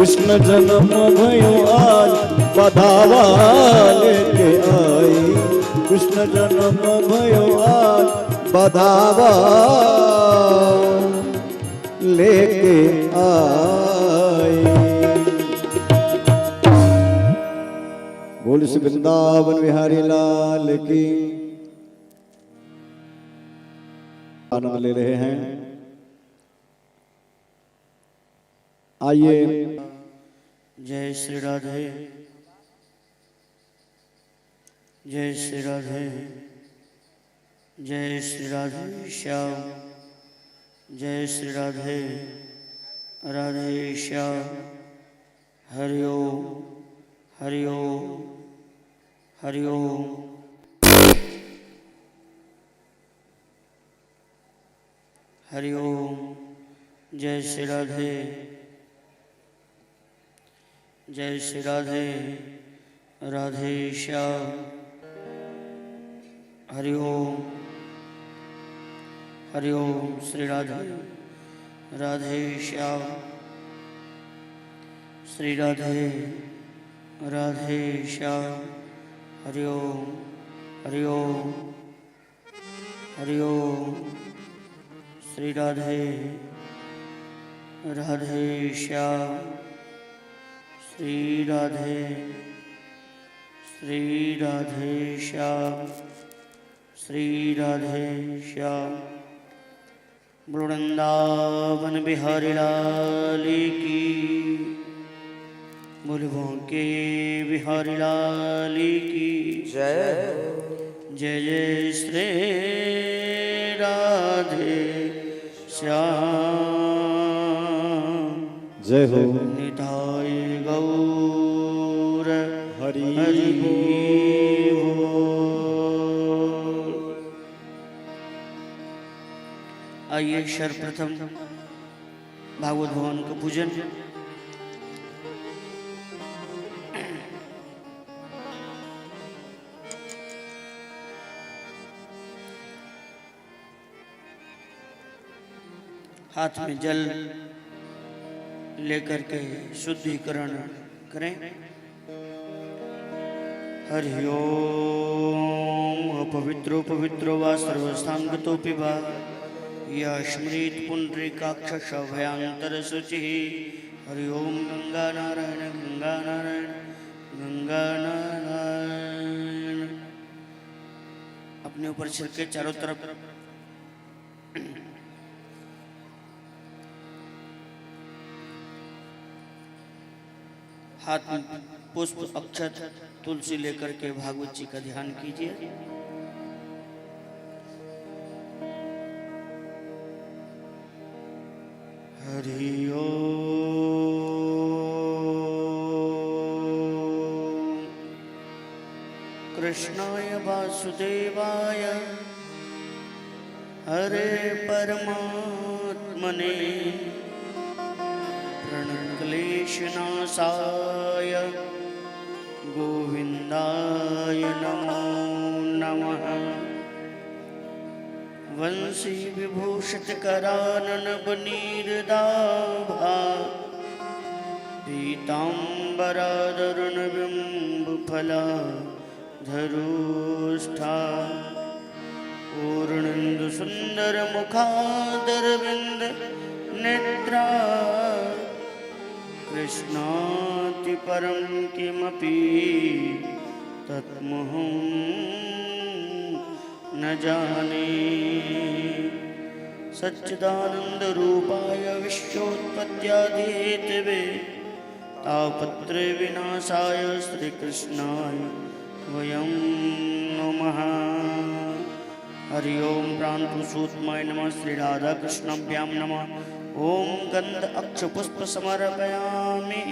कृष्ण जन्म भयो आज बधावा लेके आई, कृष्ण जन्म भयो आज बधावा लेके आई। बोल श्री वृंदावन बिहारी लाल की। आनंद ले रहे हैं। आइए। जय श्री राधे, जय श्री राधे, जय श्री राधे श्याम, जय श्री राधे राधे श्याम। हरि ओम, हरि ओम, हरि ओम। हरि ओम। जय श्री राधे, जय श्री राधे राधे श्याम। हरि ओम, हरि ओम। श्री राधे राधे श्याम, श्री राधे राधे श्याम। हरि ओम, हरि ओम, हरि ओम। श्री राधे राधे श्याम, श्री राधे श्याम, श्री राधे श्याम। वृंदावन बिहारी लाल की, बोलबों के बिहारी लाल की जय। जय जय श्री राधे श्याम। जय हो। निताय गौर हरि हरि बोल। आइए सर्वप्रथम भागवत भवन का पूजन। हाथ में जल लेकर के शुद्धिकरण करें। हरि ओम। अपवित्रो पवित्रो वा सर्वस्थांगतोऽपि वा या स्मृत पुंडरीकाक्षस अभयांतर शुचिः। हरि ओम। गंगा नारायण, गंगा नारायण, गंगा नारायण। अपने ऊपर सिर के चारों तरफ हाथ में पुष्प, अक्षत, तुलसी लेकर के भागवत जी का ध्यान कीजिए। हरि ओम। कृष्णाय वासुदेवाय हरे परमात्मने प्रणक्लेशनाशाय गोविंदाय नमो नमः। वंशी विभूषितकरानन बनीरदाभा पीताम्बरादरुण बिम्बफलाधरोष्ठा पूर्णेन्दु सुंदर मुखादरविंद नेत्रा कृष्णाति परं किमपि तत्महं न जाने। सच्चिदानंद रूपाय विश्वोत्पत्त्यादिहेतवे तापत्रय विनाशाय श्री कृष्णाय वयं नमः। हरि ओम। प्राणपुरुषोत्तमाय नमः। श्री राधा कृष्णाभ्यां नमः। ओम गंध अक्ष पुष्प समर्पयामि।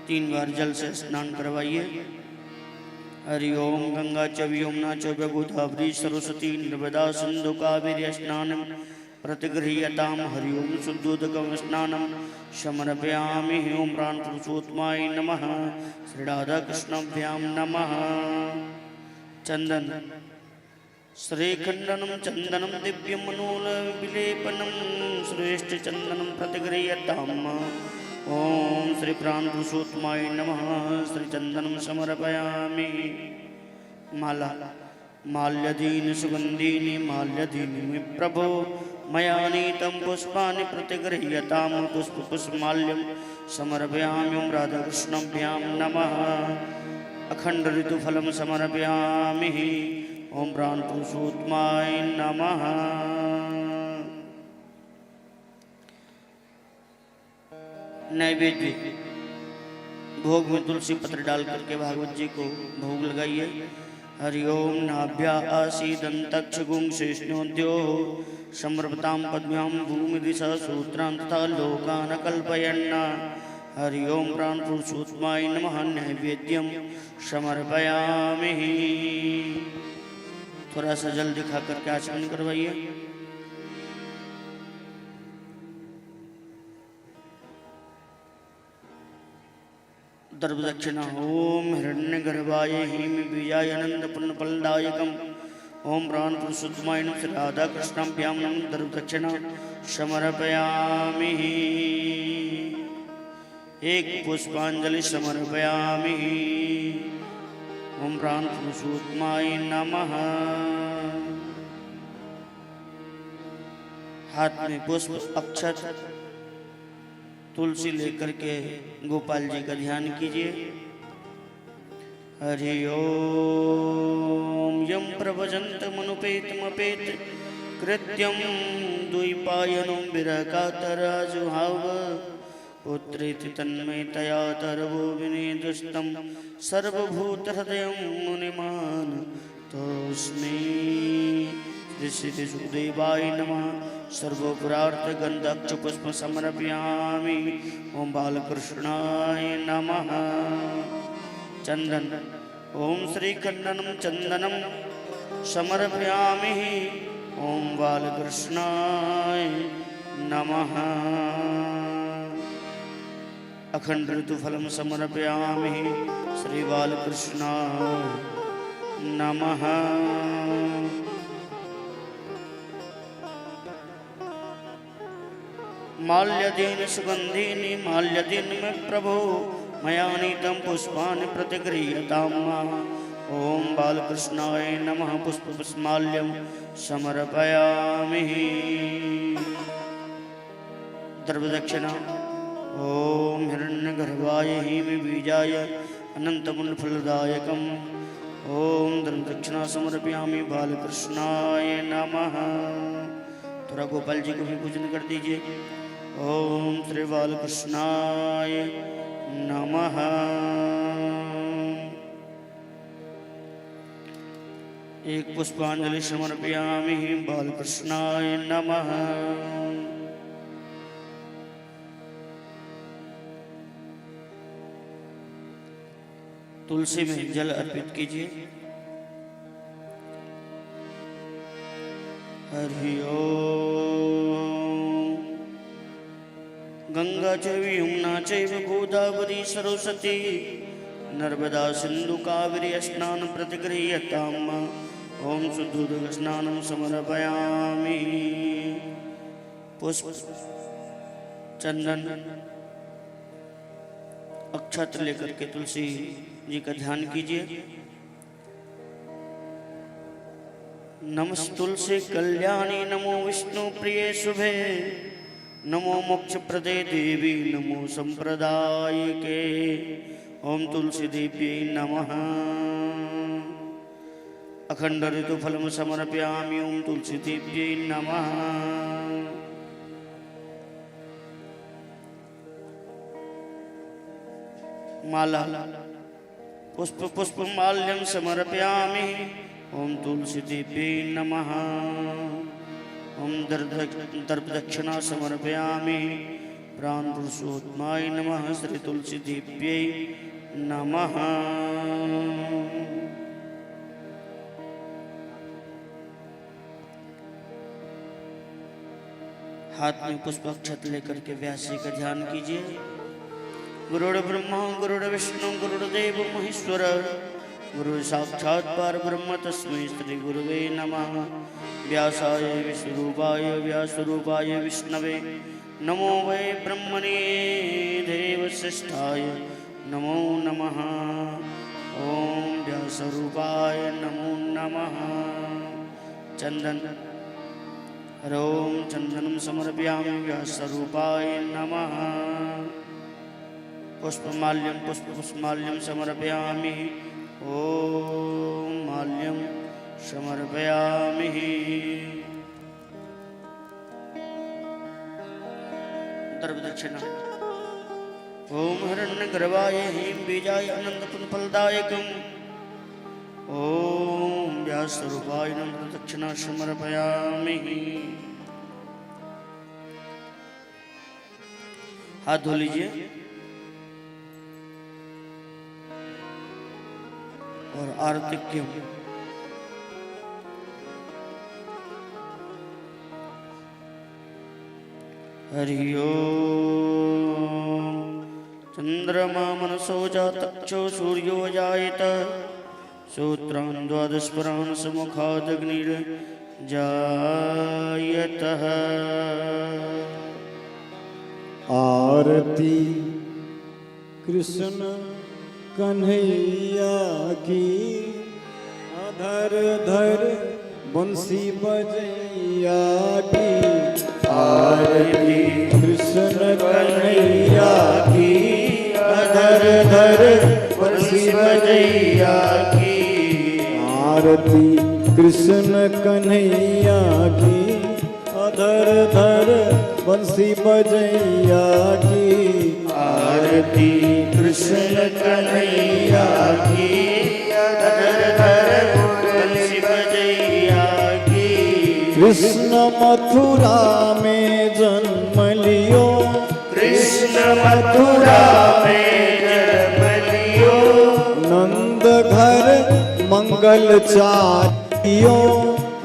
3 बार जल से स्नान करवाइए। हरि ओम। गंगा च यमुना च गोदावरी सरस्वती नर्मदा सिंधु कावेरी स्नानं प्रतिगृह्यतां। हरि ओम। शुद्धोदकं स्नानं समर्पयामि। ओम प्राणपुरुषोत्तमाय नमः। श्री राधा कृष्णाभ्यां नमः। चंदन श्रीखण्डनं चन्दनं दिव्यमनोलविलेपनं श्रेष्ठचन्दनं प्रतिगृह्यताम् ॐ श्री प्राणपुरुषोत्तमाय नमः। श्रीचन्दनं समर्पयामि। माला माल्यदीनि सुगन्धीनि माल्यदीनि मे प्रभो मया नीतं पुष्पाणि प्रतिगृह्यतां पुष्पपुष्पमाल्यं समर्पयामि। ॐ राधाकृष्णाभ्यां नमः। अखंड ऋतुफलं समर्पयामि। ॐ प्राणपुरुषोत्तमाय नमः। नैवेद्य भोग में तुलसी पत्र डाल करके भागवत जी को भोग लगाइए। हरि ओम नाभ्या आसीदन्तक्षगुं शेषण्योद्यो समर्पतां पद्म्यां भूमिदिशा सूत्रां तथा लोकान् कल्पयन्। हरि ओम प्राणपुरुषोत्तमाय नमः। नैवेद्यं समर्पयामि। थोड़ा सा जल दिखा करके आचमन करवाइए। दर्भ दक्षिणा ओम हिरण्यगर्भाय हेमबीजाय अनंतपुण्यफलदायकम् ओम प्राणपुरुषोत्तमाय नमः। श्री राधाकृष्णाभ्यां नमः। दर्भ दक्षिणा समर्पयामि। एक पुष्पांजलि समर्पयामि। ओम प्राणपुरुषोत्तमाय नमः। हाथ में पुष्प अक्षत तुलसी लेकर के गोपाल जी का ध्यान कीजिए। हरि ओम यम प्रभजन्तमनुपेतमपेत कृत्यं द्वैपायनो विरकातराजुहाव पुत्रेति तन्मयतया तरवो विनेदुस्तं सर्वभूतहृदयं मुनिमान् तस्मै श्री सुखदेवाय नमः। सर्वपुरार्थ गंधक्ष पुष्प समर्पयामि। ओम बालकृष्णाय नमः। चंदन ओम श्रीखण्डनं चंदनं समर्पयामि। ओम बालकृष्णाय नमः। अखंड ऋतुफलं समर्पयामि। श्री बालकृष्णाय नमः। माल्यदीनि सुगंधीनि माल्यदीनि मे प्रभो मया नीतं पुष्पाणि प्रतिगृह्यताम्। ओम बालकृष्णाय नमः। पुष्पपुष्पमाल्यं समर्पयामि। दर्भदक्षिणा ओम हिरण्यगर्भाय हेमबीजाय अनन्तपुण्यफलदायकम् ओम दर्भदक्षिणा समर्पयामि। बालकृष्णाय नमः। थोड़ा गोपाल जी को भी पूजन कर दीजिए। ओम श्री बालकृष्णाय नमः। एक पुष्पांजलि समर्पयामि। बालकृष्णाय नमः। तुलसी में जल अर्पित कीजिए। हरि ओम गंगा चैव यमुना चैव गोदावरी सरस्वती नर्मदा सिंधु कावेरी स्नान प्रतिगृह्यताम्। ओम शुद्धोदक स्नानं समर्पयामि। पुष्प चंदन अक्षत लेकर के तुलसी जी का ध्यान कीजिए। नमस्तुलसी कल्याणी नमो विष्णु प्रिय शुभे नमो मोक्ष प्रदे देवी नमो संप्रदायिके। ओम तुलसी देव्यै नमः। अखंड ऋतुफलं समर्पयामि। ओम तुलसी देव्यै नमः। माला पुष्प पुष्पमाल्यं समर्पयामि। ओम तुलसी देव्यै नमः। ओम दर्भदक्षिणा समर्पयामि। प्राणपुरुषोत्तमाय नमः। श्री तुलसी देव्यै नमः। हाथ में पुष्पाक्षत लेकर के व्यास जी का ध्यान कीजिए। गुरुर्ब्रह्मा गुरुर्विष्णु गुरुर्देव महेश्वर गुरु साक्षात् परब्रह्म तस्मै श्री गुरुवे नमः। व्यासाय विष्णुरूपाय व्यासरूपाय विष्णवे नमो वै ब्रह्मणे देवश्रेष्ठाय नमो नमः। ओम व्यासरूपाय नमो नमः। चंदन ओम चंदनं समर्पयामि व्यासरूपाय नमः। पुष्पमाल्यं समर्पयामि। ओम माल्यं समर्पयामि। दर्भदक्षिणा। ओम हिरण्यगर्भाय ह्रीं बीजाय अनन्तपुरफलदायकम् ओम व्यासरूपाय नमः। दक्षिणा समर्पयामि। हाथ धो लीजिए और आरती क्यों। हरि ओम। चंद्रमा मनसो जातक्षो सूर्यो जायत सूत्रान् द्वादशपरान् समुखादग्निर्जायतः। आरती कृष्ण कन्हैया की। अधर धर बंसी बजैया की। आरती कृष्ण कन्हैया की। अधर धर बंसी बजैया की। आरती कृष्ण कन्हैया की। अधर धर बंसी बजैया की। आरती कृष्ण कन्हैया की। अधर धर बंसी बजैया की। कृष्ण मथुरा में जन्म लियो। कृष्ण मथुरा में जन्म लियो। नंद घर मंगल चारियो।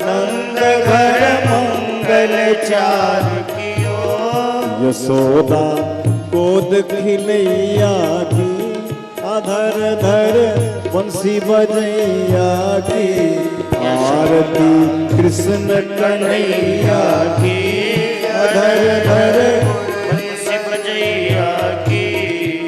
नंद घर मंगल चारियो। यशोदा गोद खिलैया की। अधर धर बंसी बजैया की। आरती कृष्ण कन्हैया की। अधर धर बंसी बजैया की।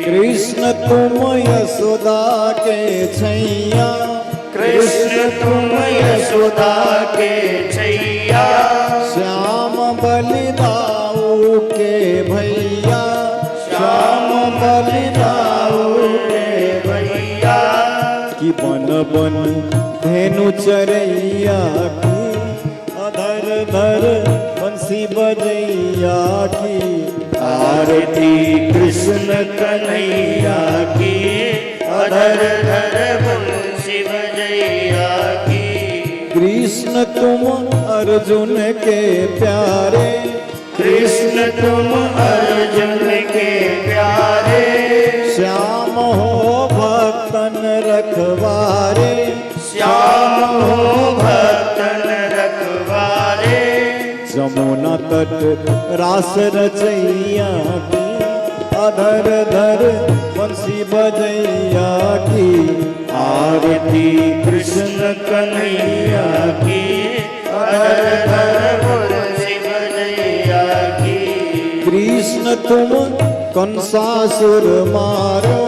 कृष्ण तुम यशोदा के छैया। कृष्ण तुम यशोदा के छैया। श्याम बलिदाऊ के भैया। श्याम बलिदाऊ के भैया। कि बन बन धेनु चरैया की। अधर धर बंसी बजैया की। आरती कृष्ण कन्हैया की। अधर धर बंसी बजैया की। कृष्ण तुम अर्जुन के प्यारे। कृष्ण तुम अर्जुन के प्यारे। श्याम हो भक्तन रखवारे। श्याम हो भक्तन रखवारे। जमुना तट रास रचैया की। अधर धर बंसी बजैया की। आरती कृष्ण कन्हैया की। अधर धर बंसी बजैया की। कृष्ण तुम कंसासुर मारो।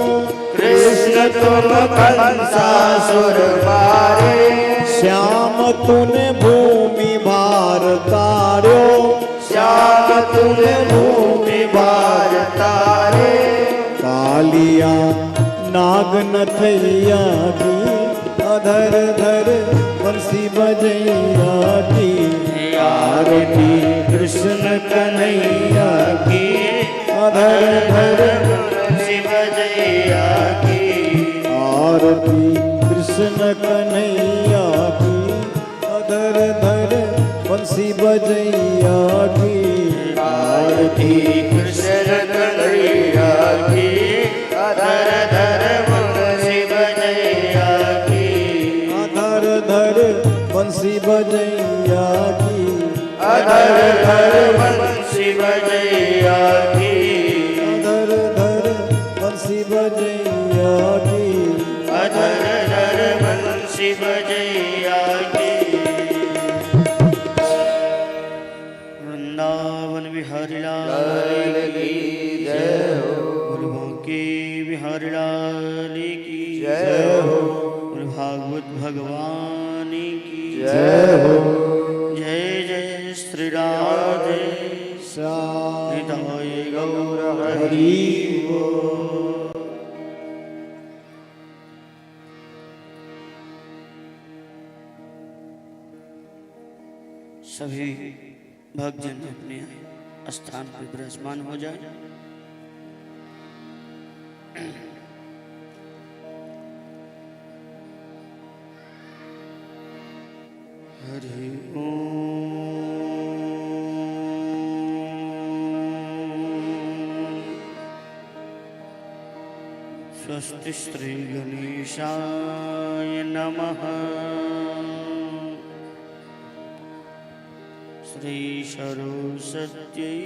कृष्ण तुम कंसासुर मारे। श्याम तूने भूमि भार तारो। श्याम तूने भूमि भार तारे। कालिया नाग नथैया की। अधर धर बंसी बजैया की। आरती कृष्ण कन्हैया की। अधर धर बंसी बजैया की। आरती कृष्ण कन्हैया की। अधर धर बंसी बजैया की। आरती कृष्ण कन्हैया की। अधर धर बंसी बजैया की। अधर धर बंसी बजैया की। अधर धर बंसी बजैया की। अधर धर बंसी बजैया की। अधर धर हो। जय जय श्री राधे श्याम निताय गौर हरि बोल। सभी भक्तजन अपने स्थान पर विराजमान हो जाए। हरि ओम। स्वस्ति श्री गणेशाय नमः। श्री सरस्वत्यै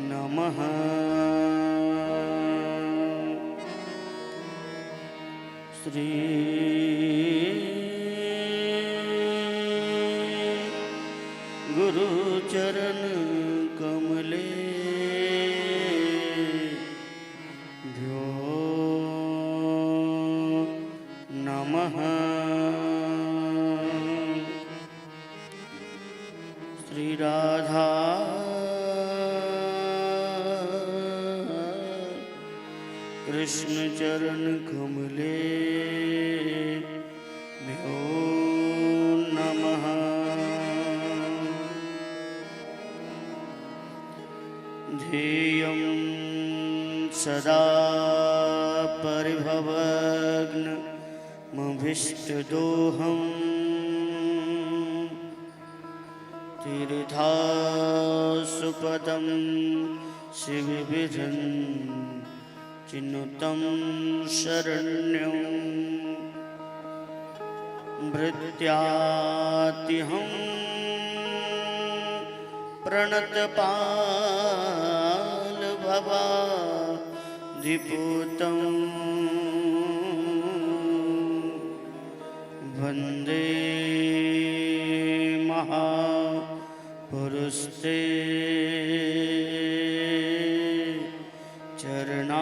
नमः। श्री गुरुचरण कमले भ्यो नमः। श्री राधा कृष्ण चरण कमले भ्यो नमः। ध्येयं सदा परिभवग्नमभीष्टदोहम् तीर्थास्पदं शिवविधं चिनुतं शरण्यं भृत्यातिहं प्रणतपालभवाधिपूतं वन्दे महापुरुषते चरणारविन्दं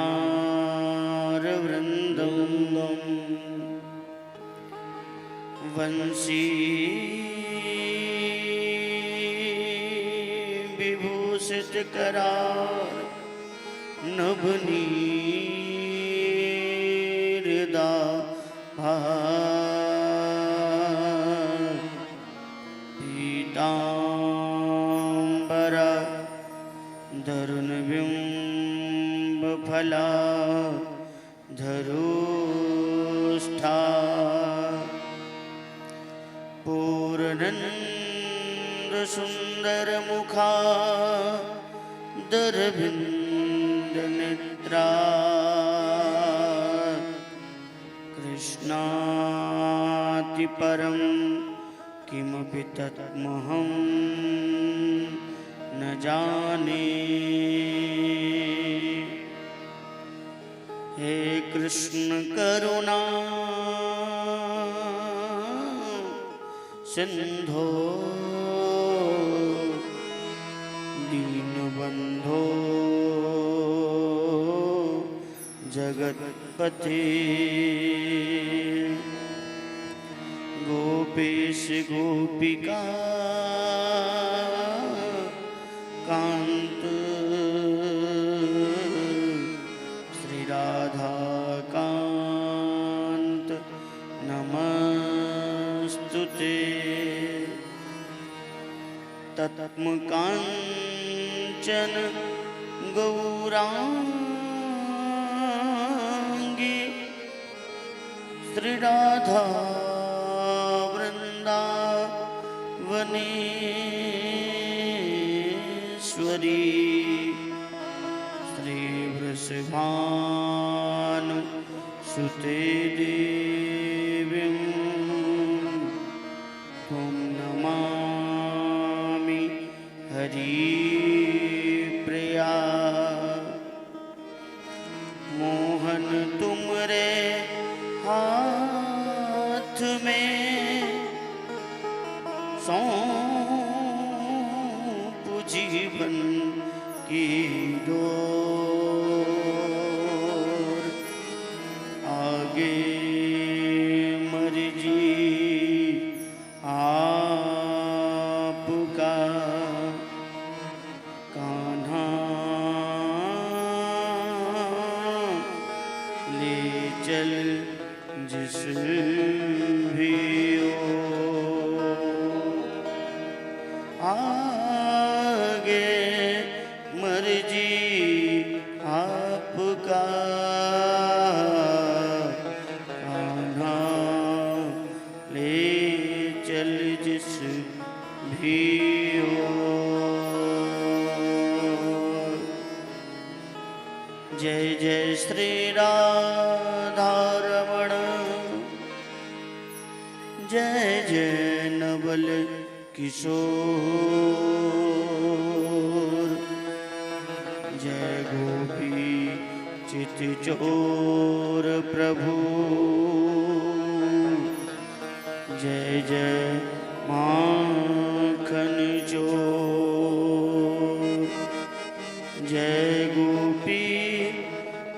वंशी विभूषितकराळ नभनीरदा पीताम्बरा धरुणबिम्बफला धरोष्ठा पूर्णन्दसुन्दरमुखा दरविन्दनेत्रा कृष्णातिपरं किमपि तत्त्वमहं न जाने। हे कृष्ण करुणा सिंधो दीनबंधो जगत्पते गोपेश गोपिका कांत श्री राधा कांत नमस्तुते। तत्त्वकाञ्चन गौरांगी श्री राधा वृंदावनेश्वरी श्री वृषभानु सुते देवीं त्वं नमामि हरिप्रिया। मोहन तुमरे हाथ में सौंप जीवन की डोर। आगे जस भी हो, आगे मर्जी आपका, कान्हा ले चल जिस भी हो। जय जय श्री राधारमण, जय जय नवल किशोर, जय गोपी चित चोर प्रभु, जय जय माखन चोर, जय गोपी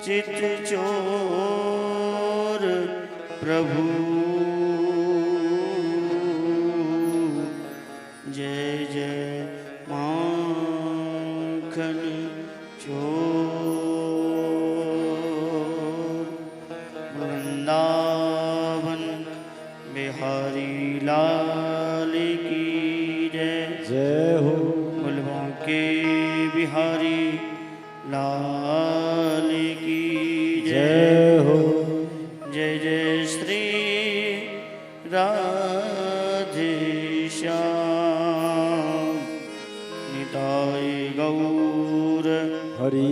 चित चोर प्रभु, जय जय माखन चोर। वृंदावन बिहारी लाल की जय, जय हो बुलवा के बिहारी लाल की जय हो। जय जय श्री राधे श्याम, निताय गौर हरि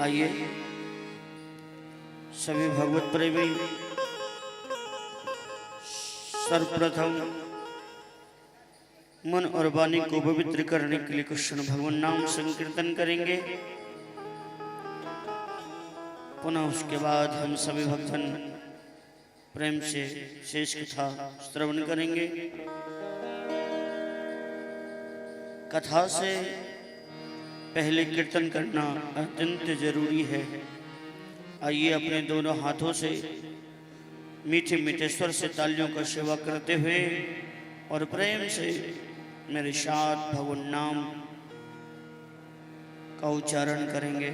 आइए सभी भगवत प्रेमी सर्वप्रथम मन और वाणी को पवित्र करने के लिए कृष्ण भगवान नाम संकीर्तन करेंगे। पुनः उसके बाद हम सभी भक्तन प्रेम से शेष कथा श्रवण करेंगे। कथा से पहले कीर्तन करना अत्यंत जरूरी है। आइए अपने दोनों हाथों से मीठे मीठे स्वर से तालियों का सेवा करते हुए और प्रेम से मेरे साथ भगवान नाम का उच्चारण करेंगे।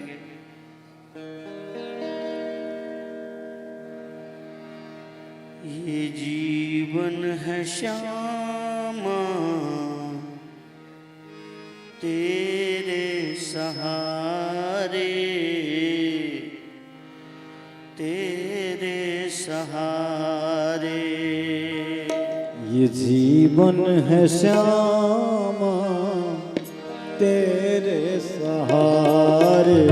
ये जीवन है श्यामा तेरे सहारे, तेरे सहारे। ये जीवन है श्यामा तेरे सहारे,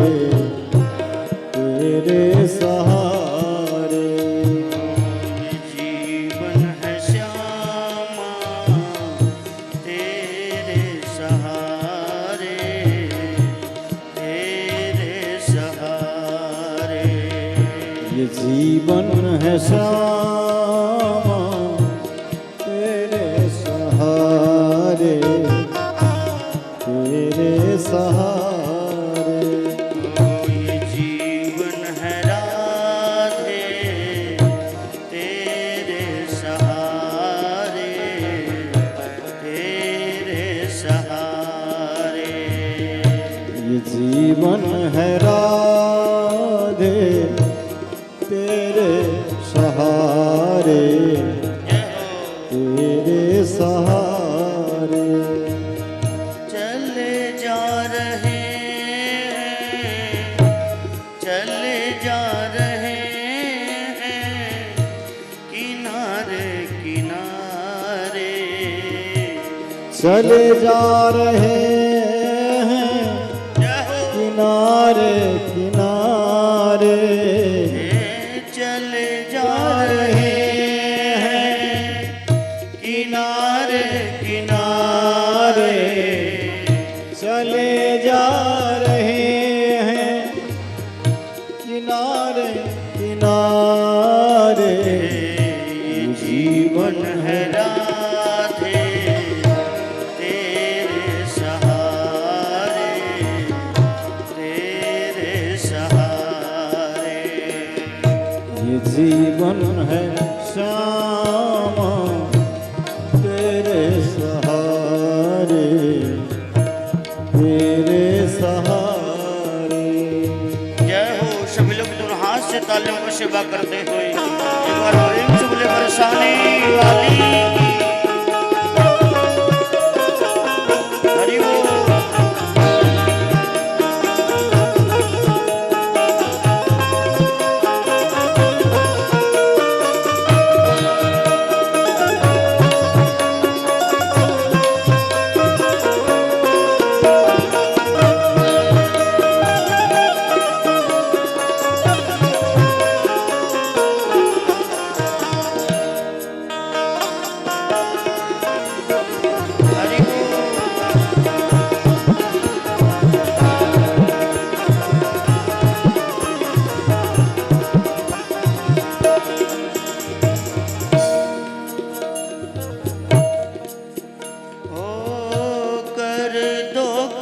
तेरे सहारे। ये जीवन है श्यामा तेरे सहारे, तेरे सहारे। ये जीवन है श्यामा तेरे सहारे, तेरे सहारे। ये जीवन है राधे तेरे सहारे, तेरे सहारे। ये जीवन है राधे तेरे सहारे, तेरे सहारे। चले जा रहे हैं, चले जा रहे हैं किनारे किनारे। चले जा रहे हैं किनारे किनारे, चले जा रहे हैं किनारे किनारे। चले जा रहे हैं किनारे किनारे। जीवन है राधे तेरे सहारे, तेरे सहारे। ये जीवन है श्यामा तेरे सहारे, तेरे सहारे। सेवा करते हुए एक बार प्रेम से बोले बरसाने वाली हरि बोल।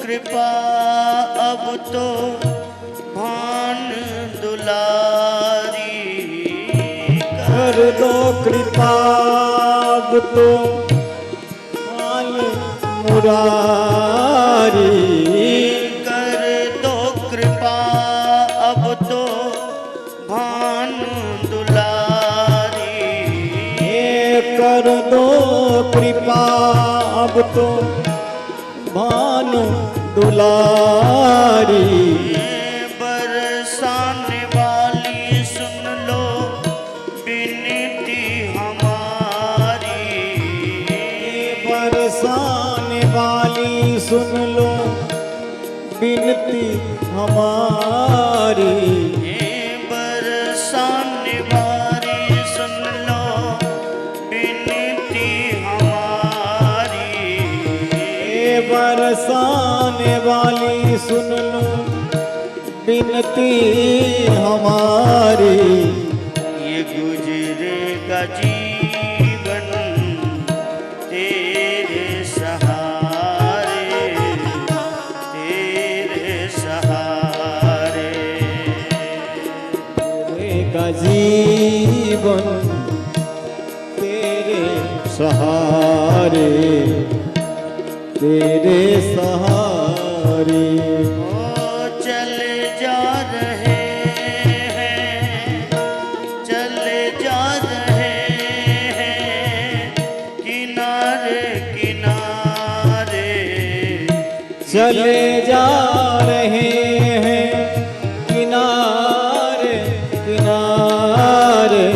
कृपा अब तो भान दुलारी कर दो कृपा अब तो भान मुरारी कर दो कृपा अब तो भान दुलारी कर दो कृपा अब तो भान दुलारी बरसाने वाली सुन लो बिनती हमारी बरसाने वाली सुन लो बिनती हमारी बरसाने वाली सुन लो बिनती हमारी बरसाने वाली सुन लो बिनती हमारी ये गुजरेगा जीवन तेरे सहारे तेरे सहारे का जीवन तेरे सहारे तेरे सहारे चले जा रहे हैं चले जा रहे हैं किनारे किनारे चले जा रहे हैं किनारे किनारे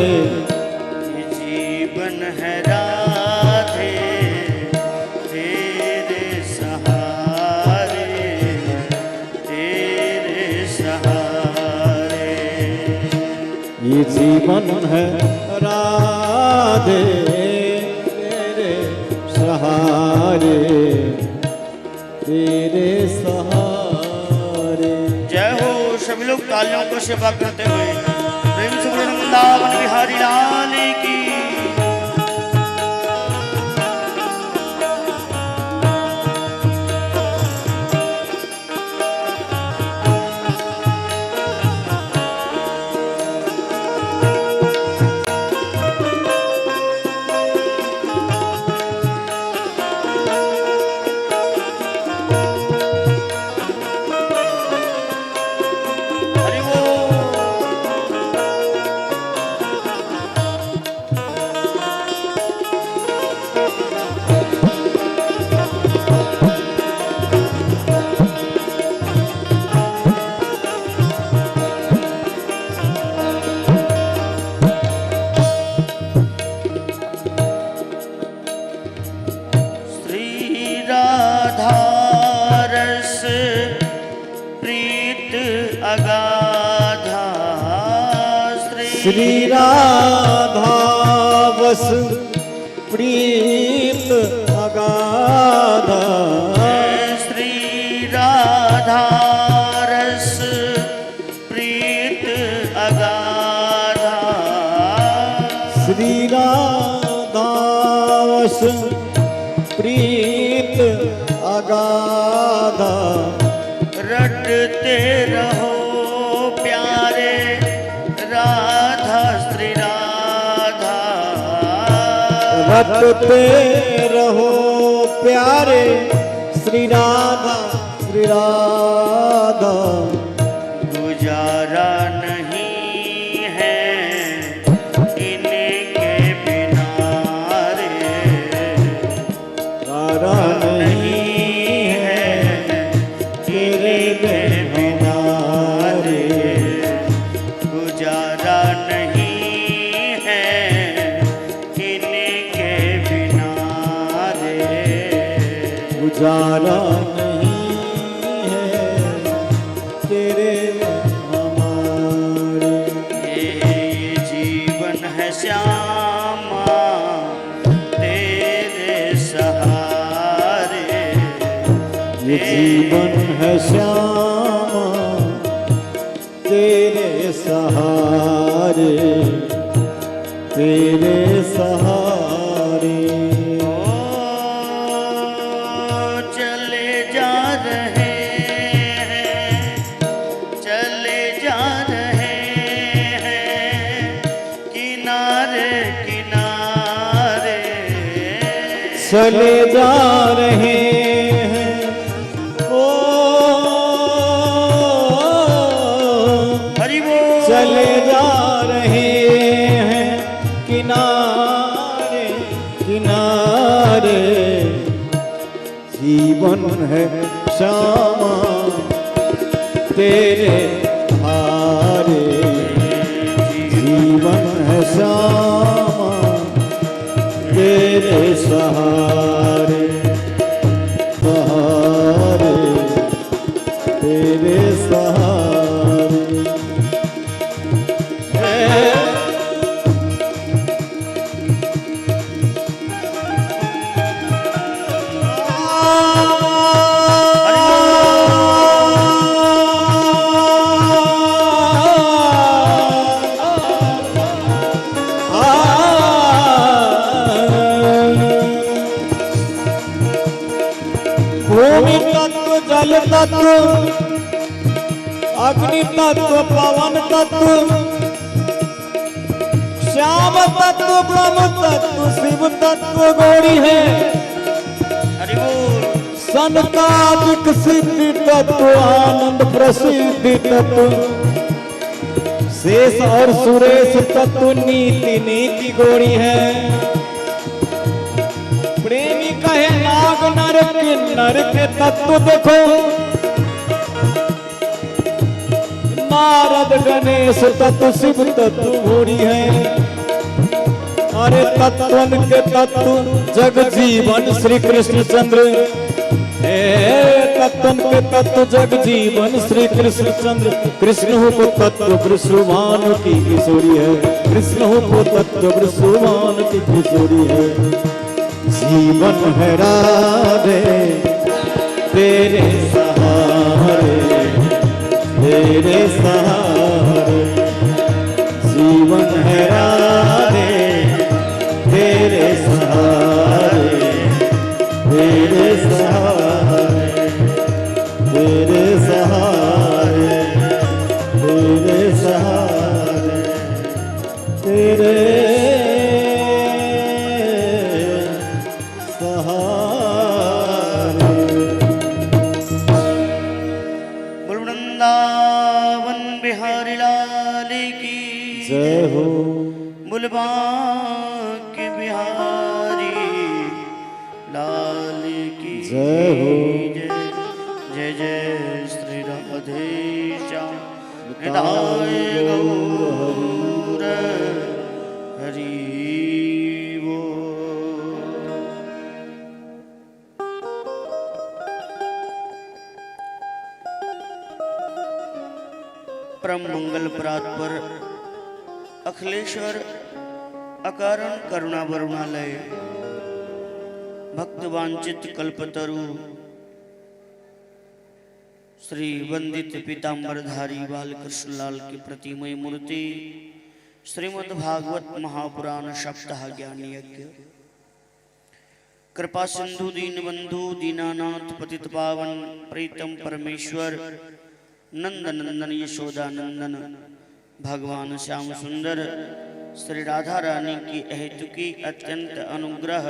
ये जीवन है राधे तेरे सहारे तेरे सहारे ये जीवन है राधे तेरे सहारे तेरे सहारे। जय हो सभी लोग तालियों को सेवा करते हुए प्रेम से बोले वृंदावन बिहारी लाल की। हरि बोल। श्री राधा रस प्रीत अगाधा श्री राधा बस प्रीत अगाधा श्री राधा रस प्रीत अगाधा श्री राधा बस प्रीत अगाधा रटते रहो प्यारे राधा श्री राधा रटते रहो प्यारे श्री राधा श्री राधा गुजारा नहीं है जाना नहीं है तेरे हमारे। ये जीवन है श्यामा तेरे सहारे, ये जीवन है श्यामा तेरे सहारे, तेरे सहारे। चले जा रहे हैं, चले जा रहे हैं किनारे किनारे, चले जा रहे हैं ओ हरि बोल। चले जा रहे हैं किनारे किनारे। जीवन है श्यामा तेरे हारे, जीवन है श्यामा तेरे सहारे, सहारे तेरे सहारे। भूमि तत्व, जल तत्व, अग्नि तत्व, पवन तत्व, श्याम तत्व, ब्रह्म तत्व, शिव तत्व गौरी है। हरि बोल। संतादिक सिद्धि तत्व, आनंद प्रसिद्धि तत्व, शेष और सुरेश तत्व, नीति नीति गौरी है। प्रेमी कहे नाग नर के तत्व देखो, नारद गणेश तत्व, शिव तत्व गौरी है। अरे तत्वन के तत्व जग जीवन श्री कृष्ण चंद्र, तत्वन के तत्व जग जीवन श्री कृष्ण चंद्र। कृष्ण को तत्व वृषभानु की किशोरी है, कृष्ण को तत्व वृषभानु की किशोरी है। जीवन है राधे तेरे सहारे, तेरे सहारे। जीवन है राधे तेरे सहारे, तेरे सहारे, तेरे सहारे, तेरे सहारे, तेरे वृंदावन बिहारी लाल की जय हो। बुलबांके बिहारी लाल की जय हो। जय जय श्री राधे श्याम निताय गौर हरि बोल। परम मंगल प्रात पर अखिलेश्वर अकारण करुणा वरुणालय भक्त वांछित कल्पतरु श्री वंदित पीतांबरधारी बालकृष्ण लाल की प्रतिमय मूर्ति श्रीमद् भागवत महापुराण सप्ताह ज्ञान यज्ञ कृपा सिंधु दीन बंधु दीनानाथ पतित पावन प्रीतम परमेश्वर नंद नंदन यशोदा नंदन भगवान श्याम सुंदर श्री राधा रानी की अहेतुकी अत्यंत अनुग्रह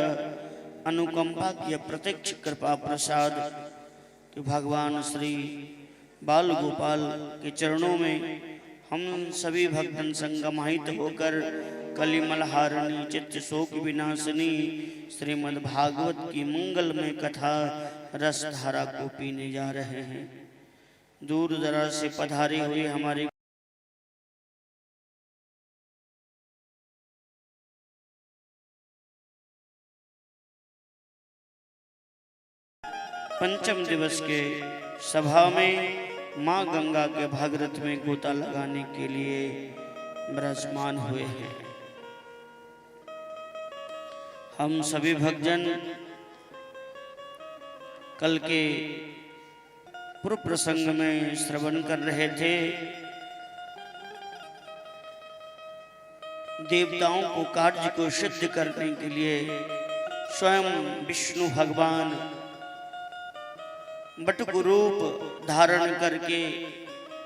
अनुकंपा की प्रत्यक्ष कृपा प्रसाद कि भगवान श्री बाल गोपाल के चरणों में हम सभी भक्तन संगमाहित होकर कलिमलहारिणी चित्त शोक विनाशिनी श्रीमद् भागवत की मंगलमय कथा रस धारा को पीने जा रहे हैं। दूर दराज से पधारे हुए हमारे पंचम दिवस के सभा में मां गंगा के भागीरथ में गोता लगाने के लिए विराजमान हुए हैं। हम सभी भक्तजन कल के पूर्व प्रसंग में श्रवण कर रहे थे। देवताओं को कार्य को सिद्ध करने के लिए स्वयं विष्णु भगवान बटुक रूप धारण करके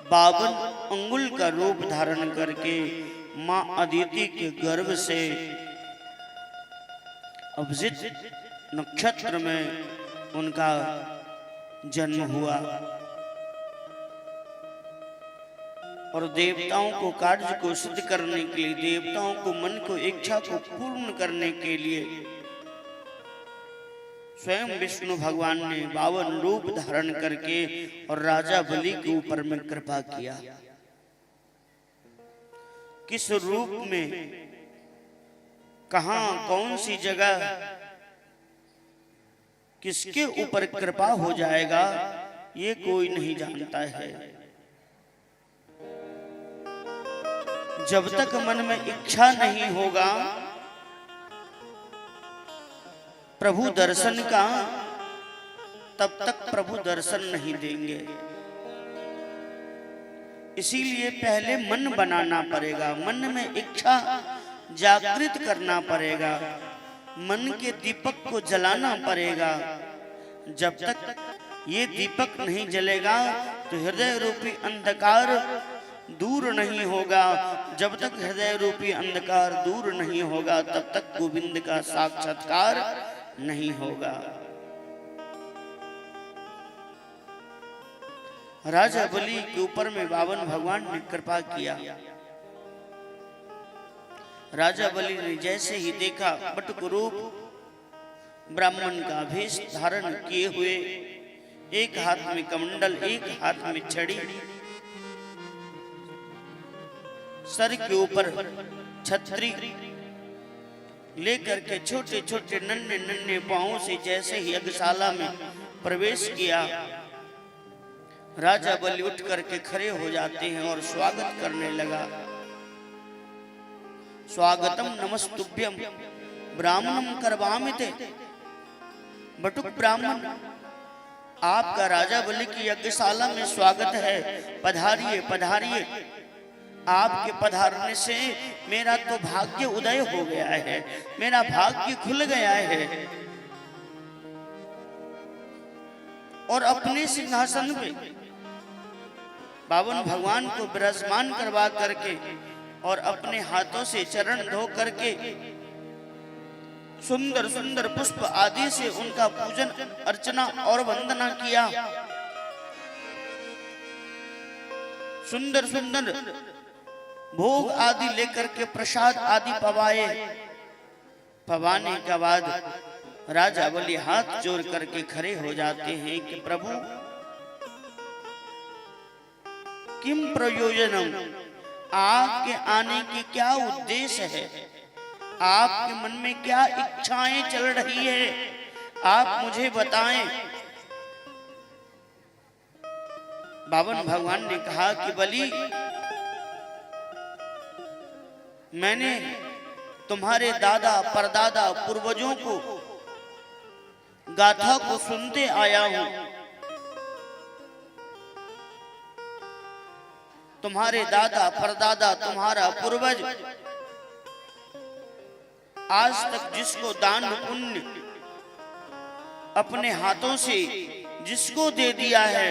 52 अंगुल का रूप धारण करके मां अदिति के गर्भ से अभिजित नक्षत्र में उनका जन्म हुआ और देवताओं को कार्य को सिद्ध करने के लिए, देवताओं को मन को इच्छा को पूर्ण करने के लिए स्वयं विष्णु भगवान ने 52 रूप धारण करके और राजा बलि के ऊपर में कृपा किया। किस रूप में, कहां, कौन सी जगह, किसके ऊपर कृपा हो जाएगा ये कोई नहीं जानता है। जब तक मन में इच्छा नहीं होगा प्रभु दर्शन का, तब तक प्रभु दर्शन नहीं देंगे। इसीलिए पहले मन बनाना पड़ेगा, मन में इच्छा जागृत करना पड़ेगा, मन के दीपक को जलाना पड़ेगा। जब तक ये दीपक नहीं जलेगा तो हृदय रूपी अंधकार दूर नहीं होगा। जब तक हृदय रूपी अंधकार दूर नहीं होगा तब तक गोविंद का साक्षात्कार नहीं होगा। राजा बलि के ऊपर में 52 भगवान ने कृपा किया। राजा बलि ने जैसे ही देखा बटुक रूप ब्राह्मण का भेष धारण किए हुए, एक हाथ में कमंडल, एक हाथ में छड़ी, सर के ऊपर छतरी लेकर के छोटे छोटे नन्हे नन्हे पांवों से जैसे ही यज्ञशाला में प्रवेश किया, राजा बलि उठ करके खड़े हो जाते हैं और स्वागत करने लगा। स्वागतम नमस्तुभ्यम ब्राह्मणम करवामिते। बटुक ब्राह्मण, आपका राजा बलि की यज्ञशाला में स्वागत है, पधारिए पधारिए। आपके पधारने से मेरा तो भाग्य उदय हो गया है, मेरा भाग्य खुल गया है। और अपने सिंहासन पे 52 भगवान को विराजमान करवा करके और अपने हाथों से चरण धो करके सुंदर सुंदर पुष्प आदि से उनका पूजन अर्चना और वंदना किया। सुंदर सुंदर भोग आदि लेकर के प्रसाद आदि पवाए। पवाने के बाद राजा बलि हाथ जोड़ करके खड़े हो जाते हैं कि प्रभु किम प्रयोजनम, आपके आने की क्या उद्देश्य है, आपके मन में क्या इच्छाएं चल रही है, आप मुझे बताएं। 52 भगवान ने कहा कि बलि, मैंने तुम्हारे दादा परदादा पूर्वजों को गाथा को सुनते आया हूं। तुम्हारे दादा परदादा, तुम्हारा पूर्वज आज तक जिसको दान पुण्य अपने हाथों से जिसको दे दिया है,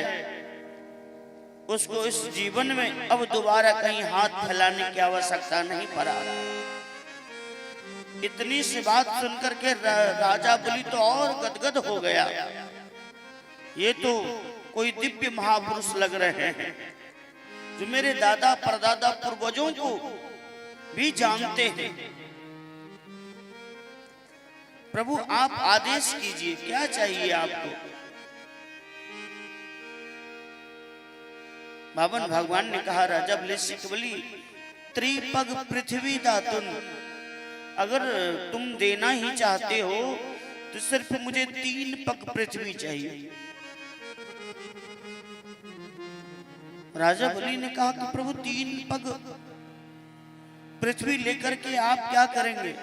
उसको इस जीवन में अब दोबारा कहीं हाथ फैलाने की आवश्यकता नहीं पड़ा। इतनी सी बात सुनकर के राजा बलि तो और गदगद हो गया। ये तो कोई दिव्य महापुरुष लग रहे हैं जो मेरे दादा परदादा पूर्वजों को भी जानते हैं। प्रभु आप आदेश कीजिए, क्या चाहिए आपको। 52 भगवान ने कहा, राजा बलि, त्रिपग पृथ्वी दातुन, अगर तुम देना ही चाहते हो तो सिर्फ मुझे 3 पग पृथ्वी चाहिए। राजा बलि ने कहा कि प्रभु 3 पग पृथ्वी लेकर के आप क्या करेंगे?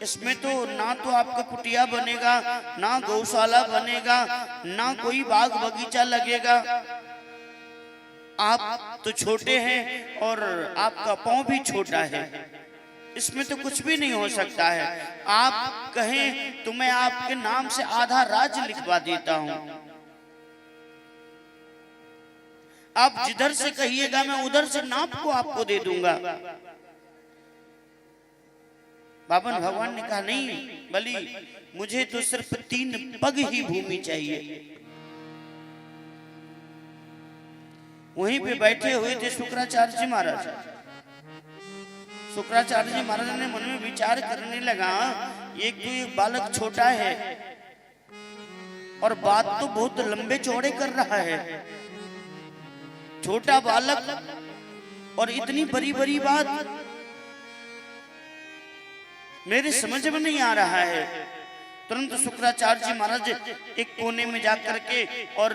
इसमें तो ना तो आपका कुटिया बनेगा, ना गौशाला बनेगा, ना कोई बाग बगीचा लगेगा। आप तो छोटे हैं और आपका पांव भी छोटा है, इसमें तो कुछ भी नहीं हो सकता है। आप कहें तो मैं आपके नाम से आधा राज्य लिखवा देता हूं। आप जिधर से कहिएगा मैं उधर से नाप को आपको दे दूंगा। बावन भगवान ने कहा नहीं बलि, मुझे तो सिर्फ 3 पग ही भूमि चाहिए। वहीं पे बैठे हुए थे शुक्राचार्य जी महाराज। शुक्राचार्य जी महाराज ने मन में विचार करने लगा, एक तो ये बालक छोटा है और बात तो बहुत लंबे चौड़े कर रहा है। छोटा बालक और इतनी बड़ी बड़ी बात मेरे समझ में नहीं आ रहा है। तुरंत शुक्राचार्य जी महाराज एक कोने में जाकर के और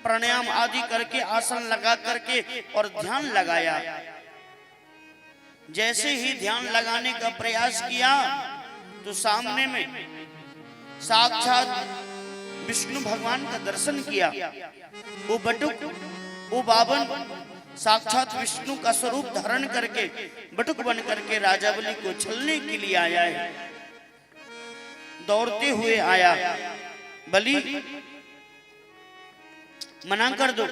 प्राणायाम आदि करके आसन लगा करके और ध्यान लगाया। जैसे ही ध्यान लगाने का प्रयास किया तो सामने में साक्षात विष्णु भगवान का दर्शन किया। वो बटुक, वो बावन साक्षात विष्णु का स्वरूप धारण करके बटुक बन करके राजा बलि को छलने के लिए आया है। दौड़ते हुए आया, बलि मना कर दो,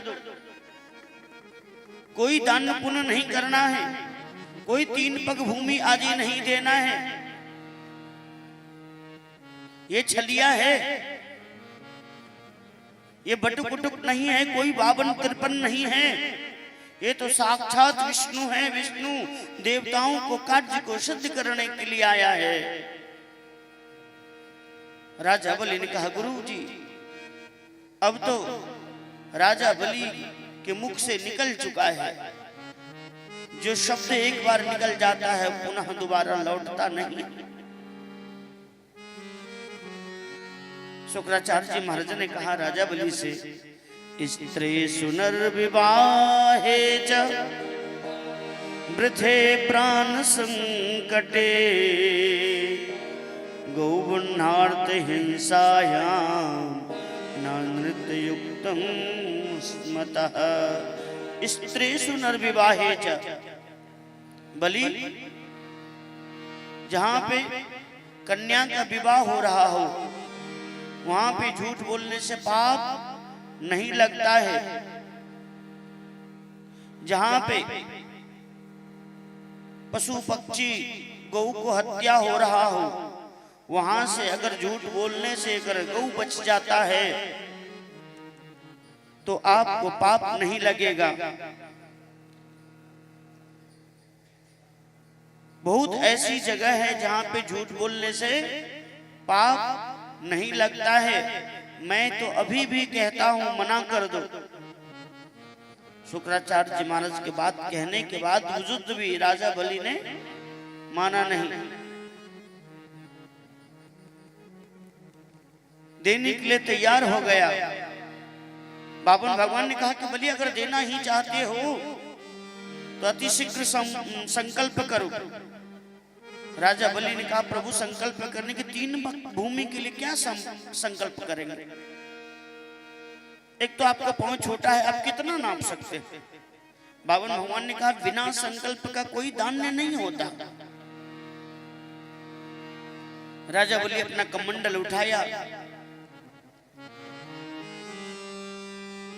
कोई दान पुण्य नहीं करना है, कोई 3 पग भूमि आदि नहीं देना है। ये छलिया है, ये बटुक उटुक नहीं है, कोई 52-53 नहीं है। ये तो साक्षात विष्णु है। विष्णु देवताओं को कार्य को सिद्ध करने के लिए आया है। राजा बलि ने कहा गुरु जी, अब तो राजा बलि के मुख से निकल चुका है। जो शब्द एक बार निकल जाता है पुनः दोबारा लौटता नहीं। शुक्राचार्य जी महाराज ने कहा राजा बलि से, स्त्रीषु नरविवाहे च वृथे प्राण संकटे गौवन्नार्थ हिंसायां न नृत्ययुक्तं स्मतः। स्त्रीषु नरविवाहे च, बलि जहां पे कन्या का विवाह हो रहा हो वहां पे झूठ बोलने से पाप नहीं लगता है। जहां पे पशु पक्षी गौ को हत्या हो रहा हो वहां से अगर झूठ बोलने से अगर गौ बच जाता है तो आपको पाप नहीं लगेगा। बहुत ऐसी जगह है जहां पे झूठ बोलने से पाप नहीं लगता है। मैं तो अभी भी कहता हूं मना कर दो। शुक्राचार्य जी महाराज के बात कहने के बाद वजूद भी राजा बलि ने माना नहीं। देने के लिए तैयार हो गया। बावन भगवान ने कहा कि बलि अगर देना ही चाहते हो तो अति शीघ्र संकल्प करो। राजा बलि ने कहा प्रभु संकल्प करने के 3 भूमि के लिए क्या संकल्प करेंगे? एक तो आपका पांव छोटा है, आप कितना नाप सकते हैं? बावन भगवान ने कहा बिना संकल्प का कोई दान्य नहीं होता। राजा बलि अपना कमंडल उठाया,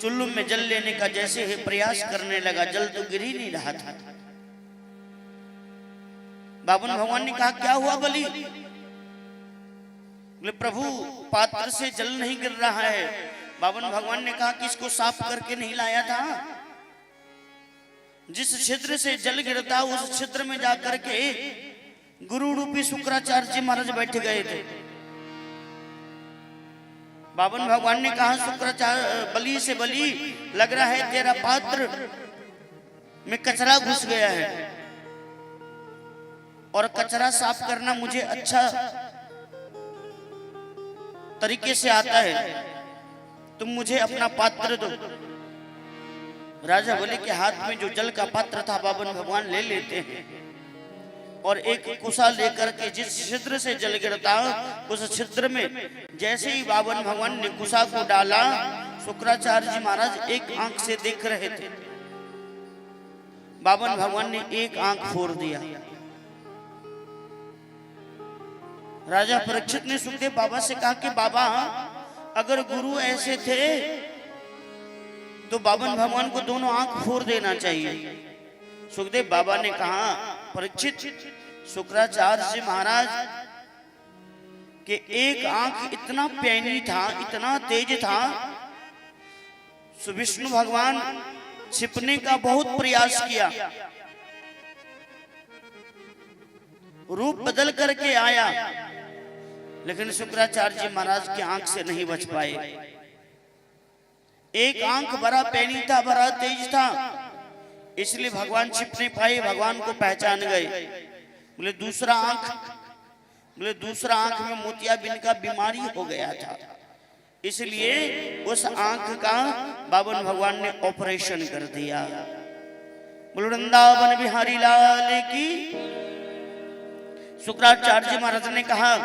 चुल्लू में जल लेने का जैसे ही प्रयास करने लगा, जल तो गिर ही नहीं रहा था। बावन भगवान ने कहा क्या हुआ बलि? बोले प्रभु पात्र से जल नहीं गिर रहा है। बावन भगवान ने कहा कि इसको साफ करके नहीं लाया था? जिस छिद्र से जल गिरता उस छिद्र में जाकर के गुरु रूपी शुक्राचार्य जी महाराज बैठ गए थे। बावन भगवान ने कहा शुक्राचार्य बलि से, बलि लग रहा है तेरा पात्र में कचरा घुस गया है और कचरा साफ करना मुझे अच्छा तरीके से आता है, तुम मुझे अपना पात्र दो। राजा बलि के हाथ में जो जल का पात्र था बावन भगवान ले लेते हैं और एक कुशा लेकर के जिस छिद्र से जल गिरता उस छिद्र में जैसे ही बावन भगवान ने कुशा को डाला, शुक्राचार्य जी महाराज एक आंख से देख रहे थे। बावन भगवान ने एक आंख फोड़ दिया। राजा परीक्षित ने सुखदेव बाबा से कहा कि बाबा अगर गुरु ऐसे थे तो बावन भगवान को दोनों आंख फोड़ देना चाहिए। सुखदेव बाबा ने कहा परीक्षित, शुक्राचार्य जी महाराज के एक आंख इतना पैनी था, इतना तेज था, विष्णु भगवान छिपने का बहुत प्रयास किया, रूप बदल करके आया, लेकिन शुक्राचार्य जी महाराज की आंख से नहीं बच पाए। एक आंख बड़ा पैनी था, बड़ा तेज था, इसलिए भगवान छिप नहीं पाए, भगवान को पहचान गए। बोले दूसरा आंख में मोतियाबिंद का बीमारी हो गया था, इसलिए उस आंख का बावन भगवान ने ऑपरेशन कर दिया। बोलो वृंदावन बिहारी लाल की। शुक्राचार्य महाराज ने कहा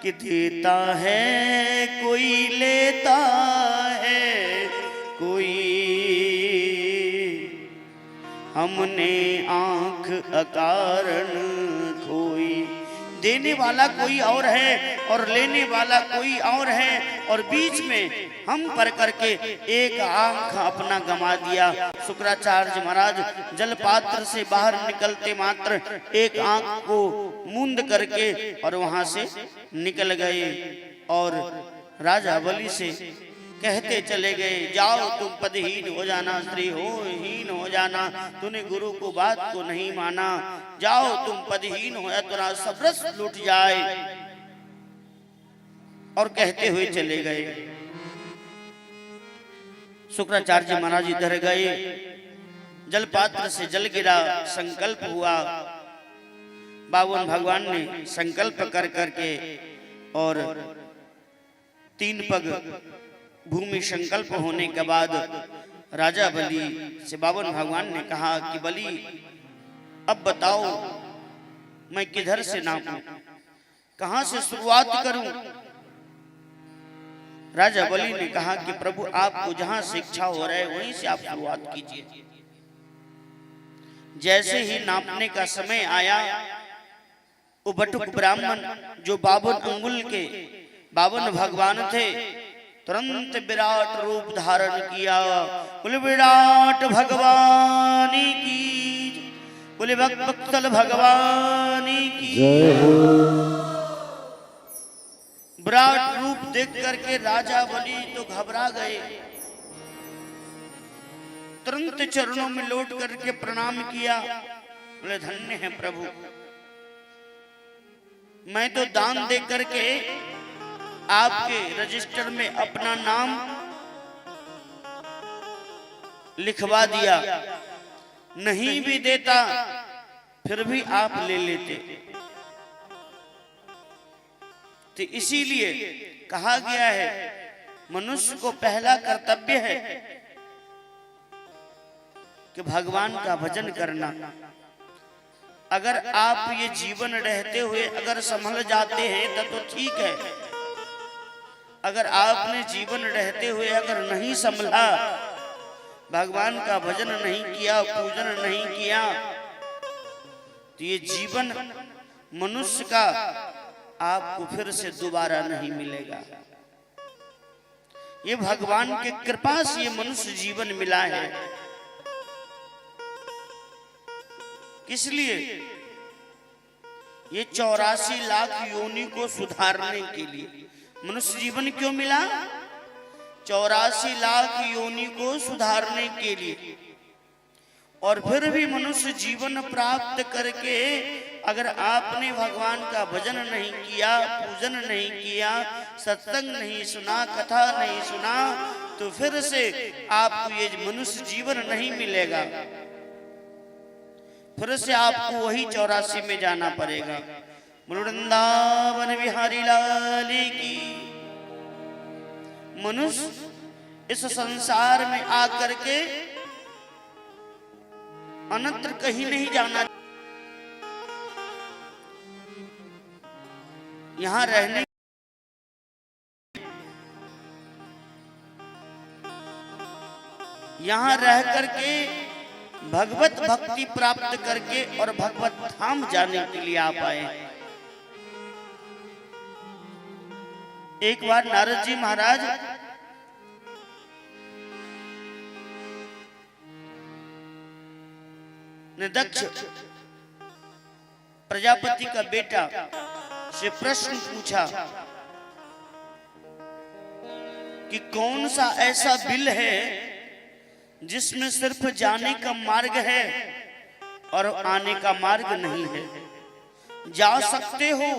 कि देता है कोई, लेता है कोई, हमने आंख अकारण खोई। देने वाला कोई और है और लेने वाला कोई और है, और बीच में हम पर करके एक आंख अपना गमा दिया। शुक्राचार्य महाराज जल पात्र से बाहर निकलते मात्र एक आंख को मूंद करके और वहां से निकल गए और राजा बलि से कहते चले गए, जाओ तुम पदहीन हो जाना, स्त्री हो हीन हो जाना, तूने गुरु को बात को नहीं माना, जाओ तुम पदहीन हो या तेरा सब रस लुट जाए। और कहते हुए चले गए। शुक्राचार्य महाराज इधर गए, जल पात्र से जल गिरा, संकल्प हुआ। बावन भगवान ने संकल्प कर करके और 3 पग भूमि संकल्प होने के बाद राजा बलि से बावन भगवान ने कहा कि बलि अब बताओ मैं किधर से नापूं, कहां से शुरुआत करूं। राजा बलि ने कहा कि प्रभु आपको जहां से इच्छा हो रहा है वहीं से आप शुरुआत कीजिए। जैसे ही नापने का समय आया, वो बटुक ब्राह्मण जो 52 अंगुल के 52 भगवान थे, तुरंत विराट रूप धारण किया। बोले विराट भगवानी की, बोले भक्तवत्सल भगवानी की। विराट रूप देख करके राजा बलि तो घबरा गए, तुरंत चरणों में लौट करके प्रणाम किया। बोले धन्य है प्रभु, मैं तो दान दे करके आपके रजिस्टर में अपना नाम लिखवा दिया, नहीं भी देता फिर भी आप ले लेते। तो इसीलिए कहा गया है मनुष्य को पहला कर्तव्य है कि भगवान का भजन करना। अगर आप ये जीवन रहते हुए अगर संभल जाते हैं तब तो ठीक है, अगर आपने जीवन रहते हुए अगर नहीं संभला, भगवान का भजन नहीं किया, पूजन नहीं किया, तो ये जीवन मनुष्य का आपको फिर से दोबारा नहीं मिलेगा। ये भगवान की कृपा से ये मनुष्य जीवन मिला है। किस लिए? ये 84 लाख योनि को सुधारने के लिए मनुष्य जीवन क्यों मिला? 84 लाख योनि को सुधारने के लिए। और फिर भी मनुष्य जीवन प्राप्त करके अगर आपने भगवान का भजन नहीं किया, पूजन नहीं किया, सत्संग नहीं सुना, कथा नहीं सुना, तो फिर से आपको ये मनुष्य जीवन नहीं मिलेगा। फिर से आपको वही 84 में जाना पड़ेगा। वृंदावन बिहारी लाल की। मनुष्य इस संसार में आकर के अन्यत्र कहीं नहीं जाना, यहाँ रहने यहाँ रह करके भगवत भक्ति प्राप्त करके और भगवत धाम जाने के लिए आप आए। एक बार नारद जी महाराज ने दक्ष प्रजापति का बेटा से प्रश्न पूछा कि कौन सा ऐसा बिल है जिसमें सिर्फ जाने का मार्ग है और आने का मार्ग नहीं है। जा सकते हो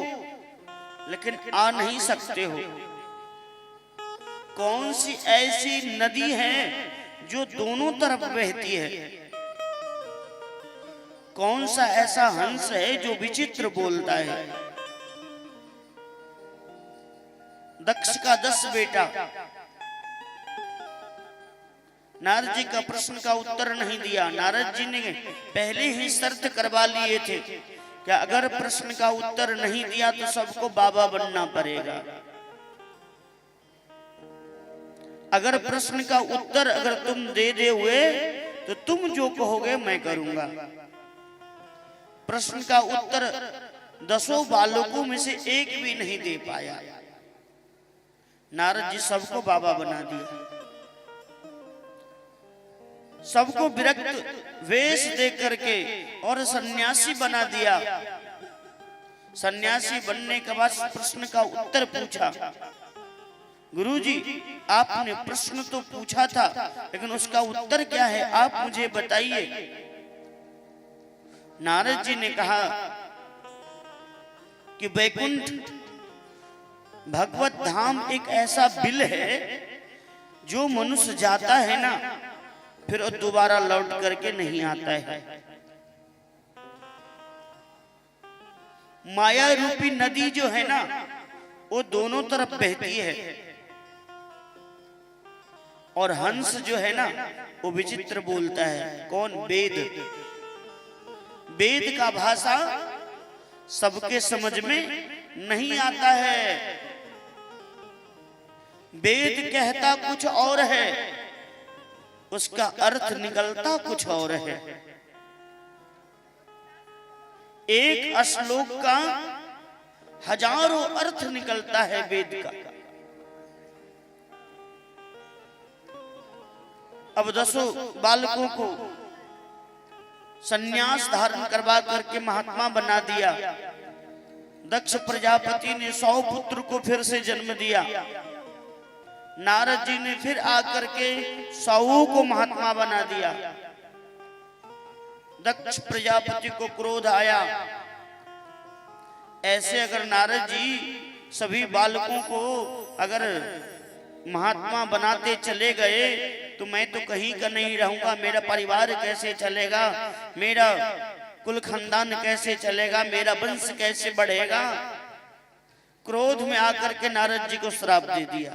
लेकिन आ नहीं सकते हो। कौन सी ऐसी नदी है जो दोनों तरफ बहती है? कौन सा ऐसा हंस है जो विचित्र बोलता है? दक्ष का 10 बेटा नारद जी का प्रश्न का उत्तर नहीं दिया। नारद जी ने पहले ही शर्त करवा लिए थे कि अगर प्रश्न का उत्तर नहीं दिया तो सबको बाबा बनना पड़ेगा। अगर प्रश्न का उत्तर अगर तुम दे हुए तो तुम जो कहोगे मैं करूंगा। प्रश्न का उत्तर 10 बालकों में से एक भी नहीं दे पाया। नारद जी सबको बाबा बना दिया, सबको विरक्त वेश दे करके और सन्यासी बना दिया। सन्यासी बनने के बाद प्रश्न का उत्तर पूछा। गुरुजी, आपने प्रश्न तो पूछा था लेकिन उसका उत्तर क्या है, आप मुझे बताइए। नारद जी ने कहा कि वैकुंठ भगवत धाम एक ऐसा बिल है जो मनुष्य जाता है ना फिर दोबारा लौट करके नहीं आता है। माया रूपी नदी जो है ना वो दोनों तरफ बहती है और हंस जो है ना वो विचित्र बोलता है। कौन? वेद। वेद का भाषा सबके समझ में नहीं आता है। वेद कहता कुछ और है, उसका अर्थ निकलता कुछ और है। एक श्लोक का हजारों अर्थ निकलता है वेद का। अब 10 बालकों को सन्यास धारण करवा करके महात्मा बना दिया। दक्ष प्रजापति ने 100 पुत्र को फिर से जन्म दिया। नारद जी ने फिर आकर के 100 को महात्मा बना दिया। दक्ष प्रजापति को क्रोध आया, ऐसे अगर नारद जी सभी बालकों को अगर महात्मा बनाते चले गए तो मैं तो कहीं का नहीं रहूंगा। मेरा परिवार कैसे चलेगा, मेरा कुल खानदान कैसे चलेगा, मेरा वंश कैसे बढ़ेगा। क्रोध में आकर के नारद जी को श्राप दे दिया।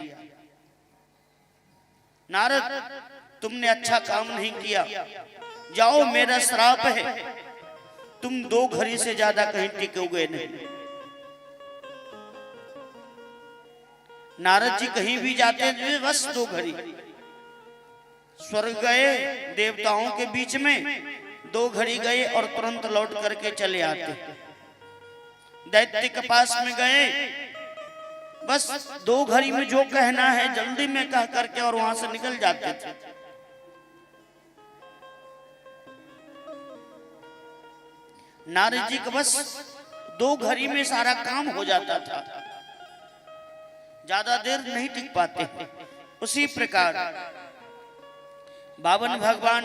नारद, तुमने अच्छा काम नहीं किया, जाओ मेरा श्राप है, तुम 2 घड़ी से ज्यादा कहीं टिकोगे नहीं। नारद जी कहीं भी जाते थे बस 2 घड़ी। स्वर्ग गए देवताओं के बीच में, 2 घड़ी गए और तुरंत लौट करके चले आते। दैत्य के पास में गए, बस 2 घड़ी में जो कहना है जल्दी में कह करके और वहां से निकल जाते थे। नारद जी का बस 2 घड़ी में सारा काम हो जाता था, ज्यादा देर नहीं टिक पाते। उसी प्रकार बावन भगवान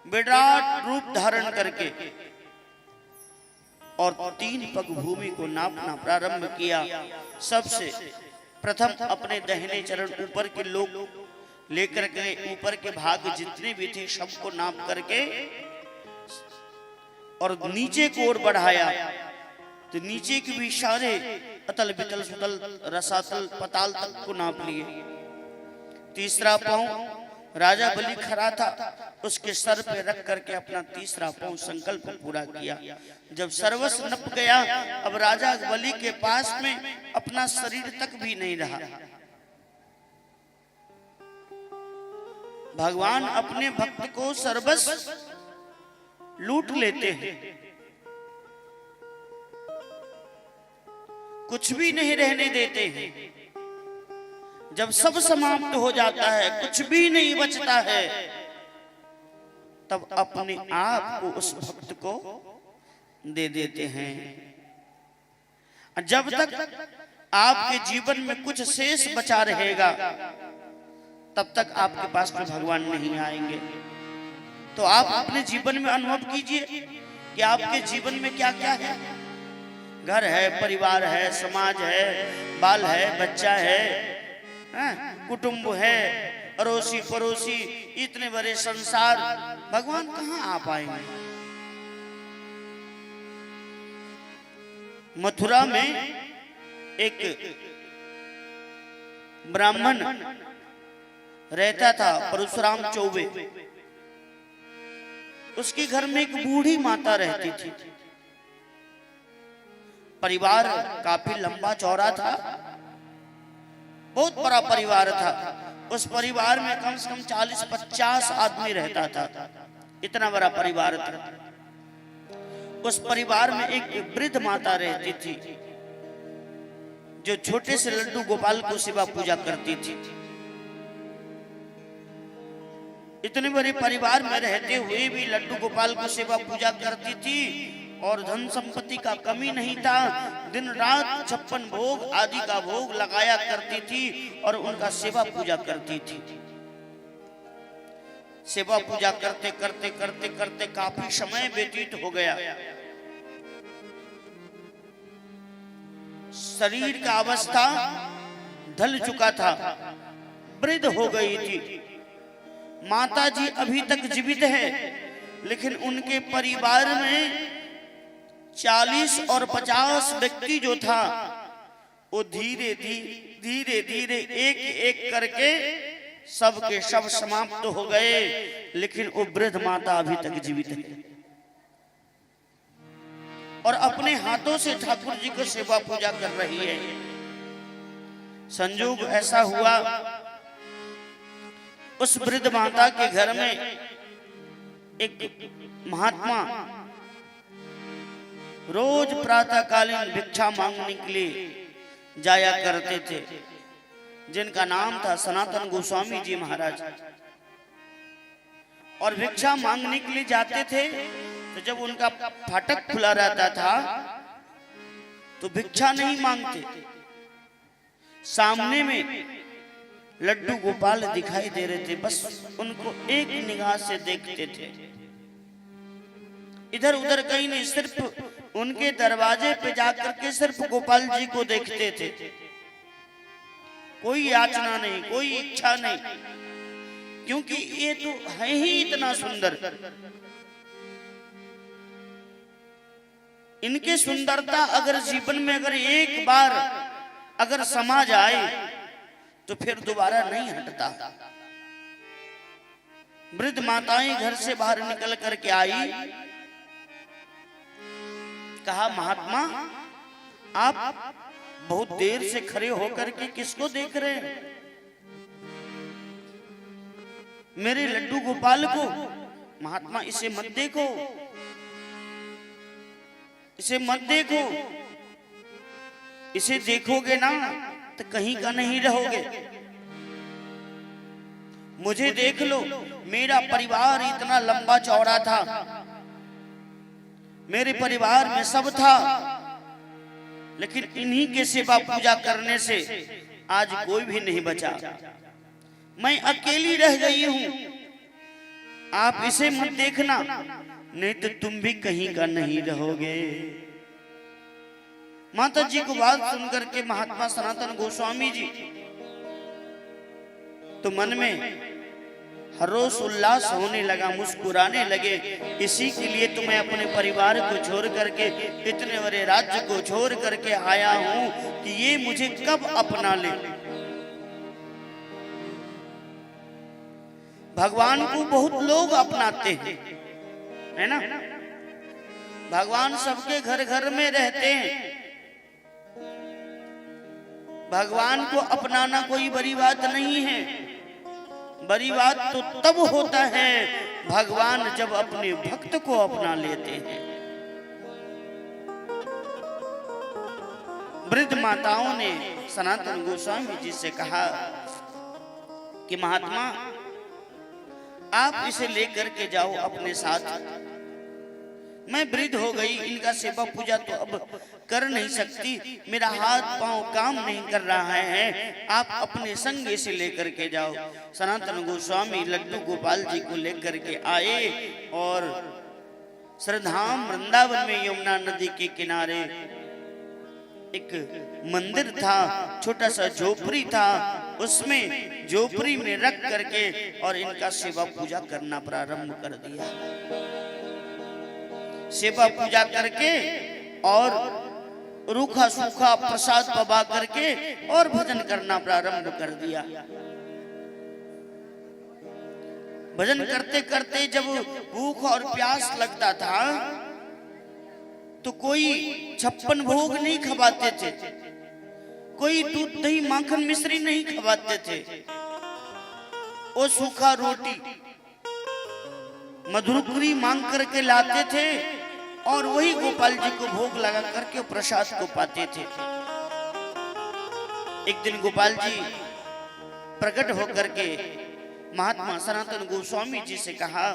विराट रूप धारण करके और 3 पग भूमि को नापना प्रारंभ किया। सबसे प्रथम अपने दाहिने चरण ऊपर के लोग लेकर गए, ऊपर के भाग जितने भी थे सबको नाप करके और नीचे की ओर बढ़ाया तो नीचे के भी सारे अतल वितल सुतल रसातल पताल तक को नाप लिए। तीसरा पांव राजा बलि खड़ा था, उसके सर पे रख करके अपना तीसरा पांव संकल्प पूरा किया। जब सर्वस्व नप गया, अब राजा बलि के पास में अपना शरीर तक भी नहीं रहा। भगवान अपने भक्त को सर्वस्व लूट लेते हैं, कुछ भी नहीं रहने देते हैं। जब सब समाप्त हो जाता है, कुछ भी नहीं बचता है, तब अपने आप को उस भक्त को दे देते हैं। जब तक आपके जीवन में कुछ शेष बचा रहेगा, तब तक आपके पास में भगवान नहीं आएंगे। तो आप अपने जीवन में अनुभव कीजिए कि आपके जीवन में क्या क्या है। घर है, परिवार है, समाज है, बाल है, बच्चा है, कुटुंब है, अड़ोसी पड़ोसी, इतने बड़े संसार, भगवान कहाँ आ पाएंगे। मथुरा में एक ब्राह्मण रहता था, परशुराम चौबे। उसके घर में एक बूढ़ी माता रहती थी। परिवार काफी लंबा चौड़ा था, बहुत बड़ा परिवार था। उस परिवार में कम से कम 40-50 आदमी रहता था, इतना बड़ा परिवार था। उस परिवार में एक वृद्ध माता रहती थी, जो छोटे से लड्डू गोपाल को सेवा पूजा करती थी। इतने बड़े परिवार में रहते हुए भी लड्डू गोपाल को सेवा पूजा करती थी, और धन संपत्ति का कमी नहीं था। दिन रात 56 भोग आदि का भोग लगाया करती थी और उनका सेवा पूजा करती थी। सेवा पूजा करते करते करते करते काफी समय व्यतीत हो गया। शरीर का अवस्था ढल चुका था, वृद्ध हो गई थी। माता जी अभी तक जीवित है, लेकिन उनके परिवार में 40 और 50 व्यक्ति जो था, वो धीरे धीरे एक एक करके सबके सब समाप्त हो गए, लेकिन वो वृद्ध माता अभी तक जीवित है और अपने हाथों से ठाकुर जी को सेवा पूजा कर रही है। संयोग ऐसा हुआ, उस वृद्ध माता के घर में एक महात्मा रोज प्रातःकालीन भिक्षा मांगने के लिए जाया करते थे, जिनका नाम था सनातन गोस्वामी जी महाराज। और भिक्षा मांगने के लिए जाते थे, तो जब उनका फाटक खुला रहता था तो भिक्षा नहीं मांगते। सामने में लड्डू गोपाल दिखाई दे रहे थे, बस उनको एक निगाह से देखते थे, इधर उधर कहीं नहीं, सिर्फ उनके दरवाजे पे जाकर के सिर्फ गोपाल जी को देखते थे। कोई याचना नहीं, कोई इच्छा नहीं, क्योंकि ये तो है ही इतना सुंदर। इनकी सुंदरता अगर जीवन में अगर एक बार अगर समा जाए तो फिर दोबारा नहीं हटता। वृद्ध माताएं घर से बाहर निकल करके आई, कहा, महात्मा आप बहुत देर से खड़े होकर के किसको देख रहे हैं? मेरे लड्डू गोपाल को। महात्मा इसे मत देखो, इसे मत देखो, इसे देखोगे ना तो कहीं का नहीं रहोगे। मुझे देख लो, मेरा परिवार इतना लंबा चौड़ा था, मेरे परिवार में सब था, लेकिन इन्हीं के सेवा पूजा करने से आज कोई भी नहीं बचा। मैं अकेली रह गई हूं। आप इसे मत देखना, नहीं तो तुम भी कहीं का नहीं रहोगे। माता जी को बात सुनकर के महात्मा सनातन गोस्वामी जी तो मन में हरोस उल्लास होने लगा, मुस्कुराने लगे। इसी के लिए तो मैं अपने परिवार को छोड़ करके, इतने बड़े राज्य को छोड़ करके आया हूं कि ये मुझे कब अपना ले। भगवान को बहुत लोग अपनाते हैं, है ना। भगवान सबके घर घर में रहते हैं। भगवान को अपनाना कोई बड़ी बात नहीं है। बड़ी बात तो तब होता है भगवान जब अपने भक्त को अपना लेते हैं। वृद्ध माताओं ने सनातन गोस्वामी जी से कहा कि महात्मा आप इसे लेकर के जाओ अपने साथ। मैं वृद्ध हो गई, इनका सेवा पूजा तो अब कर नहीं सकती, मेरा हाथ पांव काम नहीं कर रहा है, आप अपने संग इसे लेकर के जाओ। सनातन गोस्वामी लड्डू गोपाल जी को लेकर के आए और श्रद्धाम वृंदावन में यमुना नदी के किनारे एक मंदिर था, छोटा सा झोपड़ी था, उसमें झोपड़ी में रख करके और इनका सेवा पूजा करना प्रारंभ कर दिया। सेवा पूजा करके और रूखा सूखा प्रसाद पबा करके और भजन करना प्रारंभ कर दिया। भजन करते करते जब भूख और प्यास लगता था तो कोई 56 भोग नहीं खवाते थे, कोई दूध दही माखन मिश्री नहीं खवाते थे। वो सूखा रोटी मधुरपुरी मांग करके लाते थे और वही गोपाल जी को भोग लगा करके प्रसाद को पाते थे। एक दिन गोपाल जी प्रकट होकर के महात्मा सनातन गोस्वामी जी से कहा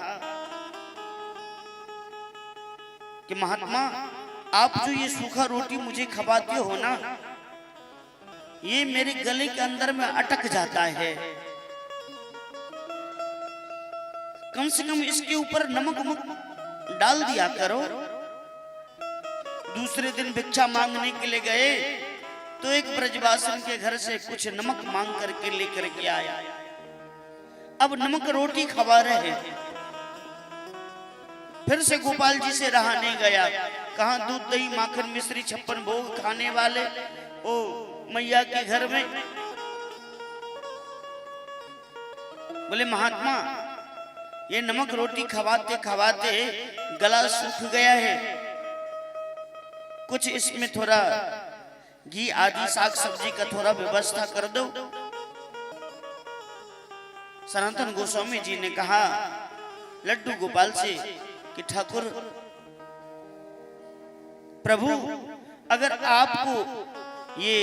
कि महात्मा आप जो ये सूखा रोटी मुझे खवाते हो ना, ये मेरे गले के अंदर में अटक जाता है, कम से कम इसके ऊपर नमक डाल दिया करो। दूसरे दिन भिक्षा मांगने के लिए गए तो एक ब्रजवासन के घर से कुछ नमक मांग करके लेकर के आया। अब नमक रोटी खवा रहे हैं। फिर से गोपाल जी से रहा नहीं गया, कहा दूध दही माखन मिश्री 56 भोग खाने वाले ओ मैया के घर में। बोले महात्मा ये नमक रोटी खवाते खवाते गला सूख गया है, कुछ इसमें थोड़ा घी आदि साग सब्जी का थोड़ा व्यवस्था कर दो। सनातन गोस्वामी जी ने कहा लड्डू गोपाल से कि ठाकुर प्रभु, अगर आपको ये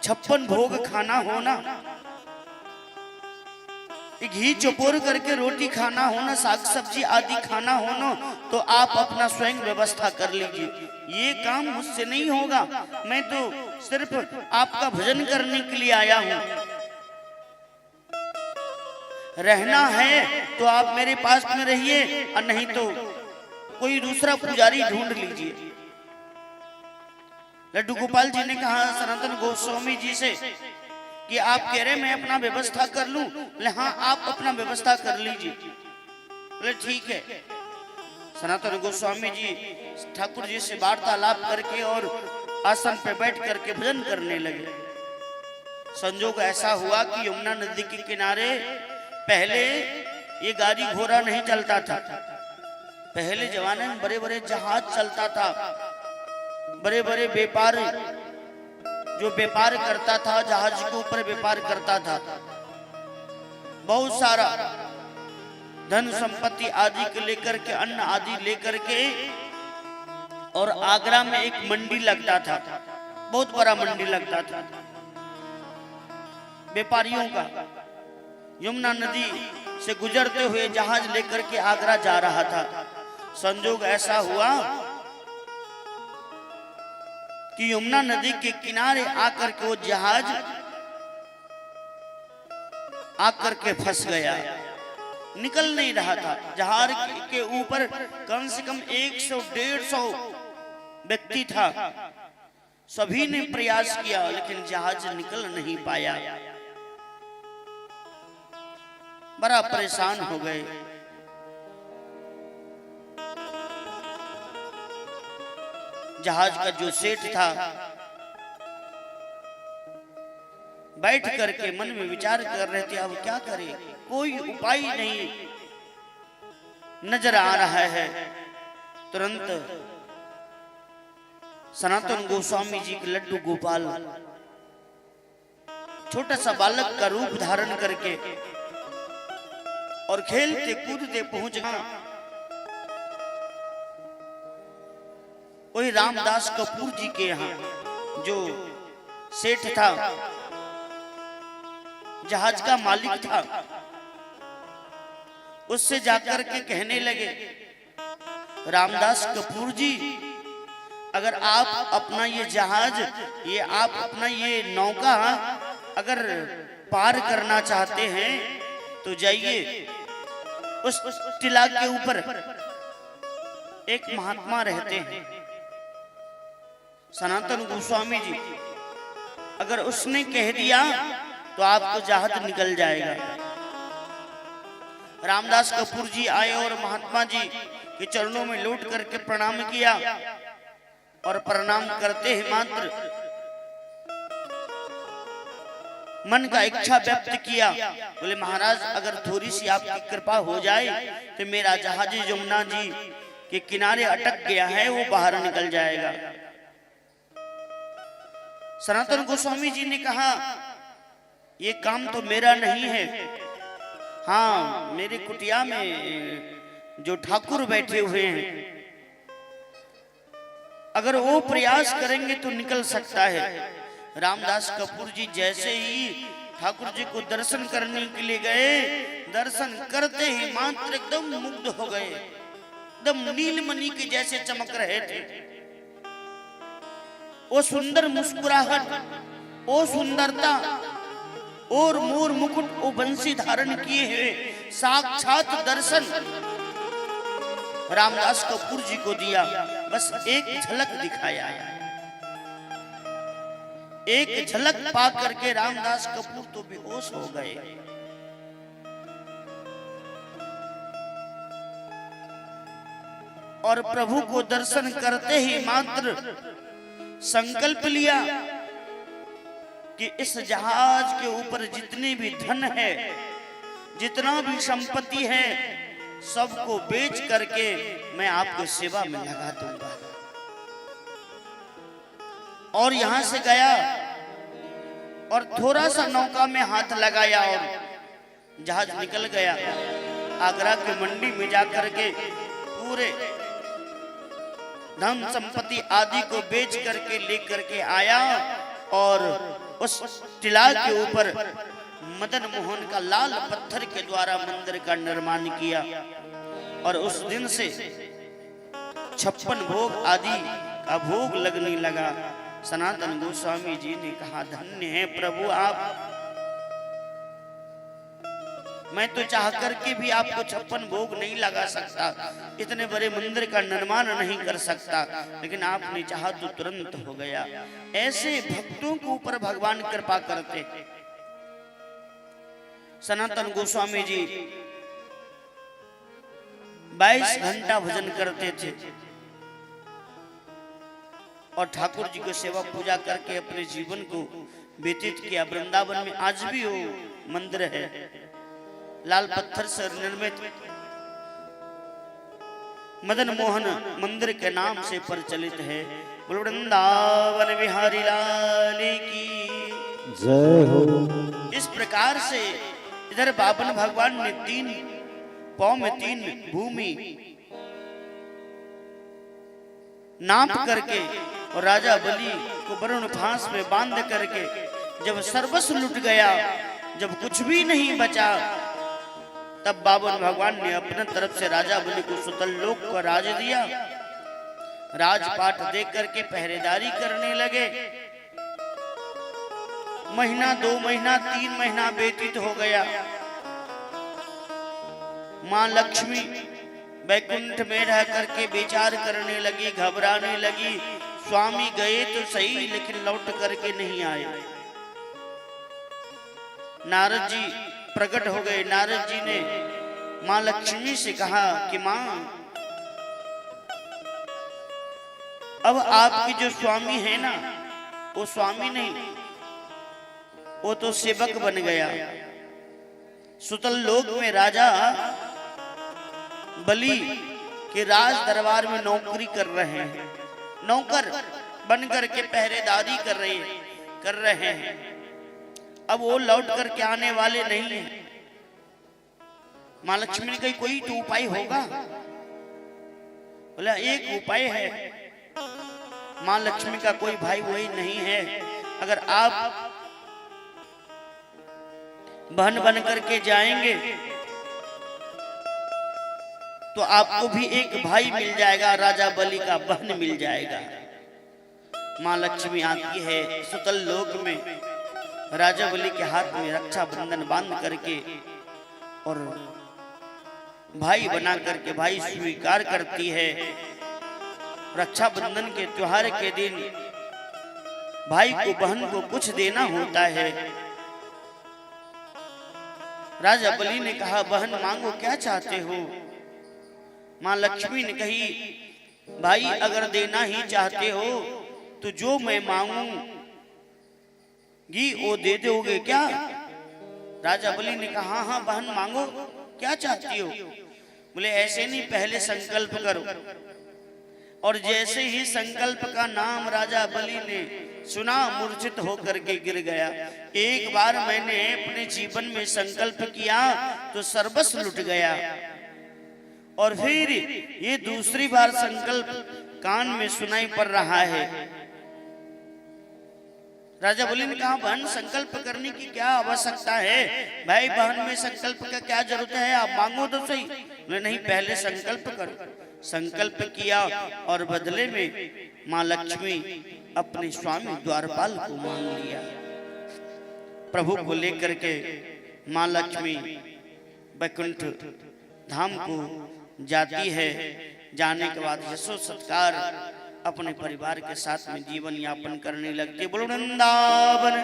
56 भोग खाना हो ना, घी चुपोर करके रोटी खाना हो ना, साग सब्जी आदि खाना हो ना, तो आप अपना स्वयं व्यवस्था कर लीजिए। ये काम मुझसे नहीं होगा, मैं तो सिर्फ आपका भजन करने के लिए आया हूं। रहना है तो आप मेरे पास में रहिए और नहीं तो कोई दूसरा पुजारी ढूंढ लीजिए। लड्डू गोपाल जी ने कहा सनातन गोस्वामी जी से कि आप कह रहे मैं अपना व्यवस्था कर लूं? बोले हाँ आप अपना व्यवस्था कर लीजिए। बोले ठीक है। सनातन गोस्वामी जी ठाकुर जी से वार्तालाप करके और आसन पे बैठ करके भजन करने लगे। संजोग ऐसा हुआ कि यमुना नदी के किनारे पहले ये गाड़ी घोड़ा नहीं चलता था। पहले जमाने में बड़े बड़े जहाज चलता था, बड़े बड़े व्यापारी जो व्यापार करता था जहाज के ऊपर व्यापार करता था, बहुत सारा धन संपत्ति आदि के लेकर के अन्न आदि लेकर के, और आगरा में एक मंडी लगता था, बहुत बड़ा मंडी लगता था व्यापारियों का। यमुना नदी से गुजरते हुए जहाज लेकर के आगरा जा रहा था। संजोग ऐसा हुआ कि यमुना नदी के किनारे आकर के वो जहाज आकर के फंस गया, निकल नहीं रहा था। जहाज के ऊपर कम से कम 100-150 व्यक्ति था। सभी ने प्रयास किया लेकिन जहाज निकल नहीं पाया। बड़ा परेशान हो गए। जहाज का जो सेठ था बैठ करके मन में विचार कर रहे थे अब क्या करें, कोई उपाय नहीं नजर आ रहा है। तुरंत सनातन गोस्वामी जी के लड्डू गोपाल छोटा सा बालक का रूप धारण करके और खेलते कूदते पहुंच गए वही रामदास कपूर जी के यहाँ, जो सेठ था, जहाज का मालिक था। उससे जाकर के कहने लगे, रामदास कपूर जी, अगर आप अपना ये जहाज, ये आप अपना ये नौका अगर पार करना चाहते हैं तो जाइए, उस टिला के ऊपर एक महात्मा रहते हैं सनातन गोस्वामी जी, अगर उसने कह दिया तो आपको जहाज निकल जाएगा। रामदास कपूर जी आए और महात्मा जी के चरणों में लौट करके प्रणाम किया और प्रणाम करते ही मात्र मन का इच्छा व्यक्त किया। बोले महाराज, अगर थोड़ी सी आपकी कृपा हो जाए तो मेरा जहाज यमुना जी के किनारे अटक गया है, वो बाहर निकल जाएगा। सनातन गोस्वामी जी ने कहा, ये काम तो मेरा नहीं है, हाँ मेरे कुटिया में जो ठाकुर बैठे हुए हैं, अगर वो प्रयास करेंगे तो निकल सकता है। रामदास कपूर जी जैसे ही ठाकुर जी को दर्शन करने के लिए गए, दर्शन करते ही मात्र एकदम मुग्ध हो गए, एकदम नीलमणि के जैसे चमक रहे थे। वो सुंदर मुस्कुराहट, वो सुंदरता और मोर मुकुट, वो बंसी धारण किए हुए साक्षात दर्शन रामदास कपूर जी को दिया। बस एक झलक दिखाया, एक झलक पा करके रामदास कपूर तो बेहोश हो गए। और प्रभु को दर्शन करते ही मात्र संकल्प लिया कि इस जहाज के ऊपर जितने भी धन है, जितना भी संपत्ति है, सबको बेच करके मैं आपको सेवा में लगा दूंगा। और यहां से गया और थोड़ा सा नौका में हाथ लगाया और जहाज निकल गया। आगरा के मंडी में जाकर के पूरे धन संपत्ति आदि को बेच करके लेकर के आया और उस टिला के ऊपर मदन मोहन का लाल पत्थर के द्वारा मंदिर का निर्माण किया। और उस दिन से 56 भोग आदि का भोग लगने लगा। सनातन गोस्वामी जी ने कहा, धन्य है प्रभु आप, मैं तो चाह करके भी आपको 56 भोग नहीं लगा सकता, इतने बड़े मंदिर का निर्माण नहीं कर सकता, लेकिन आपने चाहा तो तुरंत हो गया। ऐसे भक्तों के ऊपर भगवान कृपा करते। सनातन गोस्वामी जी 22 घंटा भजन करते थे और ठाकुर जी को सेवा पूजा करके अपने जीवन को व्यतीत किया। वृंदावन में आज भी वो मंदिर है, लाल पत्थर से निर्मित मदन मोहन मंदिर के नाम से प्रचलित है। वृंदावन बिहारी लाल की जय हो। इस प्रकार से इधर बाबन भगवान ने 3 पांव में 3 भूमि नाप करके और राजा बलि को वरुण फांस में बांध करके जब सर्वस्व लुट गया, जब कुछ भी नहीं बचा, तब बाबन भगवान ने अपने तरफ से राजा बलि को सुतल लोक को राज दिया। राजपाट दे करके पहरेदारी करने लगे। महीना 2 महीना 3 महीना व्यतीत हो गया। मां लक्ष्मी वैकुंठ में रह करके विचार करने लगी, घबराने लगी। स्वामी गए तो सही, लेकिन लौट करके नहीं आए। नारद जी प्रकट हो गए। नारद जी ने मां लक्ष्मी से कहा कि मां, अब आपके जो स्वामी है ना, वो स्वामी नहीं, वो तो सेवक बन गया। सुतल लोक में राजा बलि के राज दरबार में नौकरी कर रहे हैं, नौकर बन करके पहरेदारी कर रहे हैं। अब वो लौट करके आने वाले नहीं हैं। माँ लक्ष्मी का कोई तो उपाय होगा। बोला एक उपाय है, माँ लक्ष्मी का कोई भाई वही नहीं है। अगर आप बहन बन करके जाएंगे तो आपको भी एक भाई मिल जाएगा, राजा बलि का बहन मिल जाएगा। माँ लक्ष्मी आती है सुतल लोक में, राजा बलि के हाथ में रक्षा बंधन बांध करके और भाई बना करके भाई स्वीकार करती है। रक्षा बंधन के त्योहार के दिन भाई को बहन को कुछ देना होता है। राजा बलि ने कहा बहन मांगो, क्या चाहते हो? मां लक्ष्मी ने कही भाई अगर देना ही चाहते हो तो जो मैं मांगूंगी वो दे दोगे क्या? राजा बलि ने कहा हाँ हाँ बहन मांगो, क्या चाहती हो? बोले ऐसे नहीं, पहले संकल्प करो। और जैसे ही संकल्प का नाम राजा बलि ने सुना मूर्छित होकर के गिर गया। एक बार मैंने अपने जीवन में संकल्प किया तो सर्वस्व लुट गया, और फिर ये दूसरी बार संकल्प कान में सुनाई पड़ रहा है। राजा बलि ने कहा बहन संकल्प करने की क्या आवश्यकता है? भाई बहन में संकल्प का क्या जरूरत है, आप मांगो तो सही। नहीं पहले संकल्प करो। संकल्प किया और बदले में माँ लक्ष्मी अपने स्वामी द्वारपाल को मांग लिया। प्रभु को लेकर के माँ लक्ष्मी वैकुंठ धाम को जाती है। जाने के बाद यशो सत्कार अपने परिवार के साथ में जीवन यापन करने लगती। बोलो वृंदावन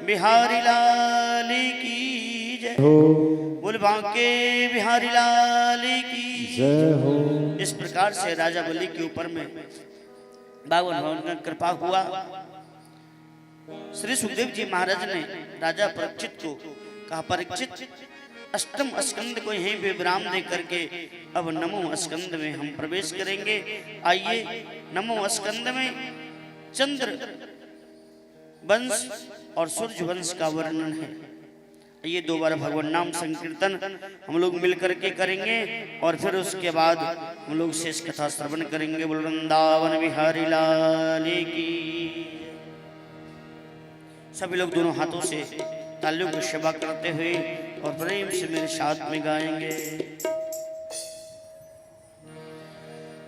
बिहारी लाल की जय हो, बोल बांके बिहारी लाल की जय हो। इस प्रकार से राजा बलि के ऊपर में भगवान भगवान का कृपा हुआ। श्री सुखदेव जी महाराज ने राजा परीक्षित को कहा परीक्षित अष्टम स्कंद को यहीं पे विराम दे करके अब नवम स्कंद में हम प्रवेश करेंगे। आइए नवम स्कंद में चंद्र वंश और सूर्य वंश का वर्णन है। ये दो बार भगवान नाम संकीर्तन हम लोग मिल करके करेंगे और फिर उसके बाद हम लोग शेष कथा श्रवण करेंगे। बोल वृंदावन बिहारी लाल की। सभी लोग दोनों हाथों से तालियों को सेवा करते हुए और प्रेम से मेरे साथ में गाएंगे।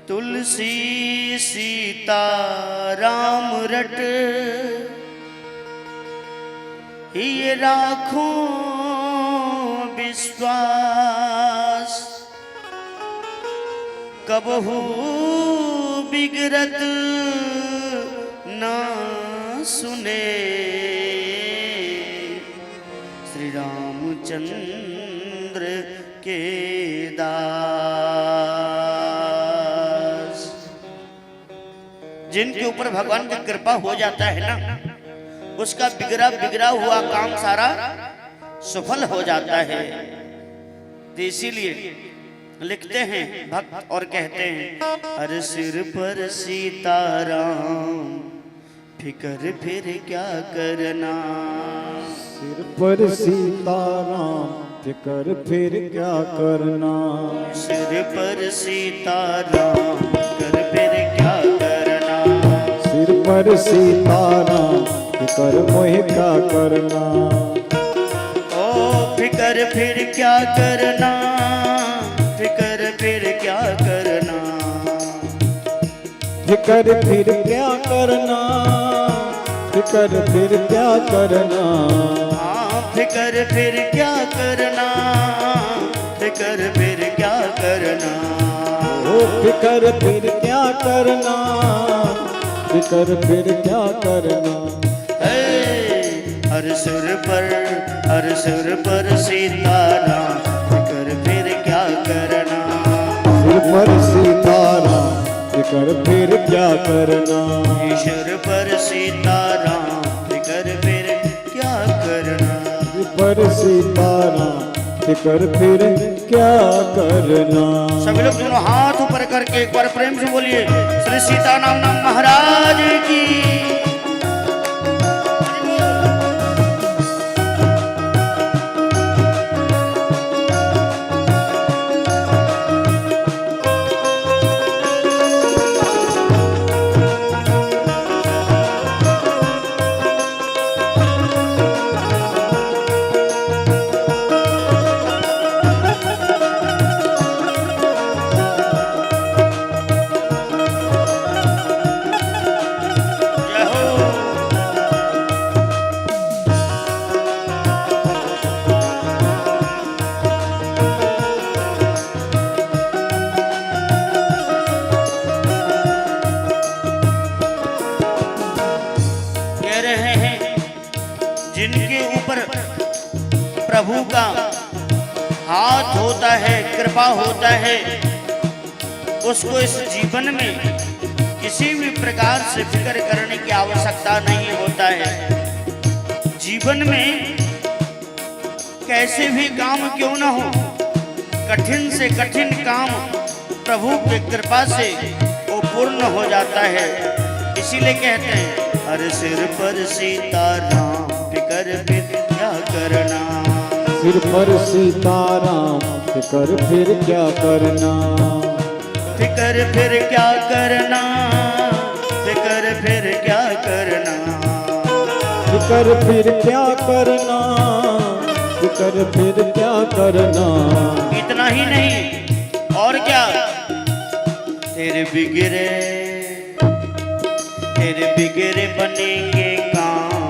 तुलसी सीता राम रट ये राखो विश्वास, कबहू बिगड़त ना सुने श्री रामचंद्र के दास। जिनके ऊपर भगवान की कृपा हो जाता है ना, उसका बिगड़ा हुआ काम सारा सफल हो जाता है। तो इसीलिए लिखते हैं भक्त और कहते हैं हर सिर पर सीताराम फिकर फिर क्या करना। सिर पर सीताराम फिकर फिर क्या करना। सिर पर सीताराम फिकर फिर क्या करना। सिर पर सीताराम फिकर मोह क्या करना। ओ फिकर फिर क्या करना, फिकर फिर क्या करना। फिकर फिर क्या करना, फिकर फिर क्या करना। हाँ फिकर फिर क्या करना, फिकर फिर क्या करना। ओ फिकर फिर क्या करना, फिकर फिर क्या करना। हर सुर पर सीताराम फिकर फिर क्या करना। सिर पर सीताराम फिकर फिर क्या करना। ईश्वर पर सीताराम फिकर फिर क्या करना। पर सीताराम फिकर फिर क्या करना। सभी लोग दोनों हाथ ऊपर करके एक बार प्रेम से बोलिए श्री सीताराम नाम महाराज की। जिनके ऊपर प्रभु का हाथ होता है, कृपा होता है, उसको इस जीवन में किसी भी प्रकार से फिक्र करने की आवश्यकता नहीं होता है। जीवन में कैसे भी काम क्यों न हो, कठिन से कठिन काम प्रभु की कृपा से वो पूर्ण हो जाता है। इसीलिए कहते हैं हर सिर पर सीताराम फिकर फिर क्या करना। सिर पर सीताराम फिकर फिर क्या करना। फिकर फिर क्या करना, फिकर फिर क्या करना। फिकर फिर क्या करना, फिकर फिर क्या करना। इतना ही नहीं और क्या, तेरे बिगड़े बनेंगे काम।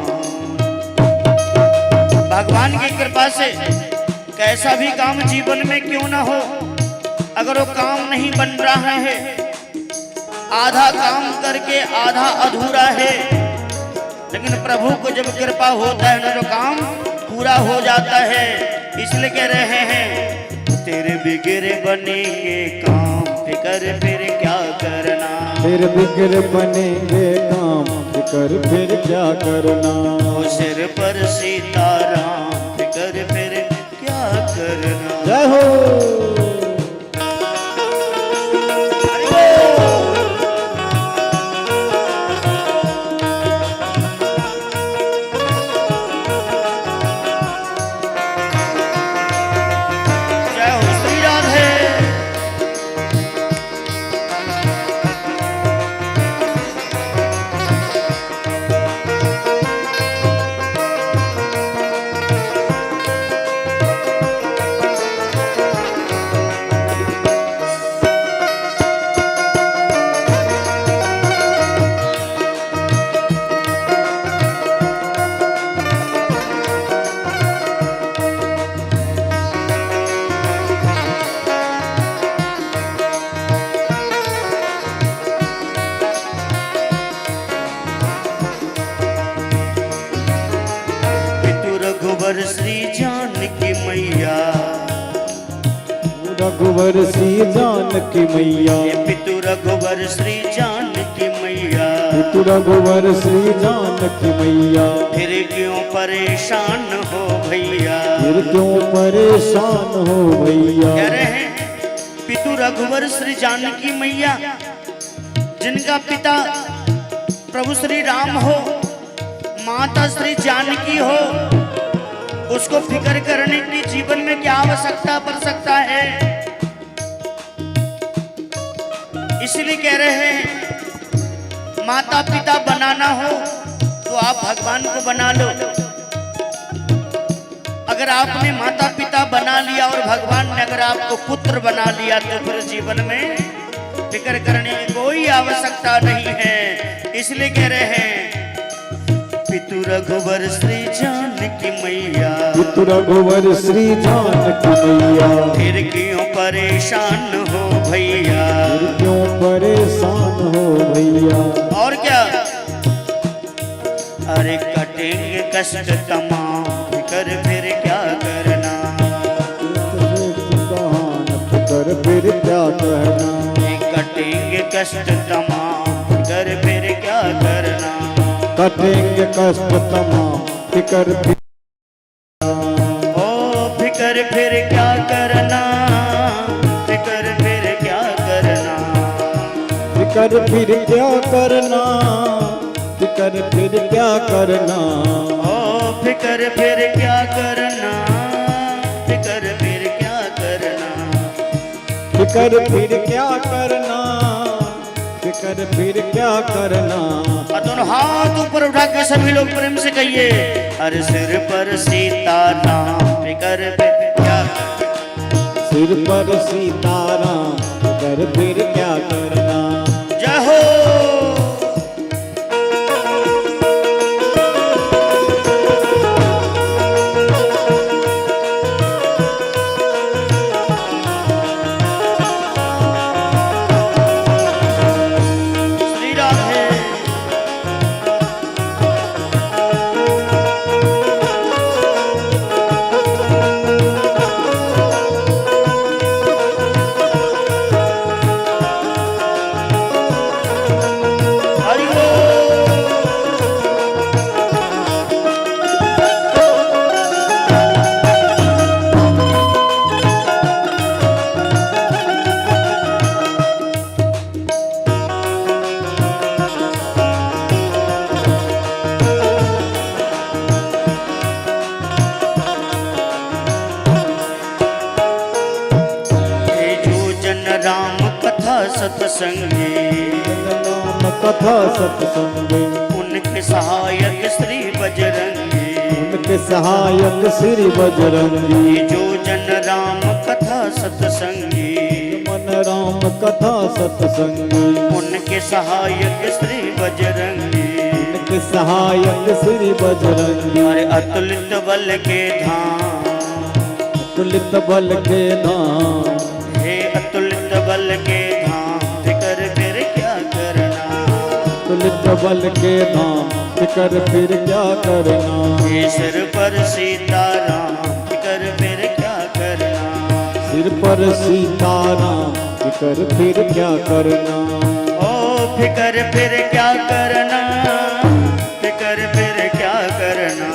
भगवान की कृपा से कैसा भी काम जीवन में क्यों ना हो, अगर वो काम नहीं बन रहा है, आधा काम करके आधा अधूरा है, लेकिन प्रभु को जब कृपा होता है ना तो काम पूरा हो जाता है। इसलिए कह रहे हैं तेरे बिगड़े बनेंगे काम, फिकर फिर क्या करना। तेरे बिगड़े बनेंगे काम, फिकर फिर क्या करना। ओ सिर पर सीताराम फिकर फिर क्या करना। जय हो। रघुवर श्री जानकी मैया, रघुवर श्री जानकी मैया, पितु रघुवर श्री जानकी मैया, पितु रघुवर श्री जानकी मैया। फिर क्यों परेशान हो भैया, फिर क्यों परेशान हो भैया। कह रहे हैं पितु रघुवर श्री जानकी मैया, जिनका पिता प्रभु श्री राम हो, माता श्री जानकी हो, उसको फिक्र करने की जीवन में क्या आवश्यकता पड़ सकता है। इसलिए कह रहे हैं माता पिता बनाना हो तो आप भगवान को बना लो। अगर आपने माता पिता बना लिया और भगवान ने अगर आपको पुत्र बना लिया तो फिर जीवन में फिक्र करने की कोई आवश्यकता नहीं है। इसलिए कह रहे हैं पितु रघुवर श्री जानकी मैया, पितु रघुवर श्री जानकी मैया। फिर क्यों परेशान हो भैया, फिर क्यों परेशान हो भैया। और क्या, अरे कटेंगे कष्ट तमाम, फिकर फिर क्या करना। फिकर फिर क्या करना। कटेंगे कष्ट तमाम, फिकर फिर क्या करना। कटेंगे कष्ट तमाम, फिकर फिर। फिकर फिर क्या करना, फिकर फिर क्या करना, फिकर फिर क्या करना, फिकर फिर क्या करना, ओ फिकर फिर क्या करना, फिकर फिर क्या करना, फिकर फिर क्या करना, फिकर फिर क्या करना। और दोनों हाथ ऊपर उठा के सभी लोग प्रेम से कहिए, हर सिर पर सीताराम फिकर फिर क्या करना, सिर पर सीताराम फिकर फिर क्या करना। जय हो। श्री राधे। हरि बोल। हे जो जन राम कथा सत्संगी, नाम कथा सत्संगे, उनके सहायक श्री बजरंगी, उनके सहायक श्री बजरंगी। ये जो जन राम कथा सत्संगी, मन राम कथा सत्संगी, उनके सहायक श्री बजरंगी, उनके सहायक श्री बजरंगी। अरे अतुलित बल के धाम, तुलित बल के नाम, हे अतुलित बल के धाम फिकर फिर क्या करना, तुलित बल के नाम फिकर फिर क्या करना। हे सिर पर सीताराम फिकर फिर क्या करना, सिर पर सीताराम फिकर फिर क्या करना। ओ फिकर फिर क्या करना, फिकर फिर क्या करना,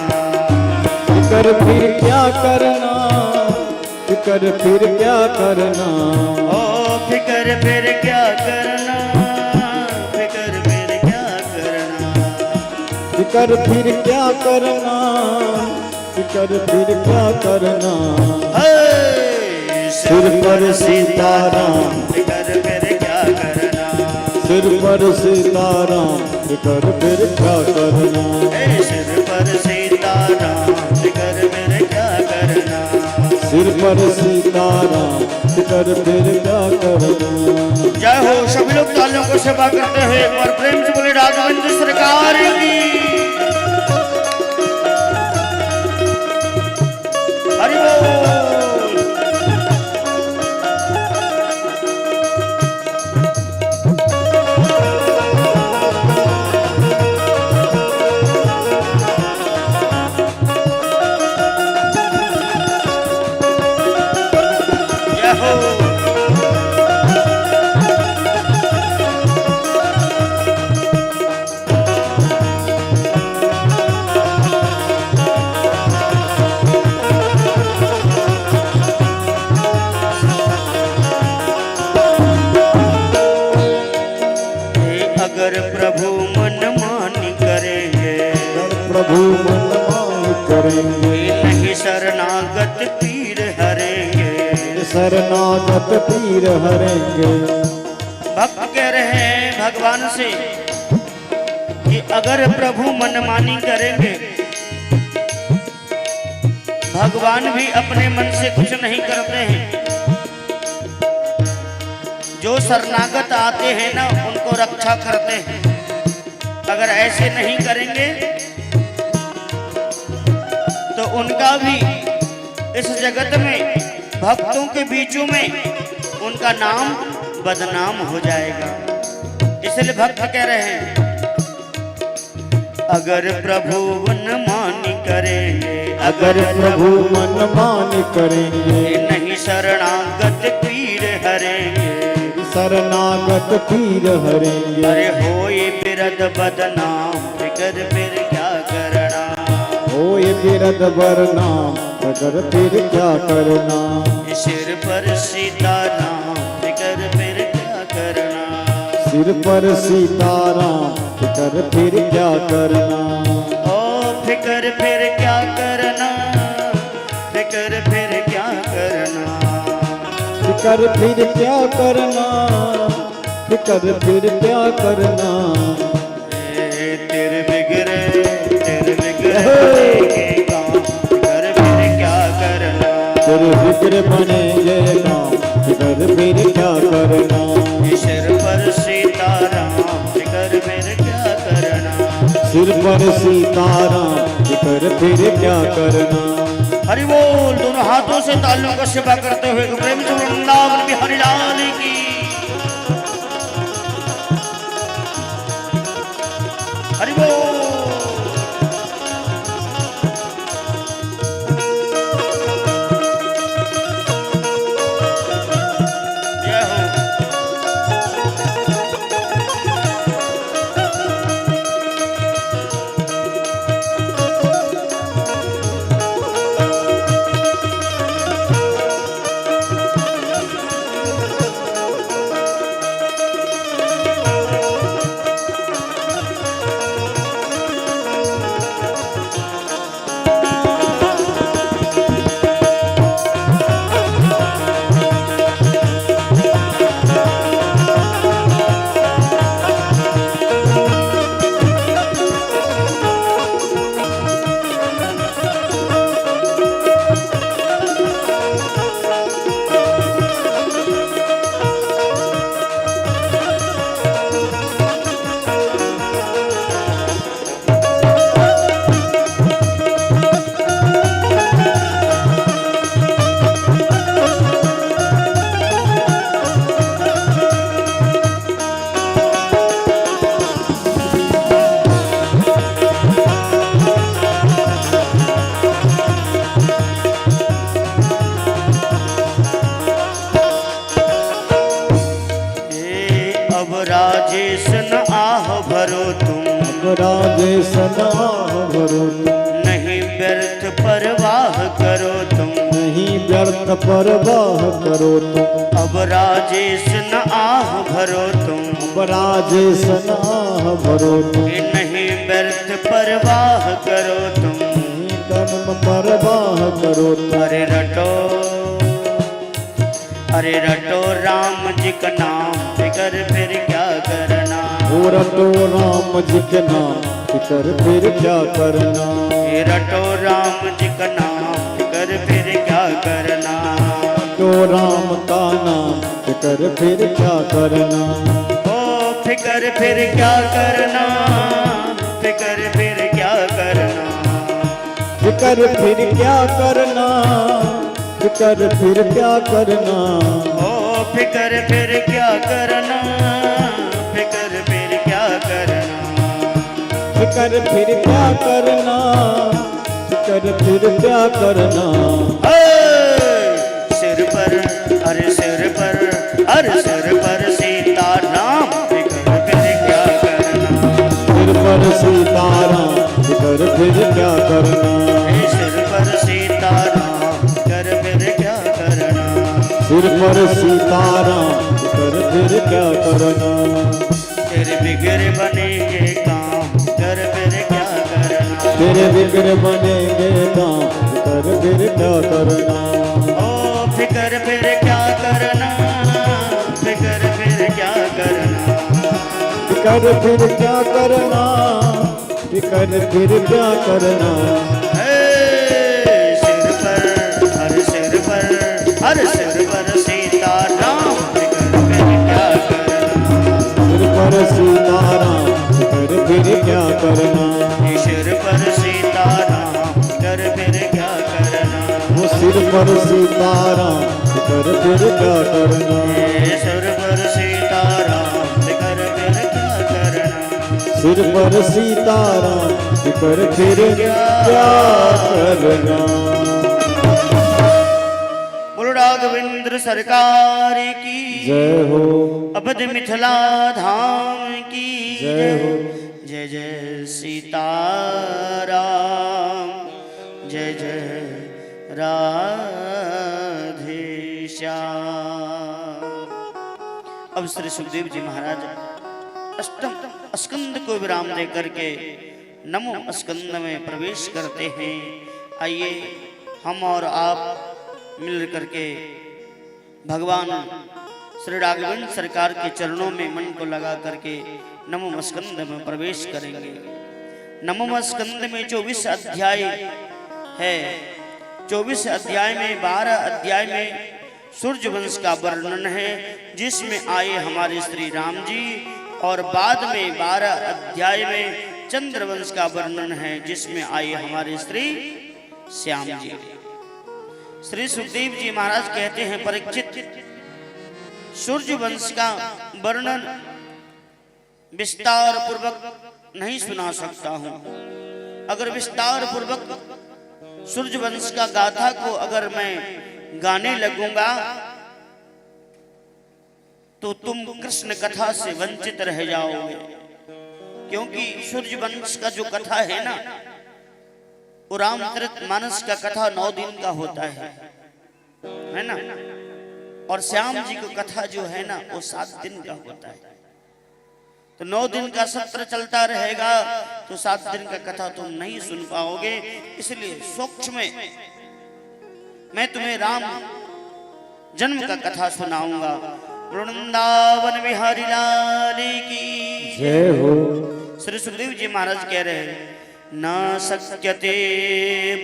फिकर फिर क्या करना, फिकर फिर क्या करना। ओ फिकर फिर क्या करना, फिकर फिर क्या करना, फिकर फिर क्या करना, फिकर फिर क्या करना। हे सिर पर सीताराम, फिकर फिर क्या करना, सिर पर सीताराम फिकर फिर क्या करना। हे सिर पर सीताराम फिकर फिर क्या करना, सिर पर सीताराम फिकर फिर क्या करना। जय हो। सभी लोग तालियों को सेवा करते हुए एक बार प्रेम से बोले राघवेंद्र सरकार की। हरि बोल। जय हो। अगर प्रभु मन मानी करेंगे, प्रभु मन मानी करेंगे, नहीं शरणागत पीर हरेंगे, शरणागत पीर हरेंगे। भक्त कह रहे हैं भगवान से कि अगर प्रभु मनमानी करेंगे, भगवान भी अपने मन से कुछ नहीं करते हैं। जो शरणागत आते हैं ना, उनको रक्षा करते हैं। अगर ऐसे नहीं करेंगे तो उनका भी इस जगत में, भक्तों के बीचों में उनका नाम बदनाम हो जाएगा। इसलिए भक्त कह रहे हैं अगर प्रभु मनमानी करेंगे, अगर प्रभु मन मानी करेंगे, नहीं शरणागत पीर हरेंगे, शरणागत पीर हरेंगे। अरे होए बिरद बदनाम फिकर फिर क्या करना, हो ये बिरद वरना फिकर फिर क्या करना। सिर पर सीताराम फिकर फिर क्या करना। सिर पर सीताराम फिकर फिर क्या करना। ओ फिकर फिर क्या करना, फिकर फिर क्या करना। फिकर फिर क्या करना, फिकर फिर क्या करना। तेरे बिगड़े बनेंगे काम, फिकर फिर क्या करना। तेरे फिक्र बनेंगे काम, फिकर फिर क्या करना। सिर पर सीताराम फिकर फिर क्या करना। सिर पर सीताराम फिकर फिर क्या करना। हरि बोल। दोनों हाथों से तालियों का सेवा करते हुए प्रेम से वृंदावन बिहारी लाल की। हरि बोल। जय हो। राजेश न आह भरो तुम। राजेश न आह भरो तुम। नहीं व्यर्थ परवाह करो तुम। नहीं व्यर्थ परवाह करो तुम। अब राजेश न आह भरो तुम। अब राजेश न आह भरो तुम। नहीं व्यर्थ परवाह करो तुम। नहीं कर्म परवाह करो तुम। अरे रटो राम जी का नाम, फिकर फिर क्या करना। ओ रटो राम जी के नाम, फिकर फिर क्या करना। रटो राम जी का नाम, फिकर फिर क्या करना। रटो राम का नाम, फिकर फिर क्या करना। ओ फिकर फिर क्या करना, फिकर फिर क्या करना। फिकर फिर क्या करना, फिकर फिर क्या करना। ओ फिकर फिर क्या करना, फिकर फिर क्या करना। फिकर फिर क्या करना, फिकर फिर क्या करना। सिर पर अरे सिर पर, अरे सिर पर सीताराम, फिकर फिर क्या करना। सिर पर सीताराम, फिकर फिर क्या करना। सिर पर सीताराम, फिकर फिर क्या करना। सिर पर सीताराम, फिकर फिर क्या करना। तेरे बिगड़ बनेंगे काम, कर फिर क्या करना। तेरे बिगड़ बनेंगे काम, फिकर फिर क्या करना। ओ फिकर फिर क्या करना, फिकर फिर क्या करना। फिकर फिर क्या करना, फिकर फिर क्या करना। सिर पर हर सिर पर, हर सिर पर सीताराम, फिकर फिर क्या करना। सिर पर सीताराम, फिकर फिर क्या करना। सिर पर सीताराम, फिकर फिर क्या करना। वो सिर पर सीताराम, फिकर फिर क्या करना। सिर पर सीताराम, फिकर फिर क्या करना। सिर पर सीताराम, फिकर फिर क्या करना। बोलो राघवेंद्र सरकार की जय हो। अवध मिथिला धाम की जय हो। जय जय सीताराम। जय जय राधे श्याम। अब श्री सुखदेव जी महाराज अष्टम स्कंद को विराम दे करके नवम स्कंद में प्रवेश करते हैं। आइए हम और आप मिल करके भगवान श्री राघवेंद्र सरकार के चरणों में मन को लगा करके नवम स्कंद में प्रवेश करेंगे। नवम स्कंद में 24 अध्याय है। 24 अध्याय में 12 अध्याय में सूर्य वंश का वर्णन है, जिसमें आए हमारे श्री राम जी, और बाद में 12 अध्याय में चंद्रवंश का वर्णन है, जिसमें आए हमारे श्री श्याम जी। श्री सुखदेव जी महाराज कहते हैं, परीक्षित, सूर्य वंश का वर्णन विस्तार पूर्वक नहीं सुना सकता हूं। अगर विस्तार पूर्वक सूर्य वंश का गाथा को अगर मैं गाने लगूंगा तो तुम कृष्ण कथा से वंचित रह जाओगे, क्योंकि सूर्य वंश का जो कथा है ना, वो रामचरितमानस का कथा 9 दिन का होता है ना, और श्याम जी की कथा जो है ना वो 7 दिन का होता है। तो 9 दिन का सत्र चलता रहेगा तो 7 दिन का कथा तुम नहीं सुन पाओगे। इसलिए सूक्ष्म में मैं तुम्हें राम जन्म का कथा सुनाऊंगा। वृंदावन बिहारी लाल की जय हो। श्री सुखदेव जी महाराज कह रहे हैं, न शक्यते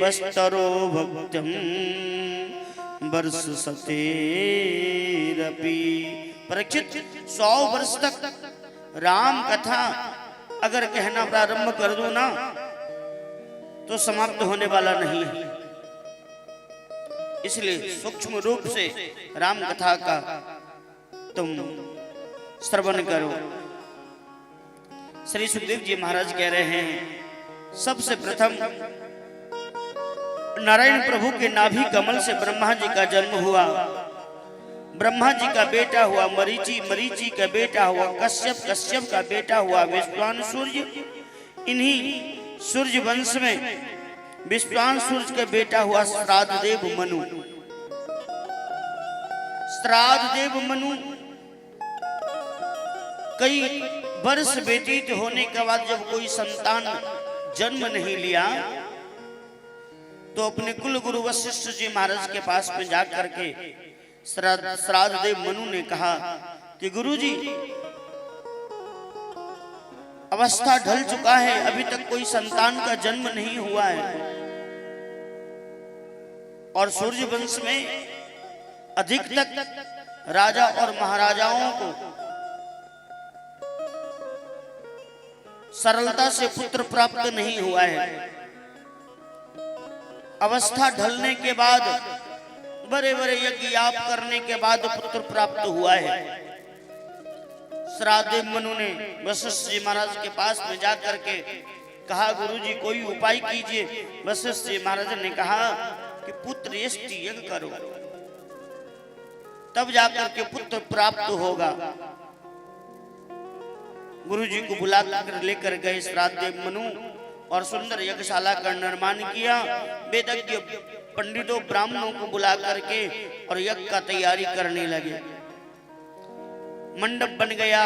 बस्तरो भक्तम वर्ष सतेरपि। परीक्षित, 100 वर्ष तक राम कथा अगर कहना प्रारंभ कर दूं ना तो समाप्त होने वाला नहीं है। इसलिए सूक्ष्म रूप से राम कथा का तुम श्रवण करो। श्री सुखदेव जी महाराज कह रहे हैं, सबसे प्रथम नारायण प्रभु के नाभि कमल से ब्रह्मा जी का जन्म हुआ। ब्रह्मा जी का बेटा हुआ मरीचि, मरीचि का बेटा हुआ कश्यप, कश्यप का बेटा हुआ विश्वान सूर्य। इन्हीं सूर्य वंश में विश्वान सूर्य का बेटा हुआ श्राद्ध देव मनु। श्राद्ध देव मनु कई वर्ष व्यतीत होने के बाद जब कोई संतान जन्म नहीं लिया तो अपने कुल गुरु वशिष्ठ जी महाराज के पास में जाकर के श्राद्ध देव मनु ने कहा कि गुरुजी, अवस्था ढल चुका है, अभी तक कोई संतान का जन्म नहीं हुआ है, और सूर्य वंश में अधिकतर राजा और महाराजाओं को सरलता से पुत्र प्राप्त नहीं हुआ है। अवस्था ढलने के बाद बड़े बड़े यज्ञ याप करने के बाद पुत्र प्राप्त हुआ है। श्राद्ध मनु ने वशिष्ठ जी महाराज के पास में जाकर के कहा, गुरुजी कोई उपाय कीजिए। वशिष्ठ जी महाराज ने कहा कि पुत्र यष्टि यज्ञ करो, तब जाकर के पुत्र प्राप्त होगा। गुरुजी को बुला कर लेकर गए श्राद्ध मनु और सुंदर यज्ञशाला का निर्माण किया। वेदज्ञ पंडितों ब्राह्मणों को बुला करके और यज्ञ का तैयारी करने लगे। मंडप बन गया,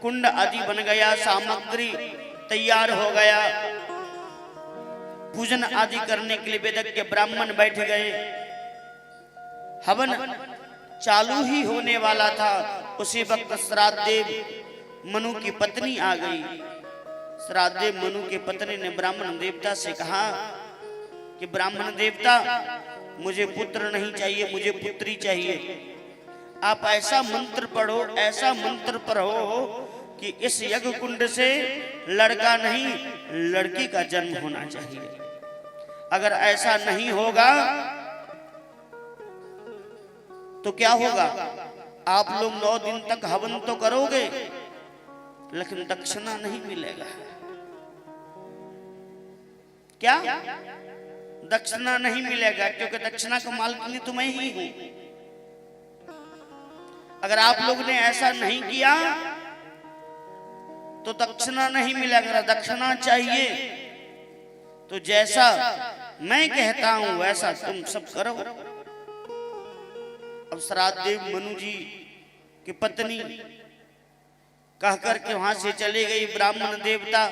कुंड आदि बन गया, सामग्री तैयार हो गया। पूजन आदि करने के लिए वेदज्ञ ब्राह्मण बैठ गए। हवन चालू ही होने वाला था, उसी वक्त श्राद्ध देव मनु की पत्नी आ गई। श्राद्ध देव मनु की पत्नी ने ब्राह्मण देवता से कहा कि ब्राह्मण देवता, मुझे पुत्र नहीं चाहिए, मुझे पुत्री चाहिए। आप ऐसा मंत्र पढ़ो, ऐसा मंत्र पढ़ो कि इस यज्ञ कुंड से लड़का नहीं लड़की का जन्म होना चाहिए। अगर ऐसा नहीं होगा तो क्या होगा? आप लोग 9 दिन तक हवन तो करोगे लेकिन दक्षिणा नहीं मिलेगा। क्या? दक्षिणा नहीं मिलेगा, क्योंकि दक्षिणा का मालकिन तो मैं ही हूं। अगर आप लोग ने ऐसा नहीं किया तो दक्षिणा नहीं मिलेगा। दक्षिणा चाहिए तो जैसा मैं कहता हूं वैसा तुम सब करो। अब श्राद्धदेव मनु जी की पत्नी कह करके वहां से चली गई। ब्राह्मण देवता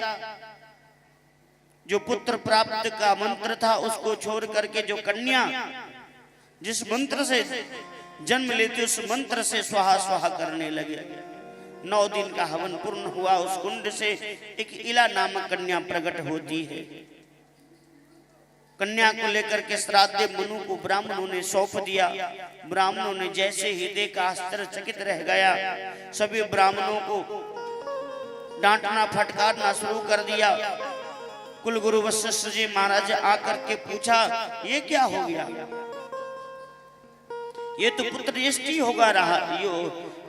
जो पुत्र प्राप्त का मंत्र था उसको छोड़ करके जो कन्या जिस मंत्र से जन्म लेती उस मंत्र से स्वाहा स्वाहा करने लगे। 9 दिन का हवन पूर्ण हुआ। उस कुंड से एक इला नामक कन्या प्रकट होती है। कन्या को लेकर के श्राद्धदेव मनु को ब्राह्मणों ने सौंप दिया। ब्राह्मणों ने जैसे ही देखा आश्चर्यचकित रह गया। सभी ब्राह्मणों को डांटना फटकारना शुरू कर दिया। कुलगुरु वशिष्ठ जी महाराज आकर के पूछा ये क्या हो गया? ये तो पुत्रेष्टि होगा रहा, यो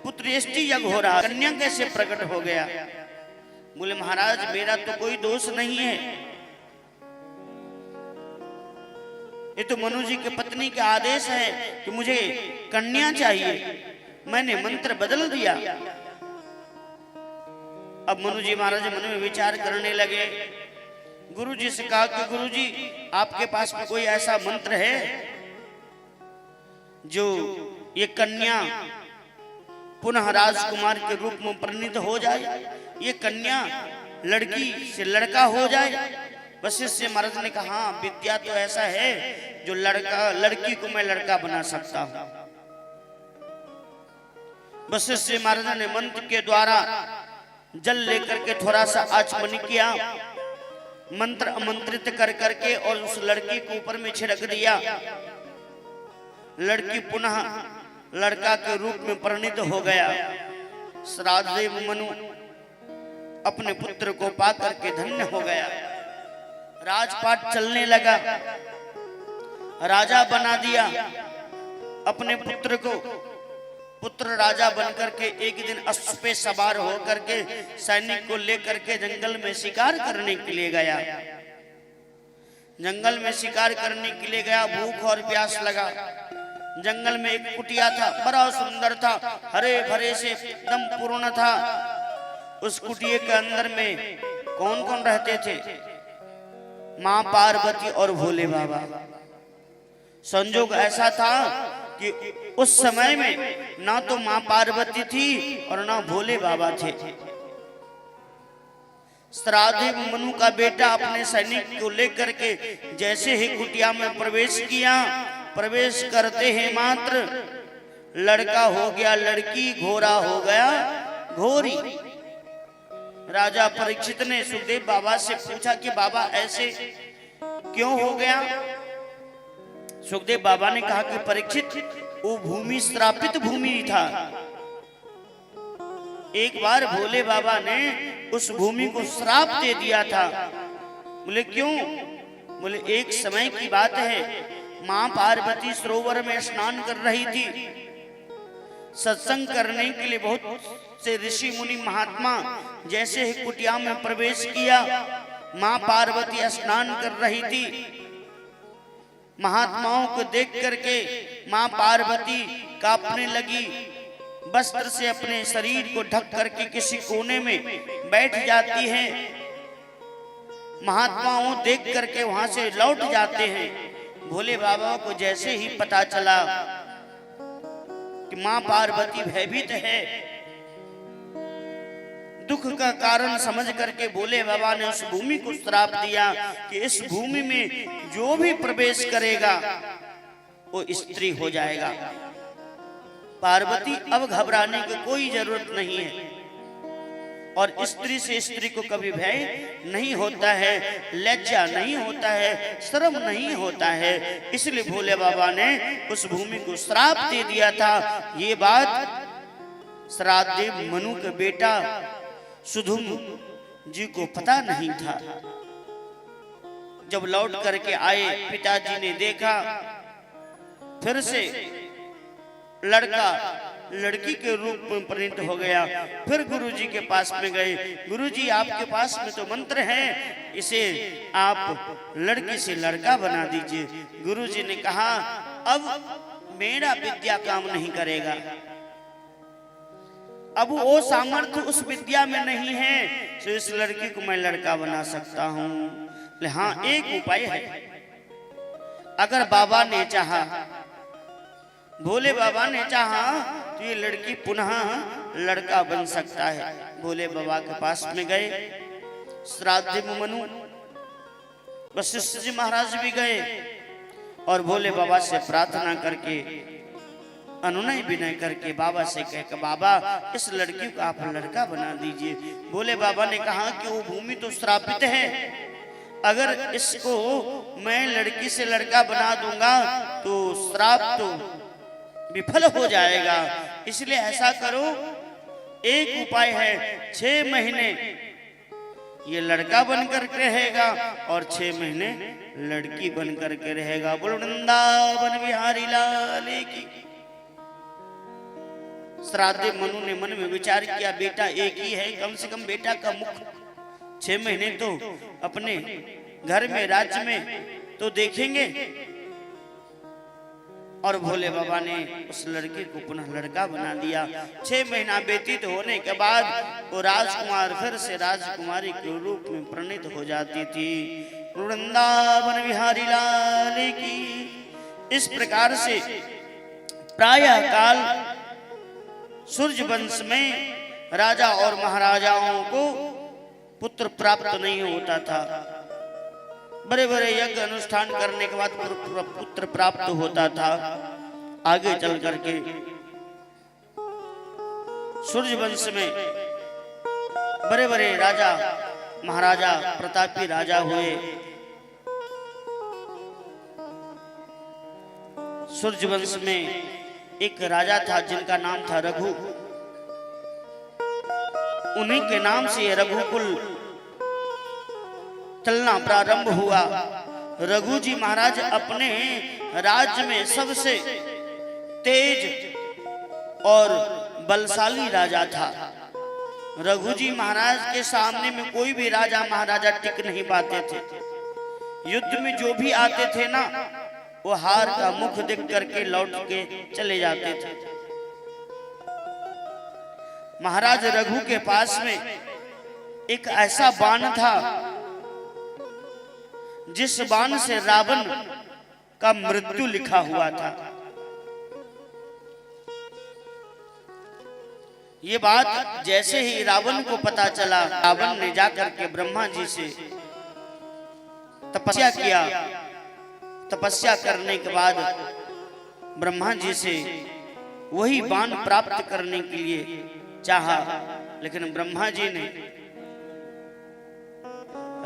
पुत्रेष्टि यज्ञ हो रहा, कन्या कैसे प्रकट हो गया? बोले महाराज मेरा तो कोई दोष नहीं है, ये तो मनु जी के पत्नी का आदेश है कि मुझे कन्या चाहिए, मैंने मंत्र बदल दिया। अब मनु जी महाराज मन में विचार करने लगे। गुरु जी से कहा कि गुरु जी आपके पास में कोई ऐसा मंत्र है जो ये कन्या पुनः राजकुमार के रूप में परिणत हो जाए, ये कन्या लड़की से लड़का हो जाए? वशिष्ठ महाराज ने कहा हाँ विद्या तो ऐसा है जो लड़की को मैं लड़का बना सकता हूं। वशिष्ठ महाराज ने मंत्र के द्वारा जल लेकर के थोड़ा सा आचमन किया, मंत्र आमंत्रित कर करके और उस लड़की को ऊपर में छिड़क दिया। लड़की पुनः लड़का के रूप में परिणत हो गया। श्राद्धदेव मनु अपने पुत्र को पा करके धन्य हो गया। राजपाट चलने लगा, राजा बना दिया अपने पुत्र को। पुत्र राजा बनकर के एक दिन अश्व पे सवार होकर के सैनिक को लेकर के जंगल में शिकार करने के लिए गया। जंगल में शिकार करने के लिए गया, भूख और प्यास लगा। जंगल में एक कुटिया था, बड़ा सुंदर था, हरे भरे से एकदम पूर्ण था। उस कुटिया के अंदर में कौन कौन रहते थे? मां पार्वती और भोले बाबा। संजोग ऐसा था कि उस समय में ना तो मां पार्वती थी और ना भोले बाबा थे। श्राद्धदेव मनु का बेटा अपने सैनिक को लेकर के जैसे ही कुटिया में प्रवेश किया, प्रवेश करते ही मात्र लड़का हो गया लड़की, घोड़ा हो गया घोड़ी। राजा परीक्षित ने सुखदेव बाबा से पूछा कि बाबा ऐसे क्यों हो गया? सुखदेव बाबा ने कहा कि परीक्षित वो भूमि श्रापित भूमि था। एक बार भोले बाबा ने उस भूमि को श्राप दे दिया था। बोले क्यों? बोले एक समय की बात है, मां पार्वती सरोवर में स्नान कर रही थी। सत्संग करने के लिए बहुत से ऋषि मुनि महात्मा जैसे ही कुटिया में प्रवेश किया, मां पार्वती स्नान कर रही थी। महात्माओं को देख करके मां पार्वती कांपने लगी, वस्त्र से अपने शरीर को ढक करके किसी कोने में बैठ जाती है। महात्माओं देख करके वहां से लौट जाते हैं। भोले बाबा को जैसे ही पता चला कि मां पार्वती भयभीत है, दुख का कारण समझ करके भोले बाबा ने उस भूमि को श्राप दिया कि इस भूमि में जो भी प्रवेश करेगा वो स्त्री हो जाएगा। पार्वती अब घबराने की कोई जरूरत नहीं है, और स्त्री से स्त्री को कभी भय नहीं होता है, लज्जा नहीं होता है, शर्म नहीं होता है। इसलिए भोले बाबा ने उस भूमि को श्राप दे दिया था। ये बात श्राद्धदेव मनु के बेटा सुधुम जी को पता नहीं था। जब लौट करके आए, पिताजी ने देखा फिर से लड़का लड़की के रूप में परिणत हो गया। फिर गुरुजी के पास में गए, गुरुजी आपके पास में तो मंत्र है, इसे आप लड़की से लड़का बना दीजिए। गुरुजी ने कहा अब मेरा विद्या काम नहीं करेगा, अब वो सामर्थ्य उस विद्या में नहीं है, तो इस लड़की को मैं लड़का बना सकता हूं। हाँ एक उपाय है, अगर बाबा ने चाहा, भोले बाबा ने चाहा तो ये लड़की पुनः लड़का बन सकता है। भोले बाबा के पास में गए, श्राद्ध मनु वशिष्ठ जी महाराज भी गए और भोले बाबा से प्रार्थना करके अनुनय विनय करके बाबा से कह कि बाबा इस लड़की को आप लड़का बना दीजिए। भोले बाबा ने कहा कि वो भूमि तो श्रापित है, अगर इसको मैं लड़की से लड़का बना दूंगा तो श्राप तो विफल हो जाएगा, इसलिए ऐसा करो, एक उपाय है, 6 महीने ये लड़का बनकर के रहेगा और 6 महीने लड़की बनकर के रहेगा। बोलो वृंदावन बिहारी लाल की। श्राद्ध मनु ने मन में विचार किया, बेटा एक ही है, कम से कम बेटा का मुख 6 महीने तो अपने घर में राज्य में तो देखेंगे। और भोले बाबा ने उस लड़के को पुनः लड़का बना दिया। 6 महीना व्यतीत होने के बाद वो राजकुमार फिर से राजकुमारी के रूप में परिणित हो जाती थी। वृंदावन बिहारी लाल की। इस प्रकार से प्रायः काल सूर्य वंश में राजा और महाराजाओं को पुत्र प्राप्त नहीं होता था। बड़े बड़े यज्ञ अनुष्ठान करने के बाद पुत्र प्राप्त होता था। आगे चल करके सूर्य वंश में बड़े बड़े राजा महाराजा प्रतापी राजा हुए। सूर्य वंश में एक राजा था जिनका नाम था रघु। उन्हीं के नाम से ये रघुकुल चलना प्रारंभ हुआ। रघु जी महाराज अपने राज्य में सबसे तेज और बलशाली राजा था। रघु जी महाराज के सामने में कोई भी राजा महाराजा टिक नहीं पाते थे। युद्ध में जो भी आते थे ना, वो हार का मुख देख करके लौट के चले जाते थे। महाराज रघु के पास में एक ऐसा बाण था जिस बाण से रावण का मृत्यु लिखा हुआ था। ये बात जैसे ही रावण को पता चला, रावण ने जाकर के ब्रह्मा जी से तपस्या किया। तपस्या करने के बाद ब्रह्मा जी से वही बाण प्राप्त करने के लिए चाहा, लेकिन ब्रह्मा जी ने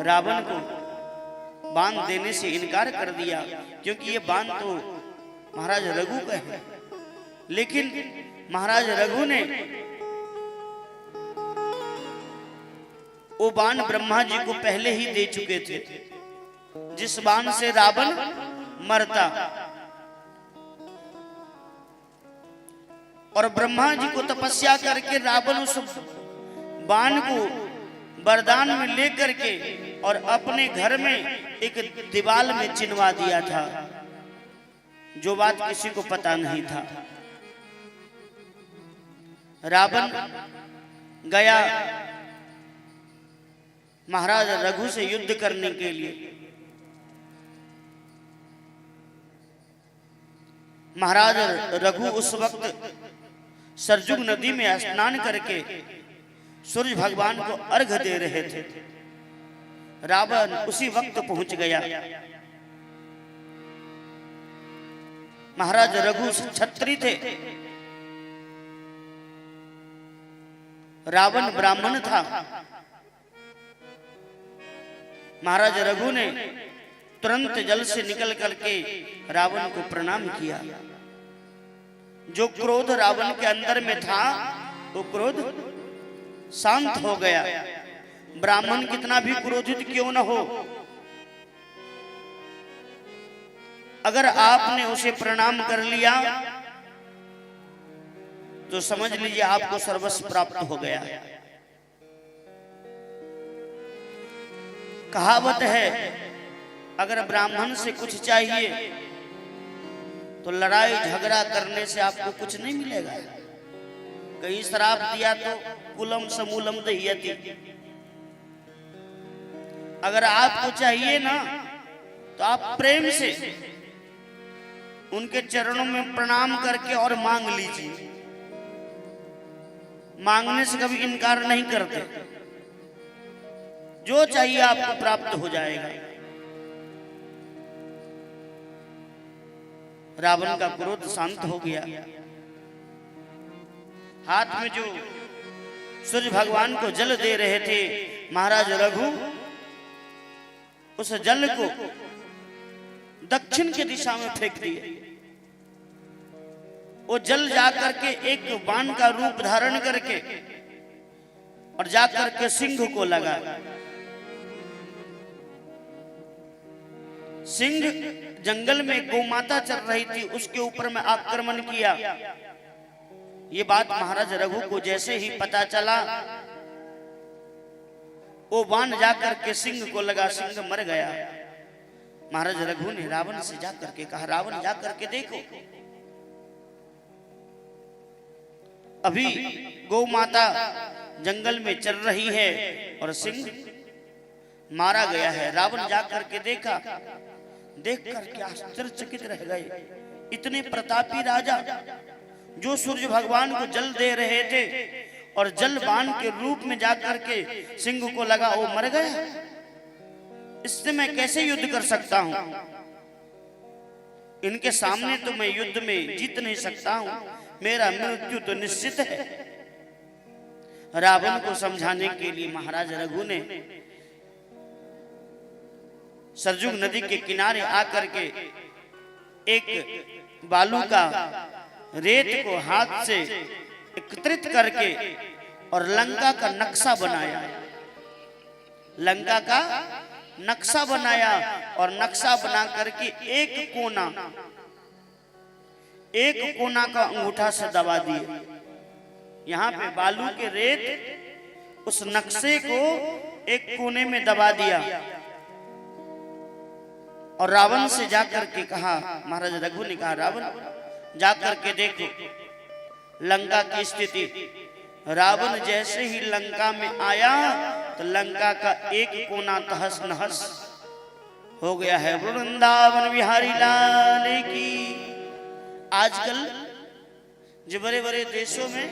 रावण को बाण देने से इनकार कर दिया, क्योंकि ये बाण तो महाराज रघु का है। लेकिन महाराज रघु ने वो बाण ब्रह्मा जी को पहले ही दे चुके थे, जिस बाण से रावण मरता। और ब्रह्मा जी को तपस्या करके रावण उस बाण को वरदान में लेकर के और अपने घर में एक दीवाल में चिनवा दिया था, जो बात किसी को पता नहीं था। रावण गया महाराज रघु से युद्ध करने के लिए। महाराज रघु उस वक्त सरजुग नदी में स्नान करके सूर्य भगवान को अर्घ दे रहे थे। रावण उसी वक्त पहुंच गया। महाराज रघु क्षत्रिय थे, रावण ब्राह्मण था। महाराज रघु ने तुरंत जल से निकल करके रावण को प्रणाम किया। जो क्रोध रावण के अंदर में था वो क्रोध शांत हो गया। ब्राह्मण कितना भी क्रोधित क्यों न हो, अगर आपने उसे प्रणाम कर लिया तो समझ लीजिए आपको सर्वस्व प्राप्त हो गया। कहावत है, अगर ब्राह्मण से कुछ चाहिए तो लड़ाई झगड़ा करने से आपको कुछ नहीं मिलेगा। कहीं श्राप दिया तो कुलम समूलम दह्यति। अगर आपको चाहिए ना तो आप प्रेम से उनके चरणों में प्रणाम करके और मांग लीजिए। मांगने से कभी इनकार नहीं करते, जो चाहिए आपको प्राप्त हो जाएगा। रावण का क्रोध शांत हो गया। हाथ में जो सूर्य भगवान को जल दे रहे थे महाराज रघु, उस जल को दक्षिण की दिशा में फेंक दिए। वो जल जाकर के एक बाण का रूप धारण करके और जाकर के सिंह को लगा। सिंह जंगल में गौमाता चल रही थी, उसके ऊपर में आक्रमण किया। ये बात महाराज रघु को जैसे ही पता चला, वो बाण जाकर के सिंह को लगा, सिंह मर गया। महाराज रघु ने रावण से जाकर के कहा, रावण जाकर के देखो, अभी गौ माता जंगल में चल रही है और सिंह मारा गया है। रावण जाकर के देखा, देख करके आश्चर्यचकित रह गए। इतने प्रतापी राजा जो सूर्य भगवान को जल दे रहे थे और जल बाण के रूप में जाकर के सिंह को लगा, वो मर गया। इससे मैं कैसे युद्ध कर सकता हूं? इनके सामने तो मैं युद्ध में जीत नहीं सकता हूं, मेरा मृत्यु तो निश्चित है। रावण को समझाने के लिए महाराज रघु ने सरजुग नदी के किनारे आकर के एक बालू का रेत को हाथ से एकत्रित करके और लंका का नक्शा बनाया। लंका का नक्शा बनाया और नक्शा बना करके एक कोना का अंगूठा से दबा दिए। यहाँ पे बालू के रेत उस नक्शे को एक कोने में दबा दिया और रावण से जाकर के कहा, महाराज रघु ने कहा, रावण जाकर के देखो लंका की स्थिति। रावण जैसे ही लंका में आया तो लंका का एक कोना तहस नहस हो गया है। वृंदावन बिहारी लाल की। आजकल जो बड़े बड़े देशों में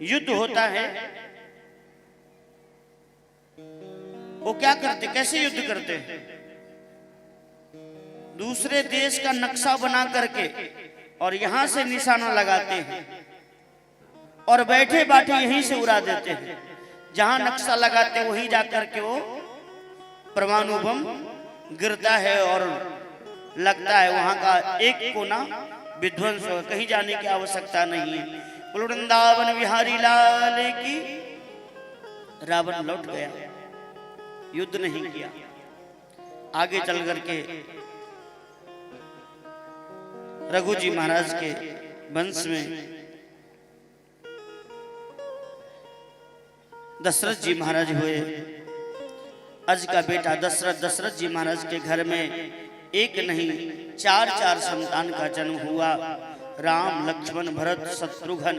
युद्ध होता है, वो क्या करते, कैसे युद्ध करते हैं? दूसरे देश का नक्शा बना करके और यहां से निशाना लगाते हैं और बैठे बैठे यहीं से उड़ा देते हैं। जहां नक्शा लगाते वहीं जाकर के वो परमाणु बम गिरता है और लगता है वहां का एक कोना विध्वंस हो। कहीं जाने की आवश्यकता नहीं है। वृंदावन बिहारी लाल की। रावण लौट गया, युद्ध नहीं किया। आगे चल करके रघु जी महाराज के वंश में दशरथ जी महाराज हुए। अज का बेटा दशरथ जी महाराज के घर में एक नहीं चार संतान का जन्म हुआ। राम, लक्ष्मण, भरत, शत्रुघ्न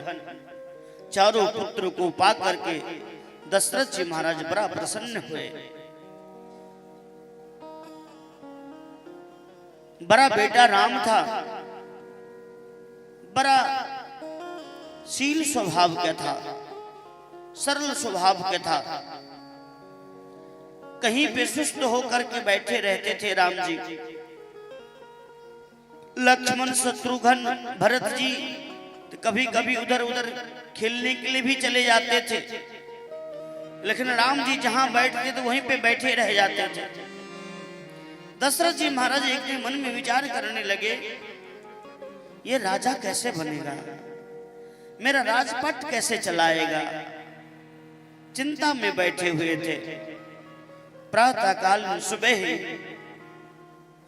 चारों पुत्र को पा करके दशरथ जी महाराज बड़ा प्रसन्न हुए। बड़ा बेटा राम था, बड़ा शील स्वभाव का था, सरल स्वभाव का था। कहीं पे सुस्त होकर के बैठे रहते थे राम जी। लक्ष्मण, शत्रुघ्न, भरत जी तो कभी कभी उधर उधर खेलने के लिए भी चले जाते थे, लेकिन राम जी जहां बैठते थे वहीं पे बैठे रह जाते थे। दशरथ जी महाराज एक दिन मन में विचार करने लगे, ये राजा कैसे बनेगा, मेरा राजपट कैसे चलाएगा। चिंता में बैठे हुए थे। प्रातः काल में सुबह ही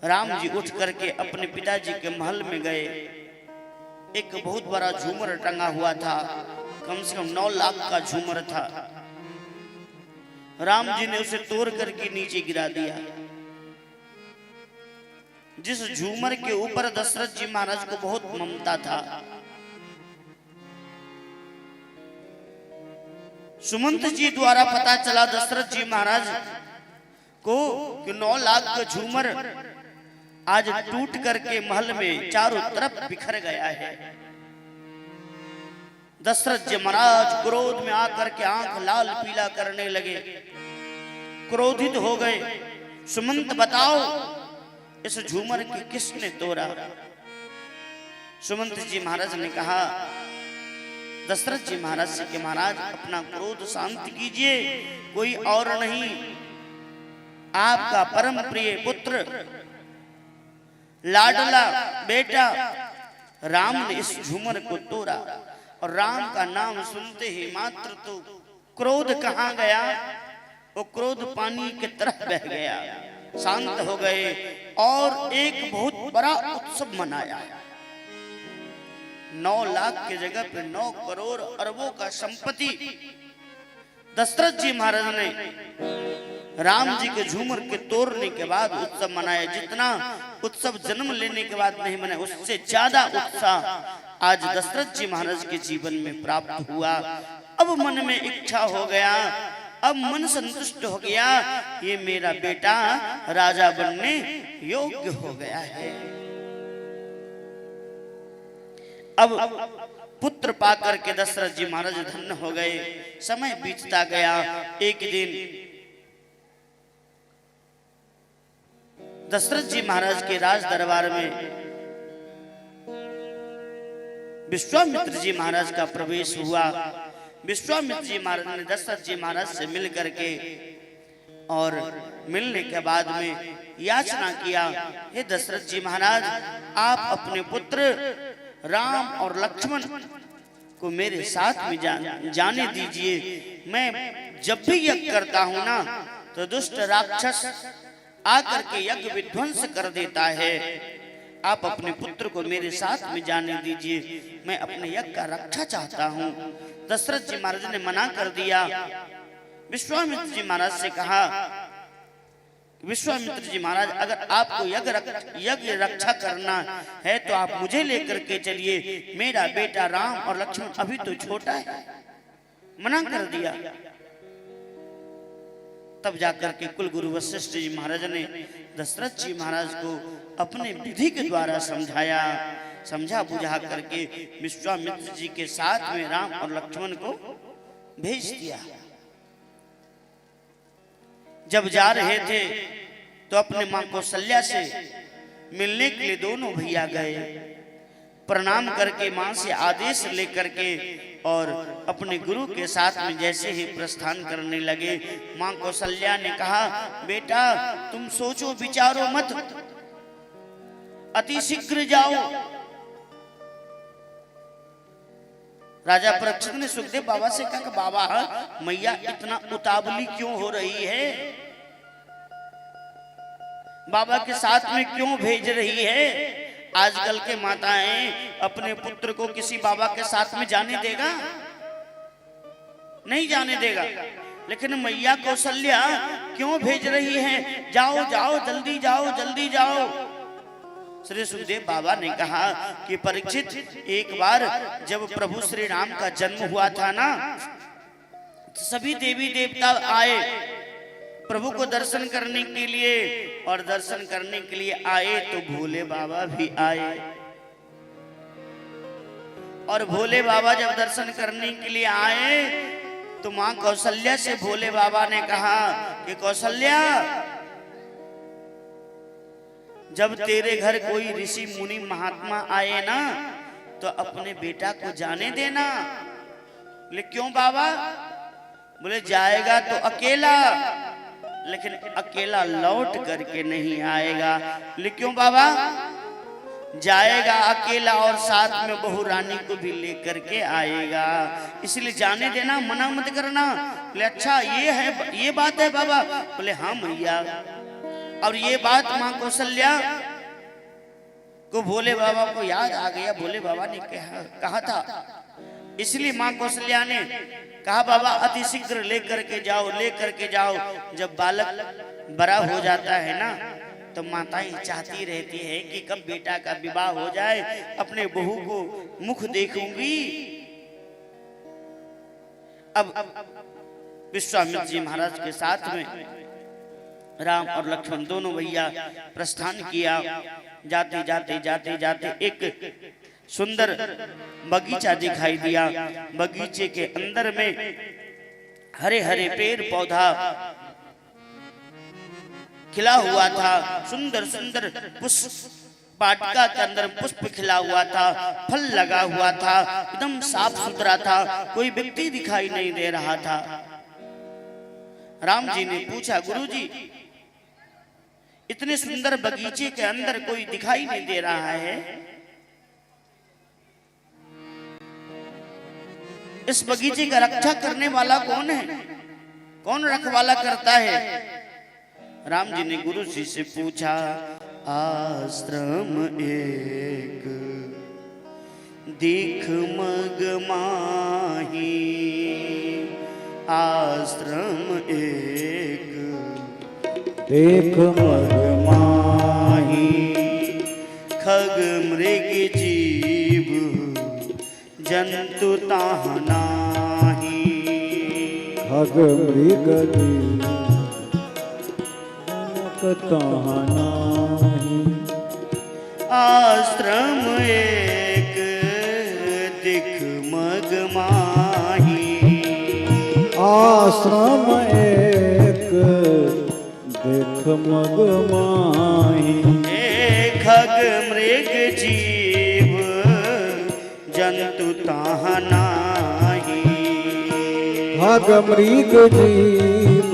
राम जी उठ करके अपने पिताजी के महल में गए। एक बहुत बड़ा झूमर टंगा हुआ था, कम से कम 9 लाख का झूमर था। राम जी ने उसे तोड़ करके नीचे गिरा दिया। जिस झूमर के ऊपर दशरथ जी महाराज को बहुत ममता था, सुमंत जी द्वारा पता चला दशरथ जी महाराज को कि 9 लाख का झूमर आज टूट करके महल में चारों तरफ बिखर गया है। दशरथ जी महाराज क्रोध में आकर के आंख लाल पीला करने लगे, क्रोधित हो गए। सुमंत बताओ इस झूमर की किसने तोड़ा? सुमंत जी महाराज ने कहा, दशरथ जी महाराज से कि महाराज अपना क्रोध शांत कीजिए, कोई और नहीं, आपका परम प्रिय पुत्र लाडला बेटा राम ने इस झूमर को तोड़ा। और राम का नाम सुनते ही मात्र तो क्रोध कहाँ गया, वो क्रोध पानी की तरह बह गया, शांत हो गए और एक बहुत बड़ा उत्सव मनाया। 9 लाख की जगह पे 9 करोड़ अरबों का संपत्ति दशरथ जी महाराज ने राम जी के झूमर के तोड़ने के बाद उत्सव मनाया। जितना उत्सव जन्म लेने के बाद नहीं मनाया, उससे ज्यादा उत्साह आज दशरथ जी महाराज के जीवन में प्राप्त हुआ। अब मन में इच्छा हो गया, अब मन संतुष्ट हो गया, ये मेरा बेटा राजा बनने योग्य हो गया है। अब पुत्र पाकर के दशरथ जी महाराज धन्य हो गए। समय बीतता गया। एक दिन दशरथ जी महाराज के राज दरबार में विश्वामित्र जी महाराज का प्रवेश हुआ। विश्वामित्र जी महाराज ने दशरथ जी महाराज से मिल करके और मिलने के बाद में याचना किया, हे दशरथ जी महाराज, आप अपने पुत्र राम और लक्ष्मण को मेरे साथ में जाने दीजिए। मैं जब भी यज्ञ करता हूं ना तो दुष्ट राक्षस आकर के यज्ञ विध्वंस कर देता है। आप अपने पुत्र को मेरे साथ में जाने दीजिए, मैं अपने यज्ञ का रक्षा चाहता हूं। दशरथ जी महाराज ने मना कर दिया। विश्वामित्र जी महाराज से कहा, विश्वामित्र जी महाराज, अगर आपको यज्ञ रक्षा करना है तो आप मुझे लेकर के चलिए, मेरा बेटा राम और लक्ष्मण अभी तो छोटा है। मना कर दिया। तब जाकर के कुल गुरु वशिष्ठ जी महाराज ने दशरथ जी महाराज को अपने विधि के द्वारा समझाया। समझा बुझा करके विश्वामित्र जी के साथ में राम और लक्ष्मण को भेज दिया। जब जा रहे थे तो अपने मां कौशल्या से मिलने के लिए दोनों भैया गए। प्रणाम करके मां से आदेश लेकर के और अपने गुरु के साथ में जैसे ही प्रस्थान करने लगे, मां कौशल्या ने कहा, बेटा तुम सोचो विचारो मत, अति शीघ्र जाओ। राजा परीक्षित ने सुखदेव बाबा से कहा कि बाबा मैया इतना उतावली क्यों हो रही है, बाबा के साथ में क्यों भेज रही है? आजकल के माताएं अपने पुत्र को किसी बाबा के साथ में जाने देगा? नहीं जाने देगा। लेकिन मैया कौशल्या क्यों भेज रही हैं? जाओ जाओ जल्दी जाओ जल्दी जाओ। श्री सुखदेव बाबा ने कहा कि परीक्षित, एक बार जब प्रभु श्री राम का जन्म हुआ था ना, सभी देवी देवता आए प्रभु को दर्शन करने के लिए, और दर्शन करने के लिए आए तो भोले बाबा भी आए। और भोले बाबा जब दर्शन करने के लिए आए तो मां कौशल्या से भोले बाबा ने कहा कि कौशल्या, जब तेरे घर कोई ऋषि मुनि महात्मा आए ना तो अपने बेटा को जाने देना। बोले क्यों बाबा? बोले जाएगा तो अकेला, लेकिन अकेला लौट करके नहीं आएगा। बोले क्यों बाबा? जाएगा अकेला और साथ में बहू रानी को भी लेकर के आएगा, इसलिए जाने देना, मना मत करना। बोले अच्छा ये है, ये बात है बाबा? बोले हाँ मैया। और ये बात मां कौशल्या को भोले बाबा को याद आ गया। भोले बाबा ने कहा था, इसलिए मां कौशल्या ने कहा बाबा अति शीघ्र लेकर के जाओ, लेकर के जाओ। जब बालक बड़ा हो जाता है ना तो माताएं चाहती रहती है कि कब बेटा का विवाह हो जाए, अपने बहू को मुख देखूंगी। अब विश्वामित्र जी महाराज के साथ में राम और लक्ष्मण दोनों भैया प्रस्थान किया। जाते जाते जाते जाते एक सुंदर बगीचा दिखाई दिया। बगीचे के अंदर में हरे हरे पेड़ पौधा खिला हुआ था। सुंदर सुंदर पुष्प वाटिका के अंदर पुष्प खिला हुआ था, फल लगा हुआ था, एकदम साफ सुथरा था, कोई व्यक्ति दिखाई नहीं दे रहा था। राम जी ने पूछा, गुरुजी इतने सुंदर बगीचे के अंदर कोई दिखाई नहीं दे रहा है, इस बगीचे का रक्षा करने वाला कौन है, कौन रखवाला करता है? राम जी ने गुरु जी से पूछा, आश्रम एक दिख मग माही, आश्रम एक देख मग माही, खग मृग जीव जंतु ताह नाही, खग मृग जीव ताह नाही, आश्रम एक दिख मग माही, आश्रम एक देख मग माही, खग मृग जीव जंतु ताह नाही, खग मृग जीव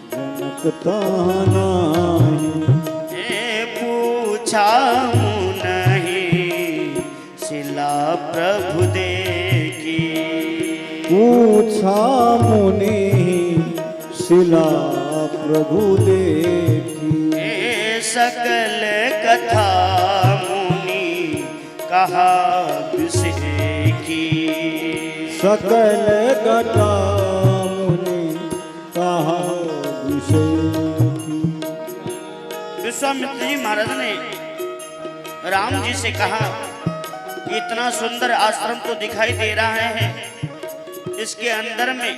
जनक ताह नाही, पूछा नहीं शिला प्रभु देखी, पूछा मुनि शिला प्रभु देखी, सकल कथा मुनि कहा विषेखी, सकल कथा मुनि कहा विषेखी। विश्वामित्र जी महाराज ने राम जी से कहा कि इतना सुंदर आश्रम तो दिखाई दे रहा है, इसके अंदर में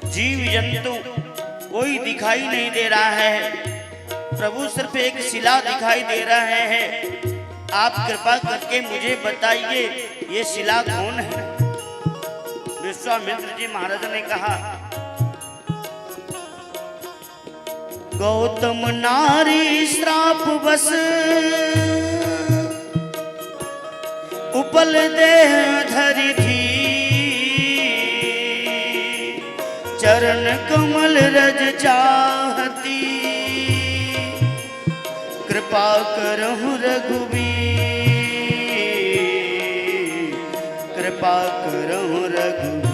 जीव जंतु कोई दिखाई नहीं दे रहा है, प्रभु सिर्फ एक शिला दिखाई दे रहा है, आप कृपा करके मुझे बताइए ये शिला कौन है? विश्वामित्र जी महाराज ने कहा, गौतम नारी श्राप बस उपल देह धरी थी, चरण कमल रज चाहती, कृपा करहु रघुवीर, कृपा करहु रघुवीर।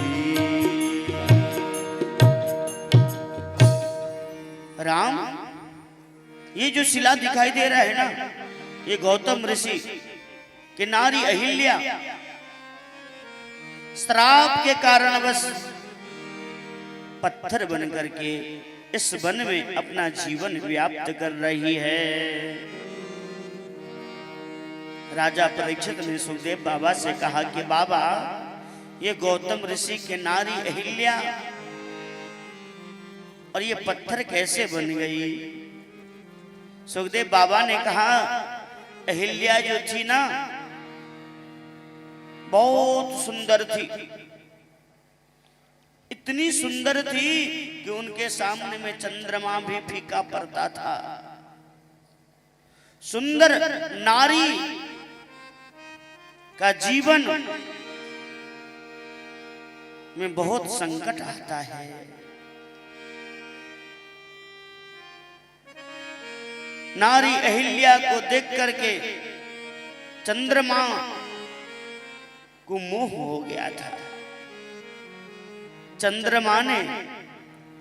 राम, ये जो शिला दिखाई दे रहा है ना, ये गौतम ऋषि कि नारी अहिल्या श्राप के कारण बस पत्थर बन करके इस वन में अपना जीवन व्याप्त कर रही है। राजा परीक्षित ने सुखदेव बाबा से कहा कि बाबा, ये गौतम ऋषि के नारी अहिल्या और ये पत्थर कैसे बन गई? सुखदेव बाबा ने कहा, अहिल्या जो थी ना बहुत सुंदर थी, इतनी सुंदर थी कि उनके सामने में चंद्रमा भी फीका पड़ता था। सुंदर नारी का जीवन में बहुत संकट आता है। नारी अहिल्या को देख करके चंद्रमा को मोह हो गया था। चंद्रमा ने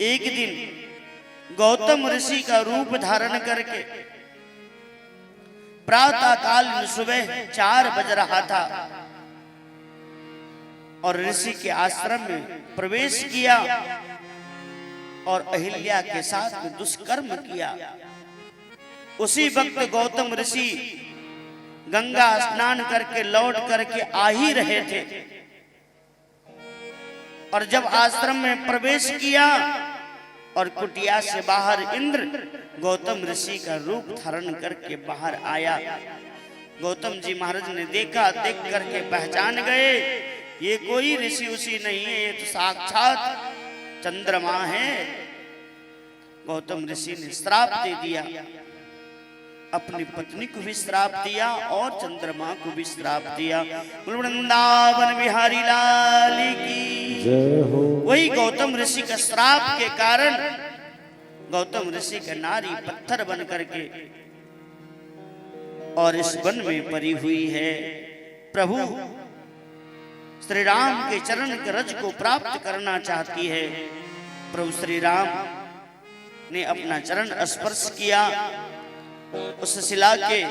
एक दिन गौतम ऋषि का रूप धारण करके प्रातः काल सुबह 4 बज रहा था और ऋषि के आश्रम में प्रवेश किया और अहिल्या के साथ दुष्कर्म किया। उसी वक्त गौतम ऋषि गंगा स्नान करके लौट करके आ ही रहे थे और जब आश्रम में प्रवेश किया और कुटिया से बाहर इंद्र गौतम ऋषि का रूप धारण करके बाहर आया। गौतम जी महाराज ने देखा, देख करके पहचान गए ये कोई ऋषि उसी नहीं है, ये तो साक्षात चंद्रमा है। गौतम ऋषि ने श्राप दे दिया, अपनी पत्नी को भी श्राप दिया और चंद्रमा को भी श्राप दिया। वृंदावन बिहारी लाल की जय हो। वही गौतम ऋषि का श्राप के कारण गौतम ऋषि का नारी पत्थर बन करके और इस वन में पड़ी हुई है। प्रभु श्री राम के चरण के रज को प्राप्त करना चाहती है। प्रभु श्री राम ने अपना चरण स्पर्श किया उस शिला के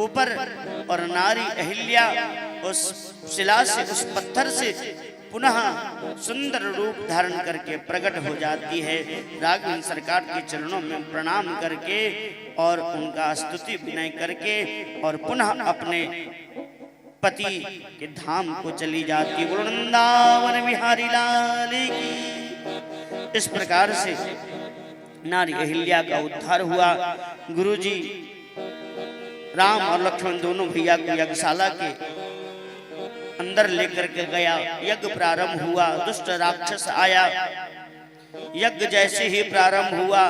ऊपर और नारी अहिल्या उस शिला से, उस पत्थर से पुनः सुंदर रूप धारण करके प्रकट हो जाती है। राघवेंद्र सरकार के चरणों में प्रणाम करके और उनका स्तुति विनय करके और पुनः अपने पति के धाम को चली जाती। वृंदावन बिहारी लाल की। इस प्रकार से नारी अहिल्या का उद्धार हुआ। गुरुजी राम और लक्ष्मण दोनों भैया को यज्ञशाला के अंदर लेकर के गया। यज्ञ प्रारंभ हुआ, दुष्ट राक्षस आया। यज्ञ जैसे ही प्रारंभ हुआ,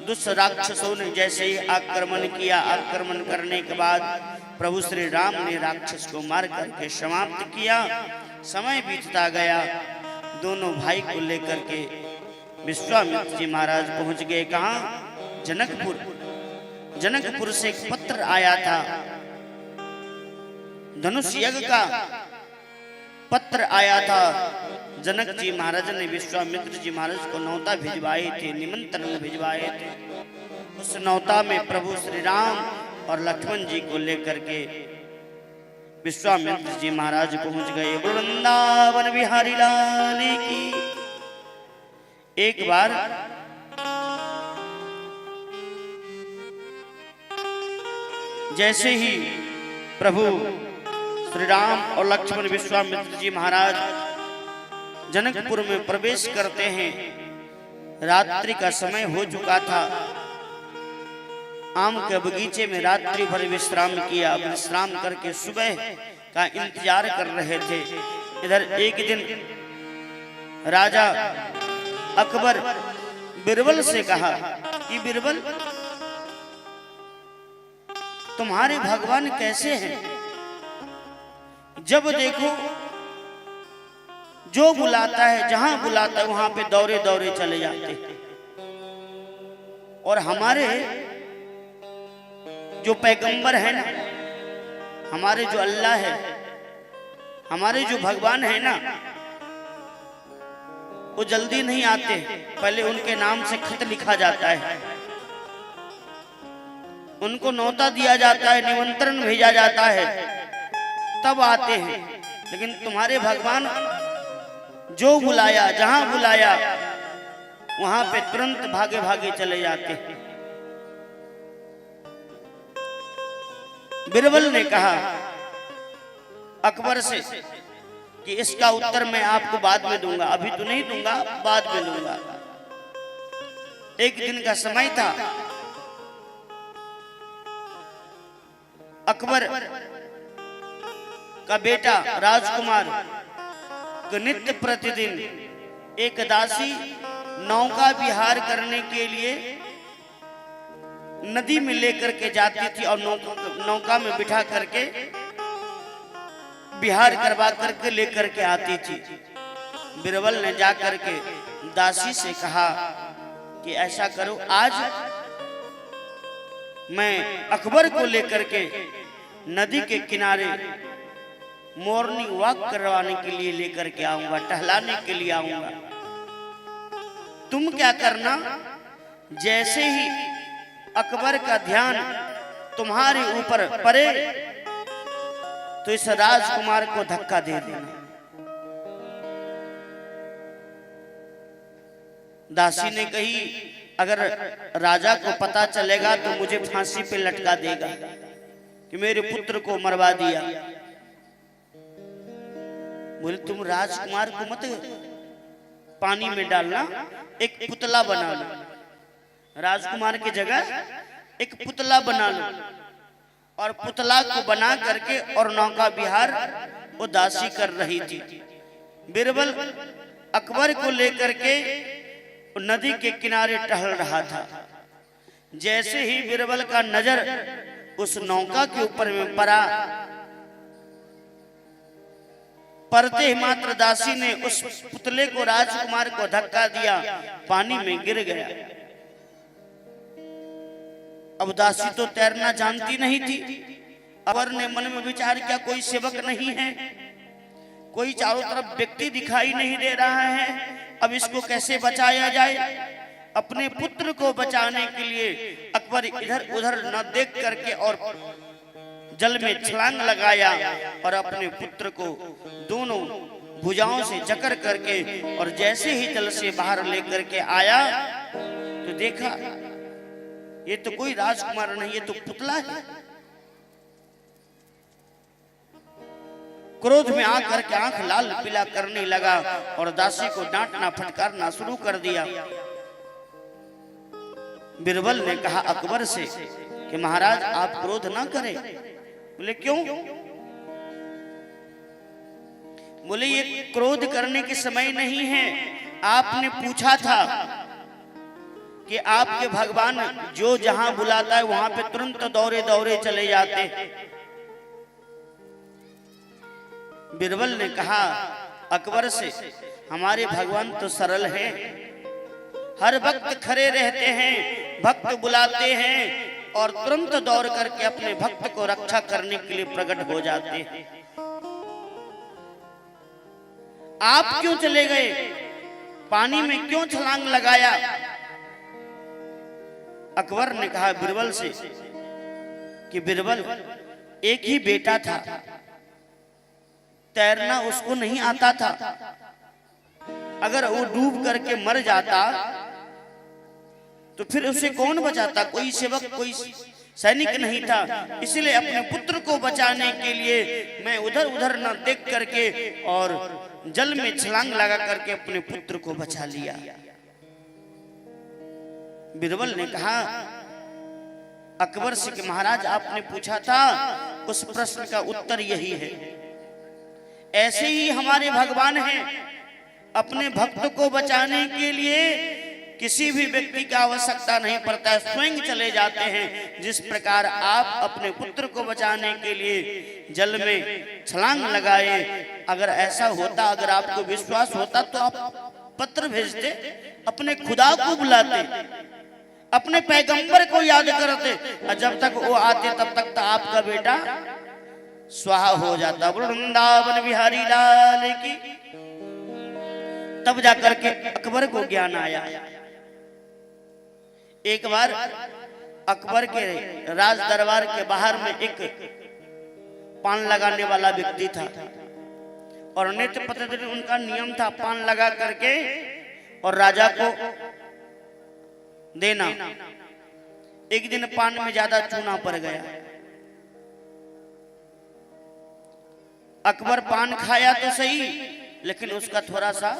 दुष्ट राक्षसों ने जैसे ही आक्रमण किया, आक्रमण करने के बाद प्रभु श्री राम ने राक्षस को मार करके समाप्त किया। समय बीतता गया, दोनों भाई को लेकर के विश्वामित्र जी महाराज पहुंच गए। कहाँ? जनकपुर। जनकपुर से एक पत्र आया था, धनुष यज्ञ का पत्र आया था। जनक जी महाराज ने विश्वामित्र जी महाराज को न्योता भिजवाए थे, निमंत्रण भिजवाए थे। उस न्योता में प्रभु श्री राम और लक्ष्मण जी को लेकर के विश्वामित्र जी महाराज पहुंच गए। वृंदावन बिहारी लाल की। एक बार जैसे ही प्रभु श्री राम और लक्ष्मण विश्वामित्र जी महाराज जनकपुर में प्रवेश करते हैं, रात्रि का समय हो चुका था। आम के बगीचे में रात्रि भर विश्राम किया। विश्राम करके सुबह का इंतजार कर रहे थे। इधर एक दिन राजा अकबर बिरबल से कहा कि बिरबल, तुम्हारे भगवान कैसे हैं? जब देखो जो बुलाता है, जहां बुलाता है वहां पे दौरे दौरे चले जाते। और हमारे जो पैगंबर है ना, हमारे जो अल्लाह है, हमारे जो भगवान है ना, वो जल्दी नहीं आते। पहले उनके नाम से खत लिखा जाता है, उनको न्योता दिया जाता है, निमंत्रण भेजा जाता है, तब आते हैं। लेकिन तुम्हारे भगवान जो बुलाया, जहां बुलाया वहां पे तुरंत भागे भागे चले जाते हैं। बिरबल ने कहा अकबर से कि इसका उत्तर मैं आपको बाद में दूंगा, अभी तो नहीं दूंगा, बाद में दूंगा। एक दिन का समय था। अकबर का बेटा राजकुमार को नित्य प्रतिदिन एक दासी नौका विहार करने के लिए नदी में लेकर के जाती थी और नौका में बिठा करके विहार करवा करके लेकर के आती थी। बिरबल ने जाकर के दासी से कहा कि ऐसा करो, आज मैं अकबर को लेकर के नदी के किनारे मॉर्निंग वॉक करवाने के लिए लेकर के आऊंगा, टहलाने के लिए आऊंगा। तुम क्या करना, जैसे ही अकबर का ध्यान तुम्हारे ऊपर पड़े तो इस राजकुमार को धक्का दे देना। दासी ने कही अगर राजा को पता चलेगा तो मुझे फांसी पे लटका देगा कि मेरे पुत्र को मरवा दिया। बोले तुम राजकुमार को मत पानी में डालना, एक पुतला बना लो। राजकुमार की जगह एक पुतला बना लो और पुतला को बना करके और नौका विहार वो दासी कर रही थी। बीरबल अकबर को लेकर के नदी के किनारे टहल रहा था। जैसे ही बीरबल का नजर उस नौका के ऊपर में पड़ा, पड़ते ही मात्र दासी ने उस पुतले को, राजकुमार को धक्का दिया, पानी में गिर गया। अब दासी तो तैरना जानती नहीं थी। अकबर ने मन में विचार किया, कोई सेवक नहीं है, कोई चारों तरफ व्यक्ति दिखाई नहीं दे रहा है, अब इसको कैसे बचाया जाए। अपने पुत्र को बचाने के लिए अकबर इधर उधर न देख करके और जल में छलांग लगाया और अपने पुत्र को दोनों भुजाओं से जकड़ करके और जैसे ही जल से बाहर लेकर के आया तो देखा ये तो कोई राजकुमार नहीं, ये तो पुतला है। क्रोध में आकर के आंख लाल पीला करने लगा और दासी को डांटना फटकारना शुरू कर दिया। बीरबल ने कहा अकबर से कि महाराज आप क्रोध ना करें। बोले क्यों? बोले ये क्रोध करने के समय नहीं है। आपने पूछा था कि आपके भगवान जो जहां बुलाता है वहां पे तुरंत दौड़े दौड़े चले जाते। बीरबल ने कहा अकबर से हमारे भगवान तो सरल हैं, हर वक्त खड़े रहते हैं, भक्त बुलाते हैं और तुरंत दौड़ करके अपने भक्त को रक्षा करने के लिए प्रकट हो जाते हैं। आप क्यों चले गए? पानी में क्यों छलांग लगाया? अकबर ने कहा बीरबल से कि बीरबल एक ही बेटा था, तैरना उसको नहीं आता था। अगर वो डूब करके मर जाता तो फिर उसे कौन बचाता? कोई सेवक, कोई सैनिक नहीं था। इसलिए अपने पुत्र को बचाने के लिए मैं उधर उधर न देख करके और जल में छलांग लगा करके अपने पुत्र को बचा लिया। बीरबल ने कहा अकबर से कि महाराज आपने पूछा था, उस प्रश्न का उत्तर यही है। ऐसे ही हमारे भगवान हैं, अपने भक्त को बचाने के लिए किसी भी व्यक्ति की आवश्यकता नहीं पड़ता है, स्वयं चले जाते हैं। जिस प्रकार आप अपने पुत्र को बचाने के लिए जल में छलांग लगाए, अगर ऐसा होता, अगर आपको विश्वास होता तो आप पत्र भेजते, अपने खुदा को बुलाते, अपने पैगंबर को याद करते, और जब तक वो आते तब तक तो आपका बेटा स्वाहा हो जाता। वृंदावन बिहारी लाल की। तब जाकर के अकबर को ज्ञान आया। एक बार अकबर के राज दरबार के बाहर में एक पान लगाने वाला व्यक्ति था और नित्य प्रतिदिन उनका नियम था पान लगा करके और राजा को देना। एक दिन पान में ज्यादा चूना पड़ गया। अकबर पान खाया तो सही, लेकिन उसका थोड़ा सा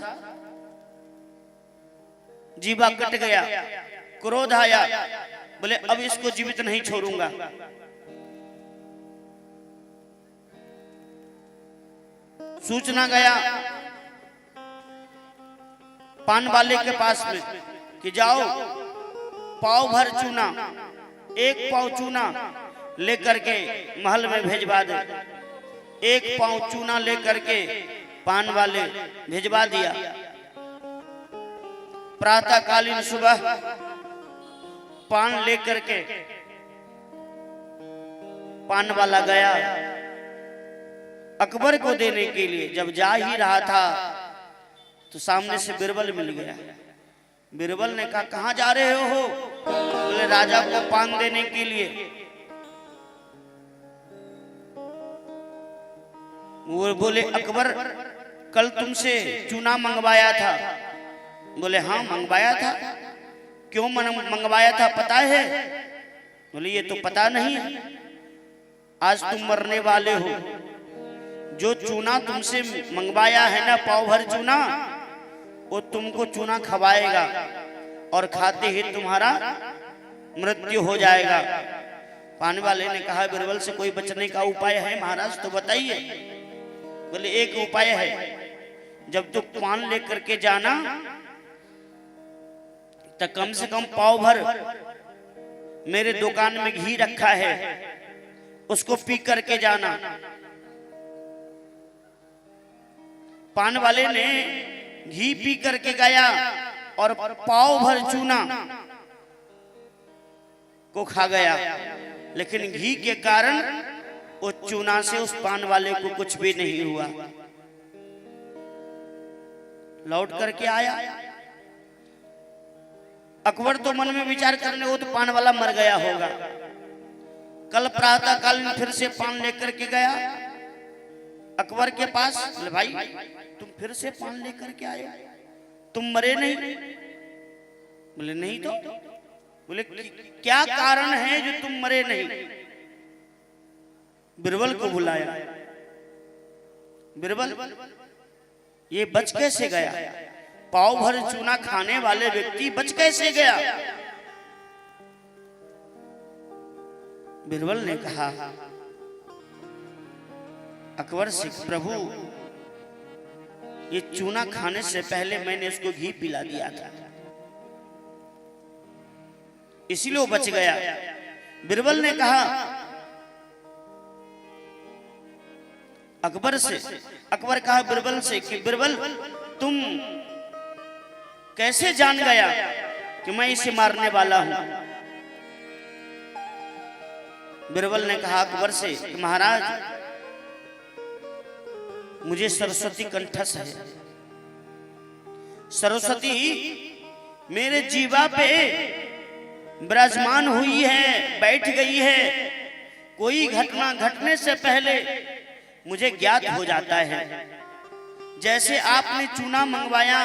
जीवा कट गया। क्रोध आया, बोले अब इसको जीवित नहीं छोड़ूंगा। सूचना गया पान वाले के पास में कि जाओ पाव भर चूना, एक पाव चूना लेकर के महल में भेजवा दे। एक पाव चूना लेकर के पान वाले भेजवा दिया। प्रातःकालीन सुबह पान लेकर के पान वाला गया अकबर को देने के लिए। जब जा ही रहा था तो सामने से बीरबल मिल गया। बीरबल ने कहा कहां जा रहे हो? बोले राजा को पान देने के लिए। वो बोले अकबर कल तुमसे चूना मंगवाया था। बोले हाँ मंगवाया था। क्यों मंगवाया था पता है? बोले ये तो पता नहीं है। आज तुम मरने वाले हो। जो चूना तुमसे मंगवाया है ना, पाव भर चूना, वो तुमको चूना खवाएगा और खाते ही तुम्हारा मृत्यु हो जाएगा। पान वाले ने कहा बिरबल से कोई बचने का उपाय है महाराज तो बताइए। बोले एक उपाय है, जब तुम पान लेकर के जाना तो कम से कम पाव भर मेरे दुकान में घी रखा है उसको पी करके जाना। पान वाले ने घी पी करके गया और पाव भर चूना को खा गया, लेकिन घी के कारण उस चूना से उस पान वाले को कुछ भी नहीं हुआ। लौट करके आया, अकबर तो मन में विचार करने वो तो पान वाला मर गया होगा। कल प्रातः काल में फिर से पान लेकर के गया अकबर के पास। बोले भाई तुम फिर से पान लेकर के आए, तुम मरे नहीं? बोले नहीं तो। बोले क्या कारण है जो तुम मरे नहीं? बिरबल को बुलाया। बिरबल ये बच कैसे गया? पाव भर चूना खाने वाले व्यक्ति बच कैसे गया? बिरबल ने कहा अकबर से, प्रभु ये चूना खाने से पहले मैंने उसको घी पिला दिया था, इसीलिए वो बच गया। बिरबल ने कहा अकबर से, अकबर कहा बिरबल से कि बिरबल तुम कैसे जान गया कि मैं इसे मारने वाला हूं? बिरबल ने कहा अकबर से कि महाराज मुझे सरस्वती कंठस्थ है, सरस्वती मेरे जीवा पे विराजमान हुई है, बैठ गई है। कोई घटना घटने से पहले मुझे ज्ञात हो जाता है। जैसे आपने चूना मंगवाया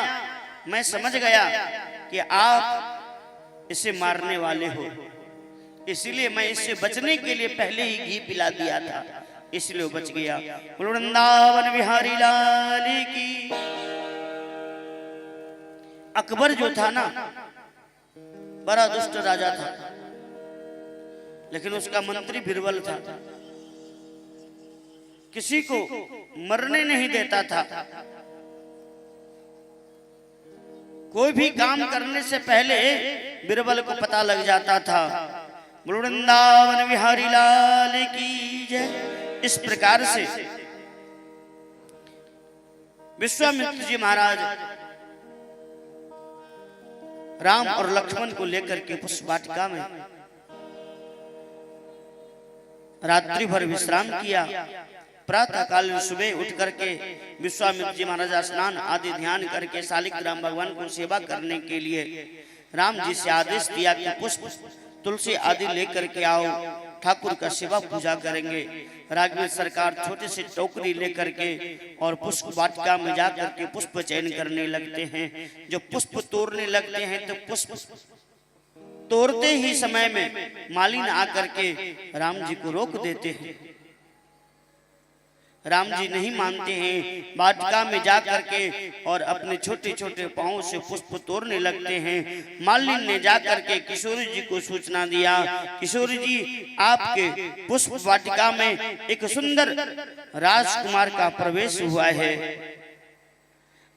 मैं समझ गया कि आप इसे मारने वाले हो, इसलिए मैं इससे बचने के लिए पहले ही घी पिला दिया था, इसलिए वो बच गया। वृंदावन बिहारी लाल की। अकबर जो था ना बड़ा दुष्ट राजा था, लेकिन उसका मंत्री बिरबल था, किसी को मरने नहीं देता था। कोई भी काम करने से पहले बिरबल को पता लग जाता था। वृंदावन बिहारी लाल की जय। इस प्रकार से विश्वामित्र जी महाराज राम और लक्ष्मण को लेकर के पुष्प वाटिका में रात्रि भर विश्राम किया। प्रातः काल सुबह उठ करके विश्वामित्र जी महाराज स्नान आदि ध्यान करके शालिग्राम भगवान को सेवा करने के लिए राम जी से आदेश दिया कि पुष्प तुलसी आदि लेकर के आओ, ठाकुर का सेवा पूजा करेंगे। राघवेंद्र सरकार छोटे से टोकरी लेकर के और पुष्प वाटिका में जाकर के पुष्प चयन करने लगते हैं। जब पुष्प तोड़ने लगते हैं तो पुष्प तोड़ते ही समय में मालिन आकर के राम जी को रोक देते हैं। राम जी नहीं मानते हैं, वाटिका में जा करके और अपने छोटे छोटे पांवों से पुष्प तोड़ने लगते हैं। मालिन ने जाकर के किशोर जी को सूचना दिया, किशोर जी आपके पुष्प वाटिका में एक सुंदर राजकुमार का प्रवेश हुआ है।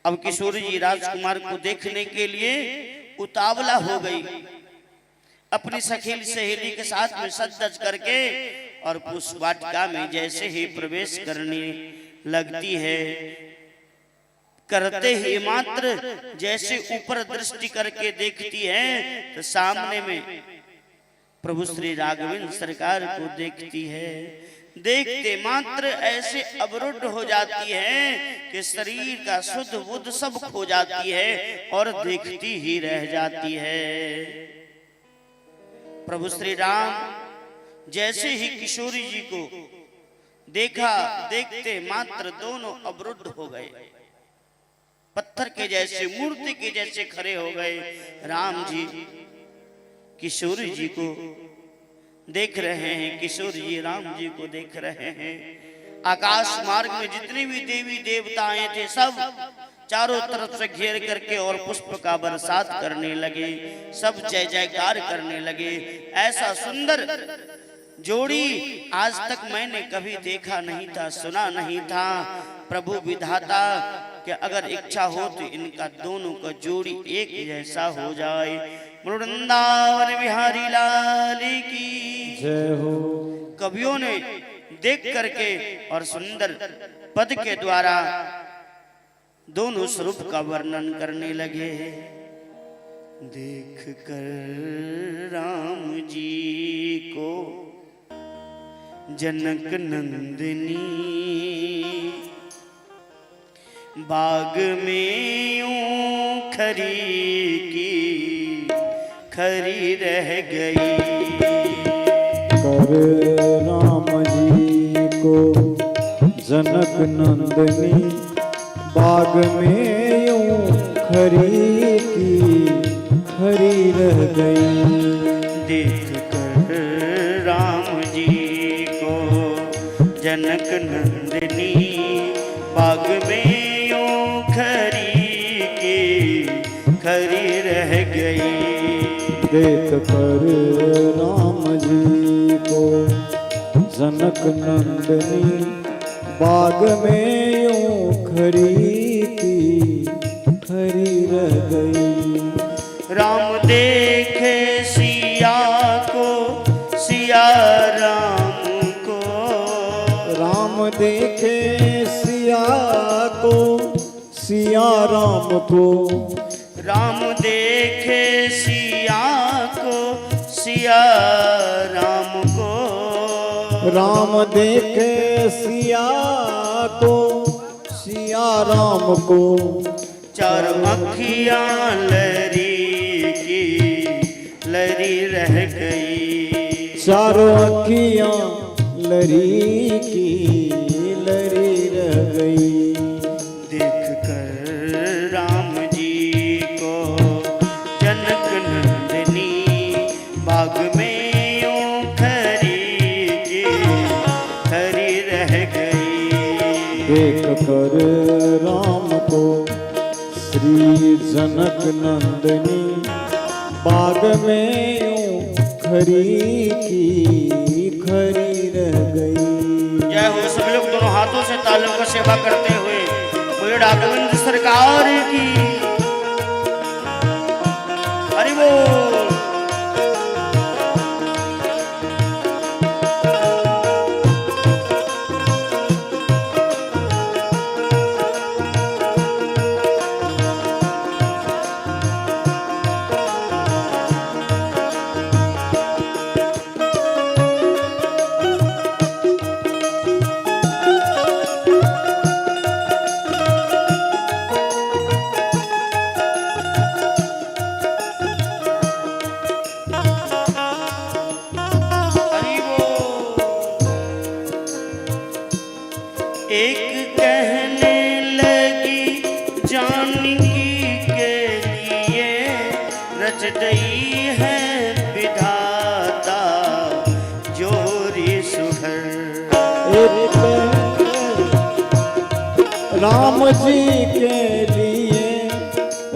अब किशोर जी राजकुमार को देखने के लिए उतावला हो गई, अपनी सखी सहेली के साथ में सज करके और पुष्प वाटिका में जैसे ही प्रवेश करने लगती है, करते ही मात्र जैसे ऊपर दृष्टि करके देखती है तो सामने में प्रभु श्री राघवेंद्र सरकार को देखती है। देखते मात्र ऐसे अवरुद्ध हो जाती है कि शरीर का शुद्ध बुद्ध सब खो जाती है और देखती ही रह जाती है। प्रभु श्री राम जैसे ही किशोरी जी को देखा, देखते मात्र दोनों अवरुद्ध हो गए, पत्थर के जैसे, मूर्ति के जैसे खड़े हो गए। राम जी किशोरी जी को देख रहे हैं, किशोर जी राम जी को देख रहे हैं। आकाश मार्ग में जितने भी देवी देवताएं थे सब चारों तरफ से घेर करके और पुष्प का बरसात करने लगे, सब जय जयकार करने लगे। ऐसा सुंदर जोड़ी आज तक मैंने कभी देखा नहीं था, सुना नहीं था। प्रभु विधाता कि अगर इच्छा हो तो इनका दोनों का जोड़ी एक जैसा हो जाए। वृंदावन बिहारी लाल की जय हो। कवियों ने देख करके और सुंदर पद के द्वारा दोनों स्वरूप का वर्णन करने लगे। देख कर राम जी को जनक नंदिनी बाग में यूं खरी की खरी रह गई। कर राम जी को जनक नंदिनी बाग में यूं खरी की खरी रह गई। देख कर राम जी को जनक नंदिनी बाग में यूं खरी की खरी रह गई। देख कर राम जी को जनक नंदिनी बाग में यूं खरी की खरी रह गई। राम देखे सिया को सिया राम को, राम देखे सिया को सिया राम को, राम देखे सिया को सिया राम को, राम देखे सिया को सिया राम को। चारों अखियां लरी की लरी रह गई। चारों अखियां लरी की लरी रह गई। देख कर राम जी को जनक नंदिनी बाग में यूं खरी की खरी रह गई। देख कर राम को श्री जनक नंदिनी बाग में यूं खरी की खरी रह गई। जय हो। सब लोग दोनों हाथों से तालियों का सेवा करते हुए बोले डाकविंद सरकार की हरि बोल। एक कहने लगी जानकी के लिए रच गई है विधाता जोरी सुधर। एक राम जी के लिए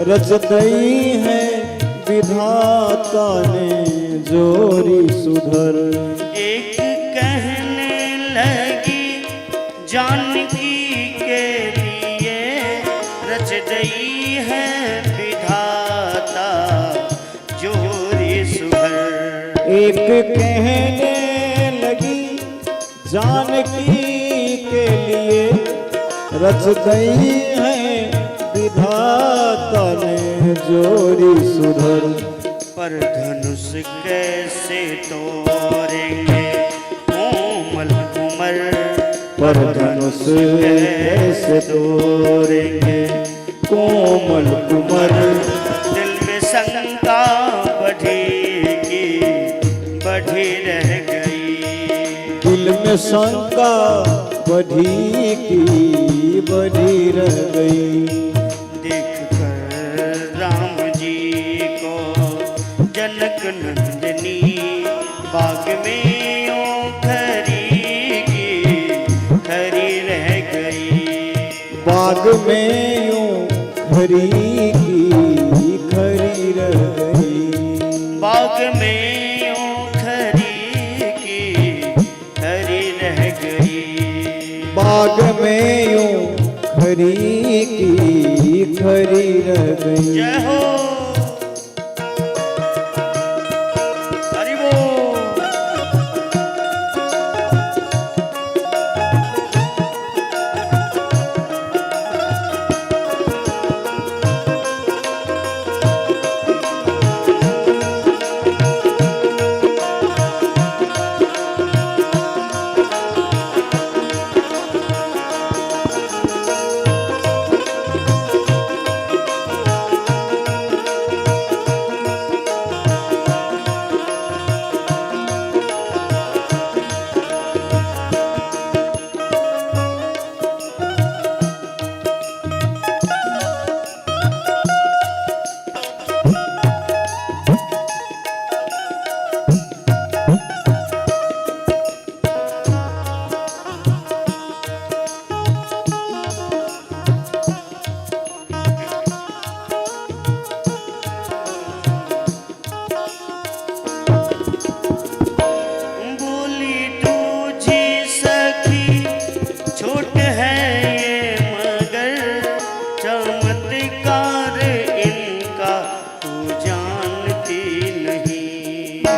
रच गई है विधाता ने जोरी सुधर। एक कहने लगी जानकी के लिए रच गई है विधाता जोरी सुधर। एक कहने लगी जानकी के लिए रच गई है विधाता ने जोरी सुधर। पर धनुष कैसे तोड़ेंगे कोमल उमर, पर धनुष कैसे तोड़ेंगे कोमल कुमर। दिल में शंका बढ़ेगी बढ़ी रह गई। दिल में शंका बढ़ी की बढ़ी रह गई। देख कर राम जी को जनक नंदिनी बाग में यूं खरी की खरी रह गई। बाग में यूं खरी की खरी रह गई। बाग में यूं खरी की खरी रह गई। बाग में यूं खरी की खरी रह गई। जय हो हरि बोल।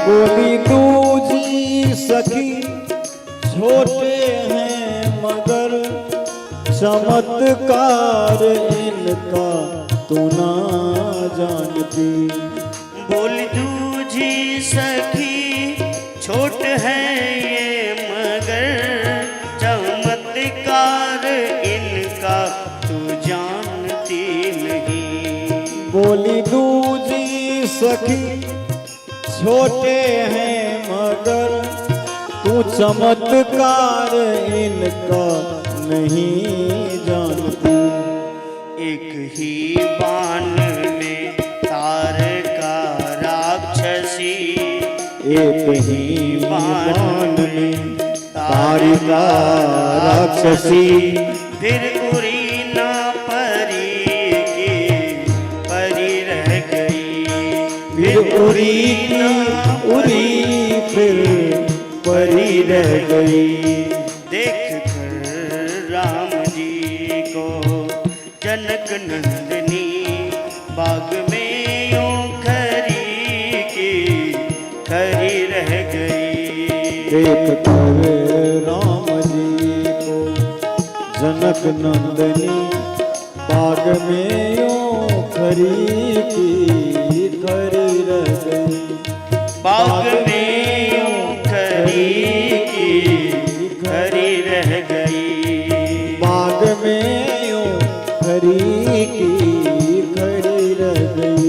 बोली दूजी सखी छोटे हैं मगर चमत्कार इनका तू ना जानती। बोली दूजी सखी छोट है ये मगर चमत्कार इनका तू जानती नहीं। बोली दूजी सखी छोटे हैं मगर तू चमत्कार इनका नहीं जानती। एक ही बाण में तार का राक्षसी। एक ही बाण में तार का राक्षसी। फिर उड़ी ना परी की परी रह गई। फिर उड़ी उड़ी फिर परी रह गई। देख कर राम जी को जनक नंदनी बाग में यूं खरी की खरी रह गई। देख कर राम जी को जनक नंदनी बाग में यूं खरी की खरी रह गई। बाग में यूं खरी की खरी रह गई। बाग में यूं खरी की खरी रह गई।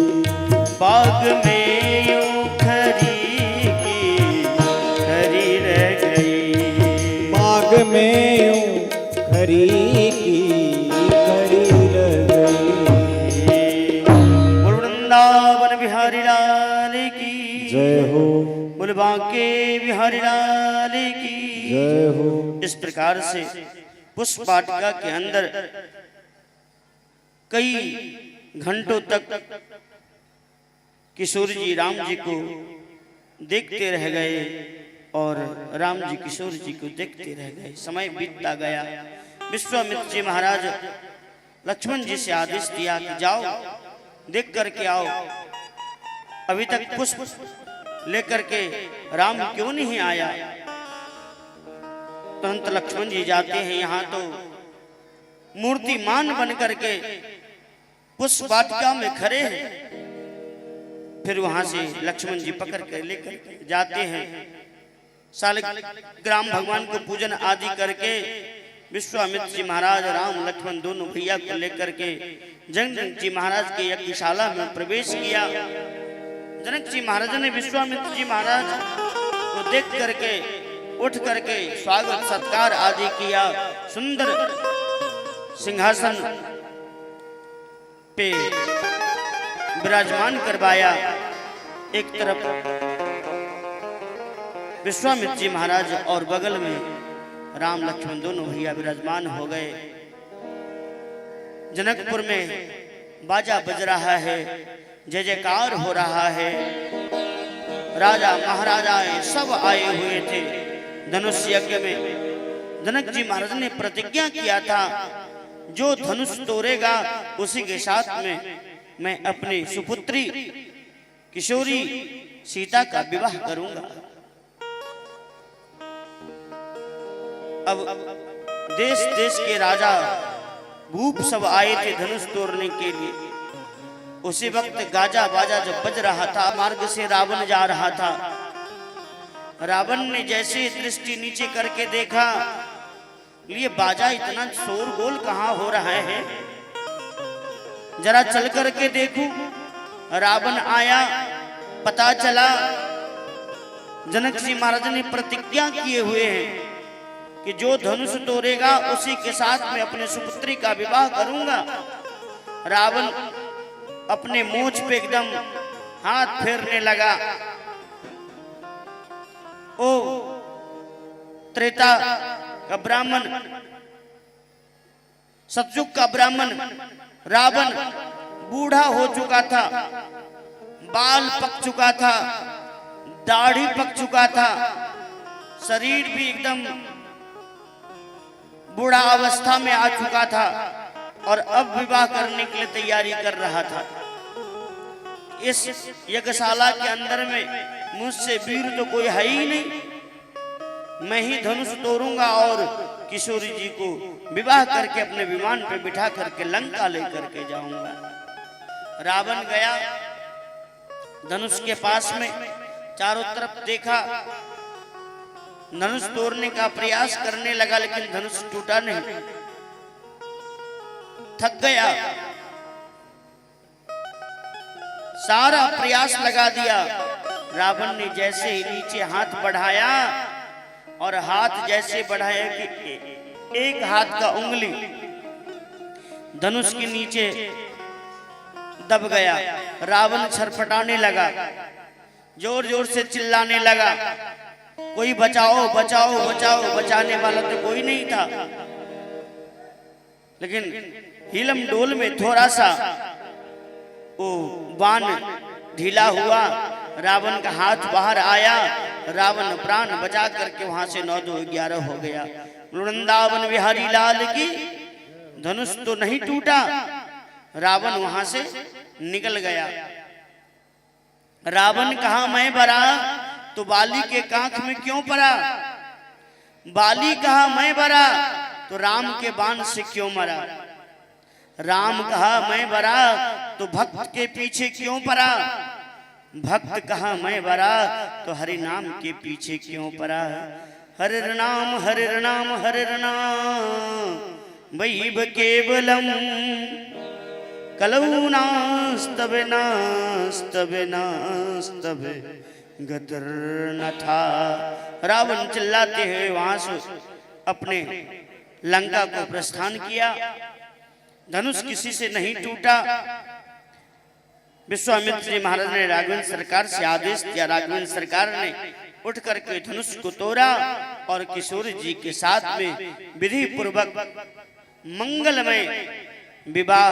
बाग में यूं खरी की खरी रह गई। बाग में यूं खरी की खरी रह गई। बोल वृंदावन बिहारी लाल की जय हो। बोल बांके बिहारी लाल की जय हो। इस प्रकार से पुष्प वाटिका के अंदर कई घंटों तक किशोर जी राम जी को देखते रह गए और राम जी किशोर जी को देखते रह गए। समय बीतता गया। विश्वामित्र जी महाराज लक्ष्मण जी से आदेश दिया कि जाओ देख करके आओ। अभी तक पुष्प लेकर के राम क्यों नहीं आया। तुरंत लक्ष्मण जी जाते हैं। यहाँ तो मूर्तिमान बन करके पुष्प वाटिका में खड़े हैं। फिर वहां से लक्ष्मण जी पकड़ कर लेकर जाते हैं। साले ग्राम भगवान को पूजन आदि करके विश्वामित्र जी महाराज राम लक्ष्मण दोनों भैया को लेकर के जनक जी महाराज के यज्ञशाला में प्रवेश किया। जनक जी महाराज ने विश्वामित्र जी महाराज को देख करके उठ करके स्वागत सत्कार आदि किया। सुंदर सिंहासन पे विराजमान करवाया। एक तरफ विश्वामित्र जी महाराज और बगल में राम लक्ष्मण दोनों भैया विराजमान हो गए। जनकपुर में बाजा बज रहा है, जय जयकार हो रहा है। राजा महाराजाएं सब आए हुए थे धनुष यज्ञ में। जनक जी महाराज ने प्रतिज्ञा किया था, जो धनुष तोड़ेगा उसी के साथ में मैं अपनी सुपुत्री किशोरी सीता का विवाह करूंगा। अब देश देश के राजा भूप सब आए थे धनुष तोड़ने के लिए। उसी वक्त गाजा बाजा जब बज रहा था, मार्ग से रावण जा रहा था। रावण ने जैसे दृष्टि नीचे करके देखा, ये बाजा इतना शोरगोल कहां हो रहा है, जरा चल करके देखूं। रावण आया, पता चला जनक जी महाराज ने प्रतिज्ञा किए हुए हैं कि जो धनुष तोड़ेगा उसी के साथ में अपने सुपुत्री का विवाह करूंगा। रावण अपने मूंछ पे एकदम हाथ फेरने लगा। ओ त्रेता का ब्राह्मण, सतयुग का ब्राह्मण रावण बूढ़ा हो चुका था, बाल पक चुका था, दाढ़ी पक चुका था, शरीर भी एकदम बूढ़ा अवस्था में आ चुका था और अब विवाह करने के लिए तैयारी कर रहा था। इस यज्ञशाला के अंदर में मुझसे वीर तो कोई है ही नहीं, मैं ही धनुष तोड़ूंगा और किशोरी जी को विवाह करके अपने विमान पे बिठा करके लंका लेकर के जाऊंगा। रावण गया धनुष के पास में, चारों तरफ देखा, धनुष तोड़ने का प्रयास करने लगा, लेकिन धनुष टूटा नहीं। थक गया, सारा प्रयास लगा दिया। रावण ने जैसे ही नीचे हाथ बढ़ाया, और हाथ जैसे बढ़ाया कि एक हाथ का उंगली धनुष के नीचे दब गया। रावण छरफटाने लगा, जोर जोर से चिल्लाने लगा, कोई बचाओ बचाओ बचाओ। बचाने वाला तो कोई नहीं था, लेकिन हिलम डोल में थोड़ा सा वो बाण ढीला हुआ, रावण का हाथ बाहर आया, रावण प्राण बचा करके वहां से 9-2-11 हो गया। वृंदावन बिहारी लाल की धनुष तो नहीं टूटा, रावण वहां से निकल गया। रावण कहा मैं बरा तो बाली के कांख में क्यों पड़ा, बाली कहा मैं बरा तो राम के बाण से क्यों मरा, राम कहा मैं बरा तो भक्त के पीछे क्यों पड़ा, भक्त कहा मैं बरा तो हरि नाम के पीछे क्यों पड़ा। हरे नाम हरे नाम हरे नाम वैव केवलम कलौ नास्तवे नास्तवे नास्तवे गदर न था। रावण चिल्लाते हुए वहां से अपने लंका को प्रस्थान किया। धनुष किसी से नहीं टूटा। विश्वामित्र जी महाराज ने राघवेंद्र सरकार से आदेश दिया, राघवेंद्र सरकार ने उठ करके धनुष को तोड़ा और किशोरी जी के साथ में विधि पूर्वक मंगलमय विवाह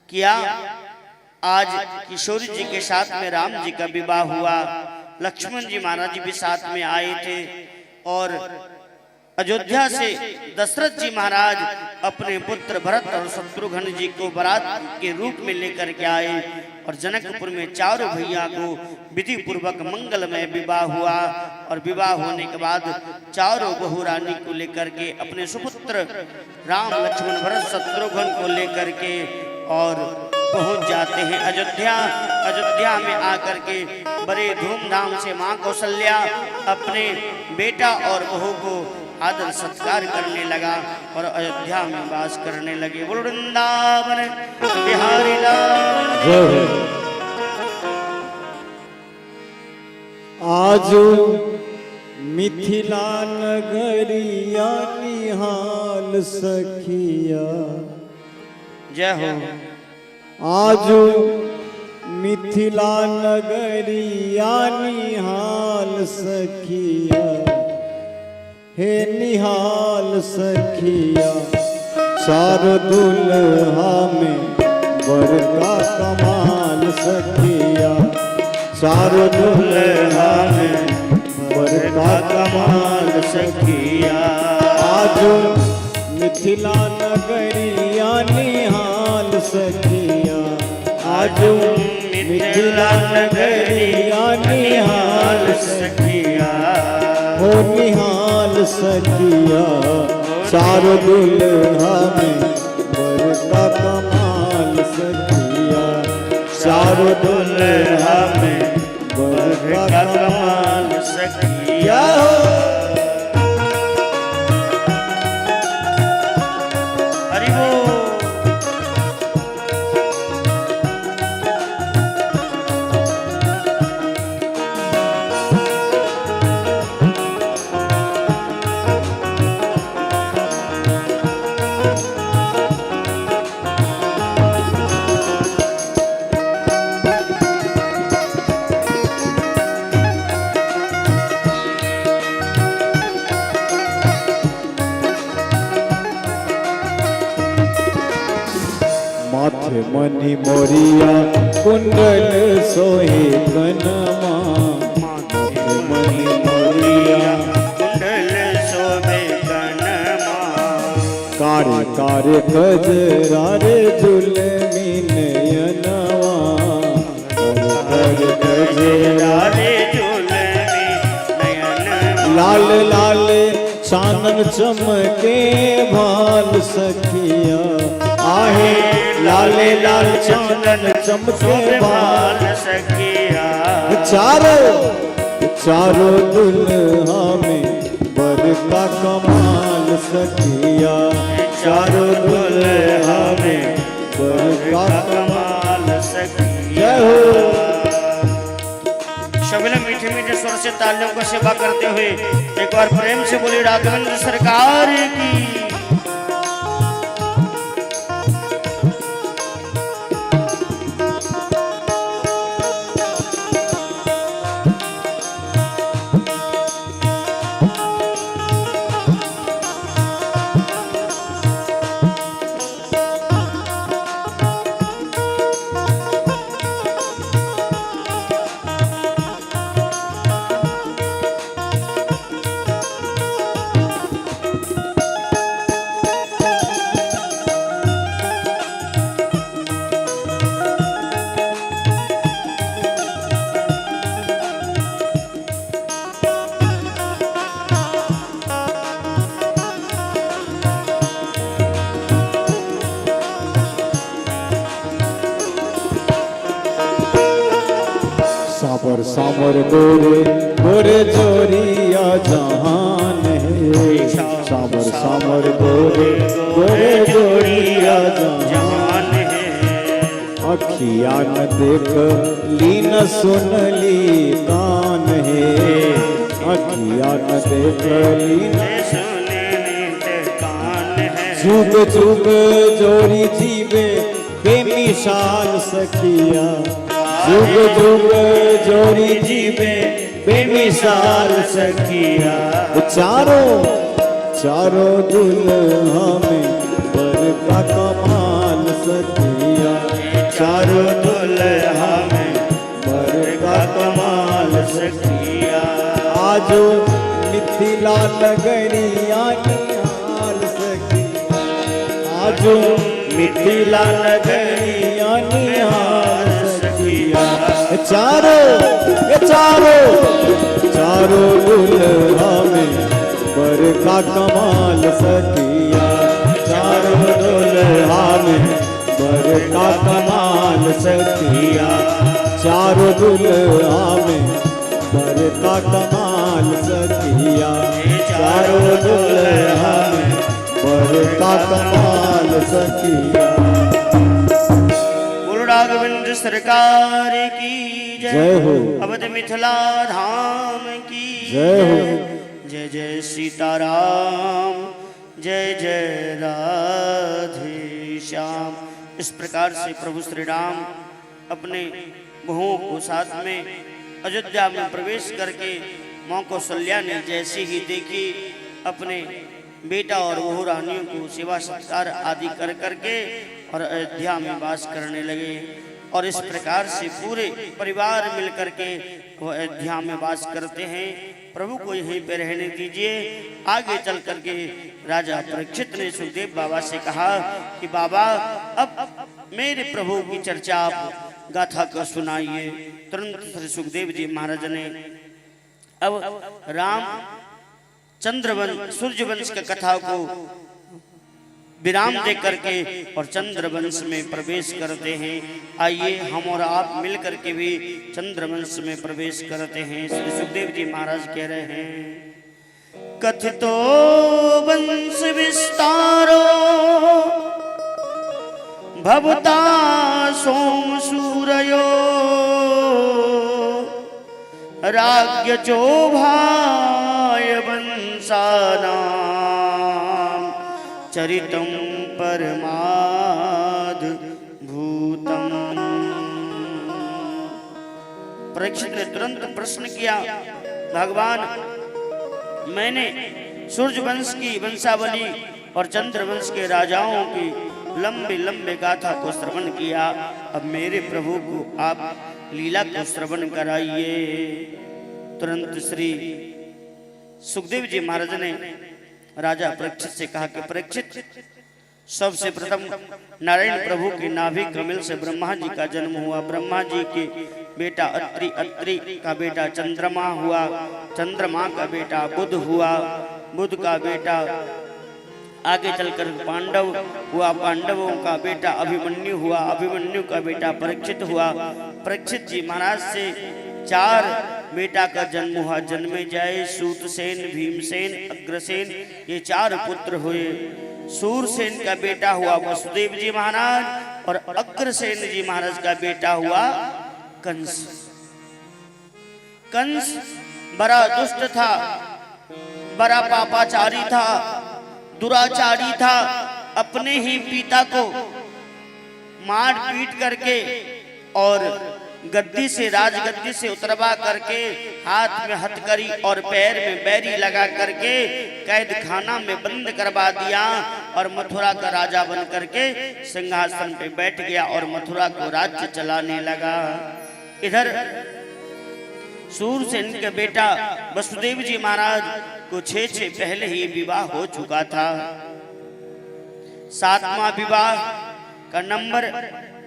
किया। आज किशोरी जी के साथ में राम जी का विवाह हुआ। लक्ष्मण जी महाराज जी भी साथ में आए थे और अयोध्या से दशरथ जी महाराज अपने पुत्र भरत और शत्रुघ्न जी को बारात के रूप में लेकर के आए और जनकपुर में चारों भैया को विधि पूर्वक मंगलमय विवाह हुआ। और विवाह होने के बाद चारों बहू रानी को लेकर के अपने सुपुत्र राम लक्ष्मण भरत शत्रुघ्न को लेकर के और पहुंच जाते हैं अयोध्या। अयोध्या में आकर के बड़े धूमधाम से मां कौशल्या अपने बेटा और बहू को आदर सत्कार करने लगा और अयोध्या में वास करने लगे। वृंदावन बिहारी लाल। आज मिथिला नगरिया निहाल सखिया, जय हो। आज मिथिला नगरिया निहाल सखिया, हे निहाल सखिया, चार दुल्हा में बर का कमाल सखिया चारों दुल्हा में बर का कमाल सखिया आज मिथिला नगरिया निहाल सखिया आज मिथिला नगरिया निहाल सखिया हो निहाल सखिया चारों दुल्हा में बर का कमाल सखिया चारों दुल्हा में बर का कमाल सखिया हरि बोल। माथे मणि मोरिया कुंडल सोहे कनमा माथे मणि मोरिया कुंडल शोभे कनमा कारे कारे कजरा रे जुलमी नयनवा कारे कजरा रे झूलमी नयन लाल लाल चानन चमके भाल सखिया आहे लाले लाल चानन चमके भाल सखिया चारों दुल्हा में बर का कमाल सखिया चारों दुल्हा में बर का कमाल सखिया जय हो। सभी लोग मीठे मीठे स्वर से तालियों को सेवा करते हुए एक बार प्रेम से बोली राघवेंद्र सरकार की। साबर साबर गोरे गोरे जोरिया जहान है साबर साबर गोरे गोरे जोरिया जहान है अखिया न देख ली न सुन ली कान है अखिया न देख ली न सुनने कान है जुग जुग जोरी जीवे बेमिसाल सखिया जुग जुग जोरी जीवे बेमिसाल सखिया चारों दुल्हा में बर का कमाल सखिया चारों दुल्हा में बर का कमाल सखिया आज मिथिला नगरिया निहाल सखिया आज मिथिला नगरिया निहाल सखिया चारों दुल्हा में बर का कमाल सखिया चारों दुल्हा में बर का कमाल सखिया चारों दुल्हा में बर का कमाल सखिया चारों दुल्हा में बर का कमाल सखिया। गुरु राघवेंद्र सरकार की जय हो। अवध मिथिला धाम की जय हो। जय जय सीताराम जय जय राधे श्याम। इस प्रकार से प्रभु श्री राम अपने बहुओं को साथ में अयोध्या में प्रवेश करके मां कौशल्या ने जैसे ही देखी अपने बेटा और बहू रानियों को सेवा सत्कार आदि कर करके और अयोध्या में वास करने लगे। और इस प्रकार से पूरे परिवार मिलकर के वो अयोध्या में वास करते हैं। प्रभु को यहीं पे रहने दीजिए। आगे चल करके राजा परीक्षित ने सुखदेव बाबा से कहा कि बाबा अब मेरे प्रभु की चर्चा आप गाथा को सुनाइए। तुरंत श्री सुखदेव जी महाराज ने अब राम चंद्रवंश सूर्यवंश की कथा को विराम दे करके और चंद्रवंश में प्रवेश करते हैं। आइए हम और आप मिल करके भी चंद्रवंश में प्रवेश करते हैं। श्री सुखदेव जी महाराज कह रहे हैं, कथितो वंश विस्तारो भवता सोम सूरयो राज्य चोभाय वंशानां चरितम परमाद भूतम। परीक्षित ने तुरंत प्रश्न किया, भगवान मैंने सूर्यवंश की वंशावली और चंद्रवंश के राजाओं की लंबे लंबे गाथा को श्रवण किया, अब मेरे प्रभु को आप लीला को श्रवण कराइए। तुरंत श्री सुखदेव जी महाराज ने राजा परीक्षित से कहा कि परीक्षित, सबसे प्रथम नारायण प्रभु की नाभि कमल से ब्रह्मा जी का जन्म हुआ। ब्रह्मा जी के बेटा अत्रि, अत्रि का बेटा चंद्रमा हुआ, चंद्रमा का बेटा बुध हुआ, बुध का बेटा आगे चलकर पांडव हुआ, पांडवों का बेटा अभिमन्यु हुआ, अभिमन्यु का बेटा परीक्षित हुआ। परीक्षित जी महाराज से 4 बेटा का जन्म हुआ। जन्मे जाए सूतसेन, भीमसेन, अग्रसेन, ये 4 पुत्र हुए। सूरसेन का बेटा हुआ वसुदेव जी महाराज और अग्रसेन जी महाराज का बेटा हुआ कंस। कंस बड़ा दुष्ट था, बड़ा पापाचारी था, दुराचारी था। अपने ही पिता को मार पीट करके और गद्दी से, राजगद्दी से उतरवा करके हाथ में हथकड़ी और पैर में बैरी लगा करके कैद खाना में बंद करवा दिया और मथुरा का राजा बन करके सिंहासन पे बैठ गया और मथुरा को राज्य चलाने लगा। इधर सूरसेन के बेटा वसुदेव जी महाराज को 6 पहले ही विवाह हो चुका था। 7वां विवाह का नंबर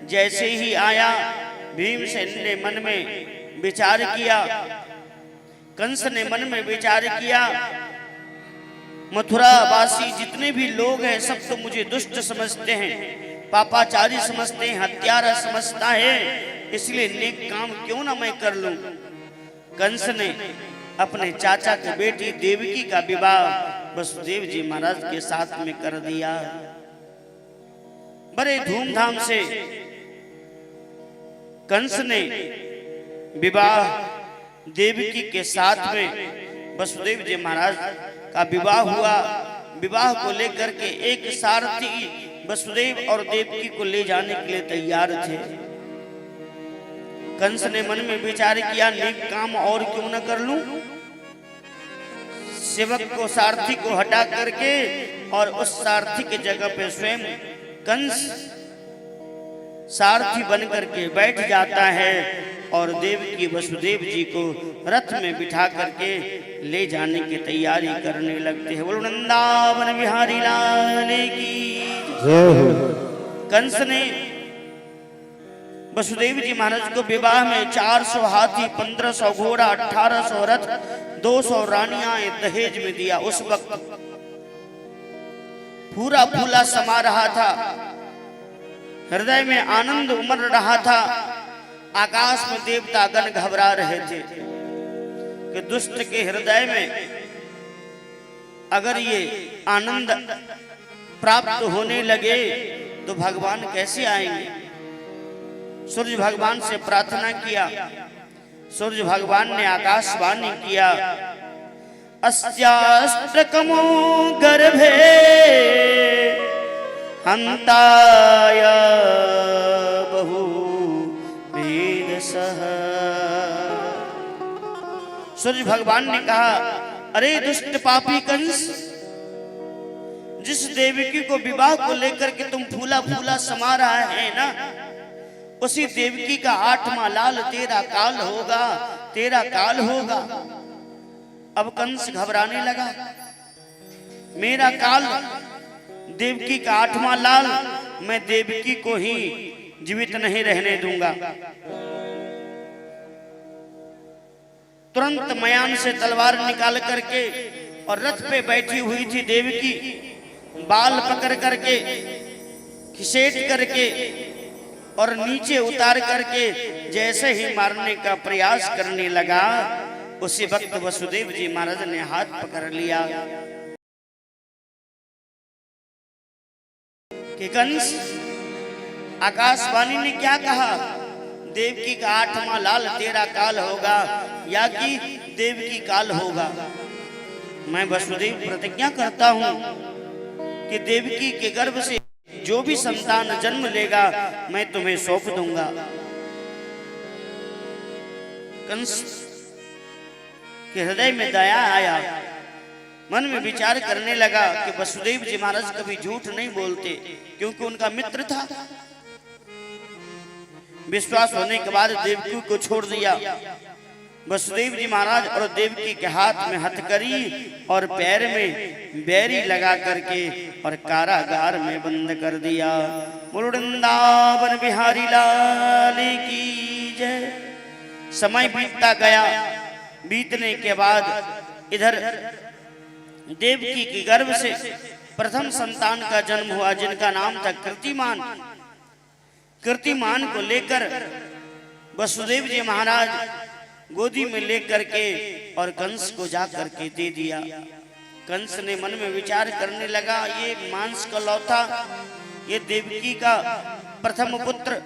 जैसे ही आया, भीमसेन ने मन में विचार किया, कंस ने मन में विचार किया, मथुरा वासी जितने भी लोग हैं सब तो मुझे दुष्ट समझते हैं, पापाचारी समझते हैं, हत्यारा समझता है, इसलिए नेक काम क्यों ना मैं कर लूं। कंस ने अपने चाचा की बेटी देवकी का विवाह वसुदेव जी महाराज के साथ में कर दिया। बड़े धूमधाम से कंस ने विवाह देवकी के साथ में वसुदेव जी महाराज का विवाह हुआ। विवाह को लेकर के एक सारथी वसुदेव और देवकी को ले जाने के लिए तैयार थे। कंस ने मन में विचार किया, नेक काम और क्यों न कर लूं। सेवक को, सारथी को हटा करके और उस सारथी के जगह पे स्वयं कंस सारथी बन करके बैठ जाता है और देवकी वसुदेव जी को रथ में बिठा करके ले जाने की तैयारी करने लगते हैं। बोलो वृंदावन बिहारी लाल की जय। कंस ने वसुदेव जी महाराज को विवाह में 400 हाथी, 1500 घोड़ा, 1800 रथ, 200 रानियां दहेज में दिया। उस वक्त पूरा फूला समा रहा था, हृदय में आनंद उमड़ रहा था। आकाश में देवतागण घबरा रहे थे कि दुष्ट के हृदय में अगर ये आनंद प्राप्त होने लगे तो भगवान कैसे आएंगे। सूर्य भगवान से प्रार्थना किया। सूर्य भगवान ने आकाशवाणी किया, अस्याष्टकमो गर्भे हंताय बहु वेद सह। सूर्य भगवान ने कहा, अरे दुष्ट पापी कंस, जिस देवकी को विवाह को लेकर के तुम फूला फूला समा रहा है ना, उसी देवकी का 8वां लाल तेरा काल होगा, तेरा काल होगा। अब कंस घबराने लगा, मेरा काल, देवकी का 8वां लाल, मैं देवकी को ही जीवित नहीं रहने दूंगा। तुरंत मयान से तलवार निकाल करके और रथ पे बैठी हुई थी देवकी, बाल पकड़ करके खिसेट करके और नीचे उतार करके जैसे ही मारने का प्रयास करने लगा, उसी वक्त वसुदेव जी महाराज ने हाथ पकड़ लिया कि कंस, आकाशवाणी ने क्या कहा? देवकी का 8वां लाल तेरा काल होगा या कि देवकी काल होगा। मैं वसुदेव प्रतिज्ञा करता हूं कि देवकी के गर्भ से जो भी संतान जन्म लेगा मैं तुम्हें सौंप दूंगा। कंस के हृदय में दया आया, मन में विचार करने लगा कि वसुदेव जी महाराज कभी झूठ नहीं बोलते, क्योंकि उनका मित्र था। विश्वास होने के बाद देवकी को छोड़ दिया। वसुदेव जी महाराज और देवकी के हाथ में हथकड़ी और पैर में बैरी लगा करके और कारागार में बंद कर दिया। वृंदावन बिहारी लाल की जय। समय बीतता गया, बीतने के बाद इधर देवकी के गर्भ से प्रथम संतान का जन्म हुआ, जिनका नाम था कीर्तिमान। कीर्तिमान को लेकर वसुदेव जी महाराज गोदी में लेकर के और कंस को जा करके दे दिया। कंस ने मन में विचार करने लगा, ये मांस का लौथा, ये देवकी का प्रथम पुत्र,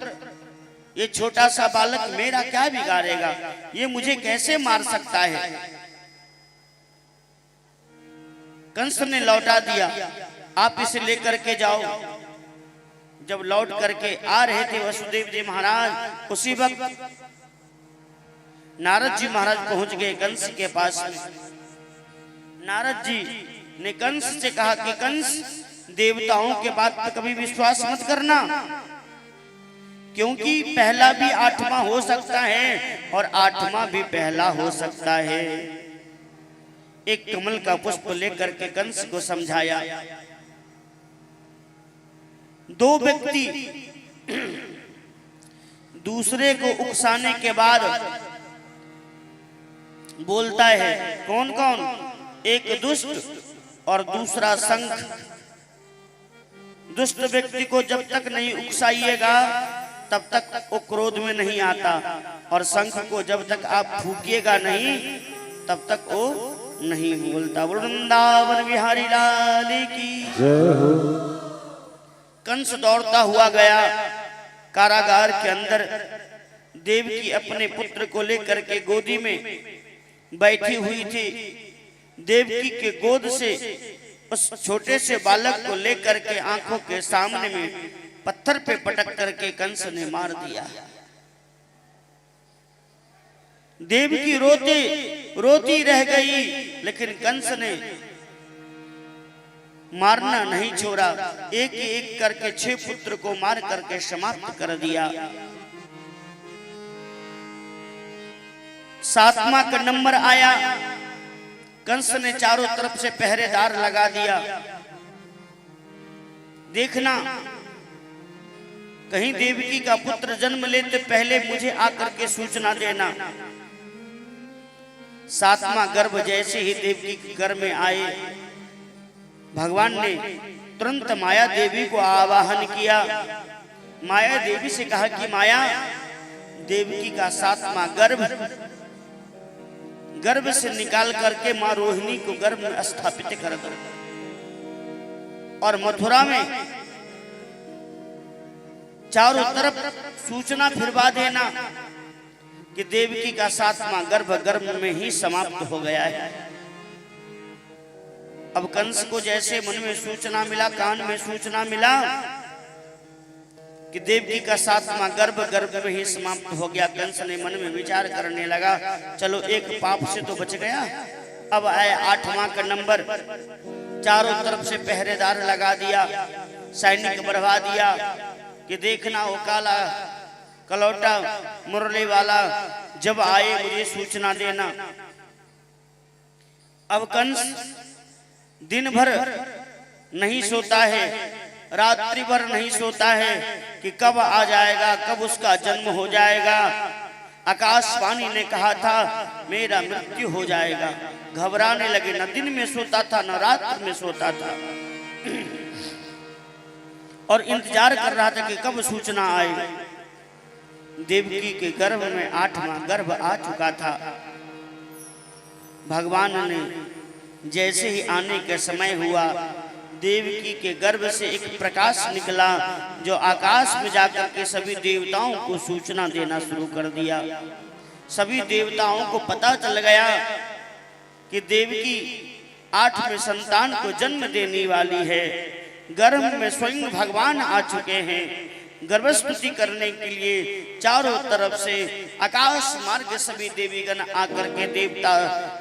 ये छोटा सा बालक मेरा क्या बिगाड़ेगा, ये मुझे कैसे मार सकता है। कंस ने लौटा दिया, आप इसे लेकर के जाओ। जब लौट करके आ रहे थे वसुदेव जी महाराज, उसी वक्त नारद जी महाराज पहुंच गए कंस के पास में। नारद जी ने कंस से कहा कि कंस, देवताओं के बात पर कभी विश्वास मत करना, क्योंकि पहला भी 8वां हो सकता है और 8वां भी पहला हो सकता है। एक कमल का पुष्प लेकर के कंस को समझाया। दो व्यक्ति दूसरे को उकसाने के बाद बोलता है, कौन कौन? एक दुष्ट और दूसरा शंख। दुष्ट व्यक्ति को जब तक नहीं उकसाइएगा तब तक वो क्रोध में नहीं आता, और शंख को जब तक आप फूकिएगा नहीं तब तक वो नहीं बोलता। वृंदावन बिहारी लाल की जय हो। कंस दौड़ता हुआ गया कारागार के अंदर। देवकी अपने पुत्र को लेकर के गोदी में बैठी हुई थी। देवकी के गोद से उस छोटे से बालक को लेकर के आंखों के सामने में पत्थर पे पटक करके कंस ने मार दिया। देवकी रोते रोती रह गई, लेकिन कंस ने मारना नहीं छोड़ा। एक एक करके 6 पुत्र को मार करके समाप्त कर दिया। 7वां का नंबर आया। कंस ने चारों तरफ से पहरेदार लगा दिया। देखना, कहीं देवकी का पुत्र जन्म लेते पहले मुझे आकर के सूचना देना। 7वां गर्भ जैसे ही देवकी के घर में आए, भगवान ने तुरंत माया देवी को आवाहन किया। माया देवी से कहा कि माया, देवकी का 7वां गर्भ से निकाल करके मां रोहिणी को गर्भ में स्थापित कर दो, और मथुरा में चारों तरफ सूचना फिरवा देना कि देवकी का 7वां गर्भ में ही समाप्त हो गया है। अब कंस को जैसे मन में सूचना मिला, कान में सूचना मिला कि देवकी का 7वां गर्भ में ही समाप्त हो गया, कंस ने मन में विचार करने लगा, चलो एक पाप से तो बच गया। अब आए 8वां का नंबर। चारों तरफ से पहरेदार लगा दिया, सैनिक बढ़वा दिया कि देखना वो काला कलौटा मुरली वाला जब आए मुझे सूचना देना। अब कंस दिन भर नहीं सोता है, रात्रि भर नहीं सोता है कि कब आ जाएगा, कब उसका जन्म हो जाएगा। आकाशवाणी ने कहा था मेरा मृत्यु हो जाएगा। घबराने लगे, न दिन में सोता था न रात में सोता था और इंतजार कर रहा था कि कब सूचना आए। देवकी के गर्भ में 8वां गर्भ आ चुका था। भगवान ने जैसे ही आने के समय हुआ, देवकी के गर्भ से एक प्रकाश निकला जो आकाश में जाकर के सभी देवताओं को सूचना देना शुरू कर दिया। सभी देवताओं को पता चल गया कि देवकी 8वें संतान को जन्म देने वाली है। गर्भ में स्वयं भगवान आ चुके हैं। गर्भस्तुति करने के लिए चारों तरफ से आकाश मार्ग सभी देवीगण आकर के, देवता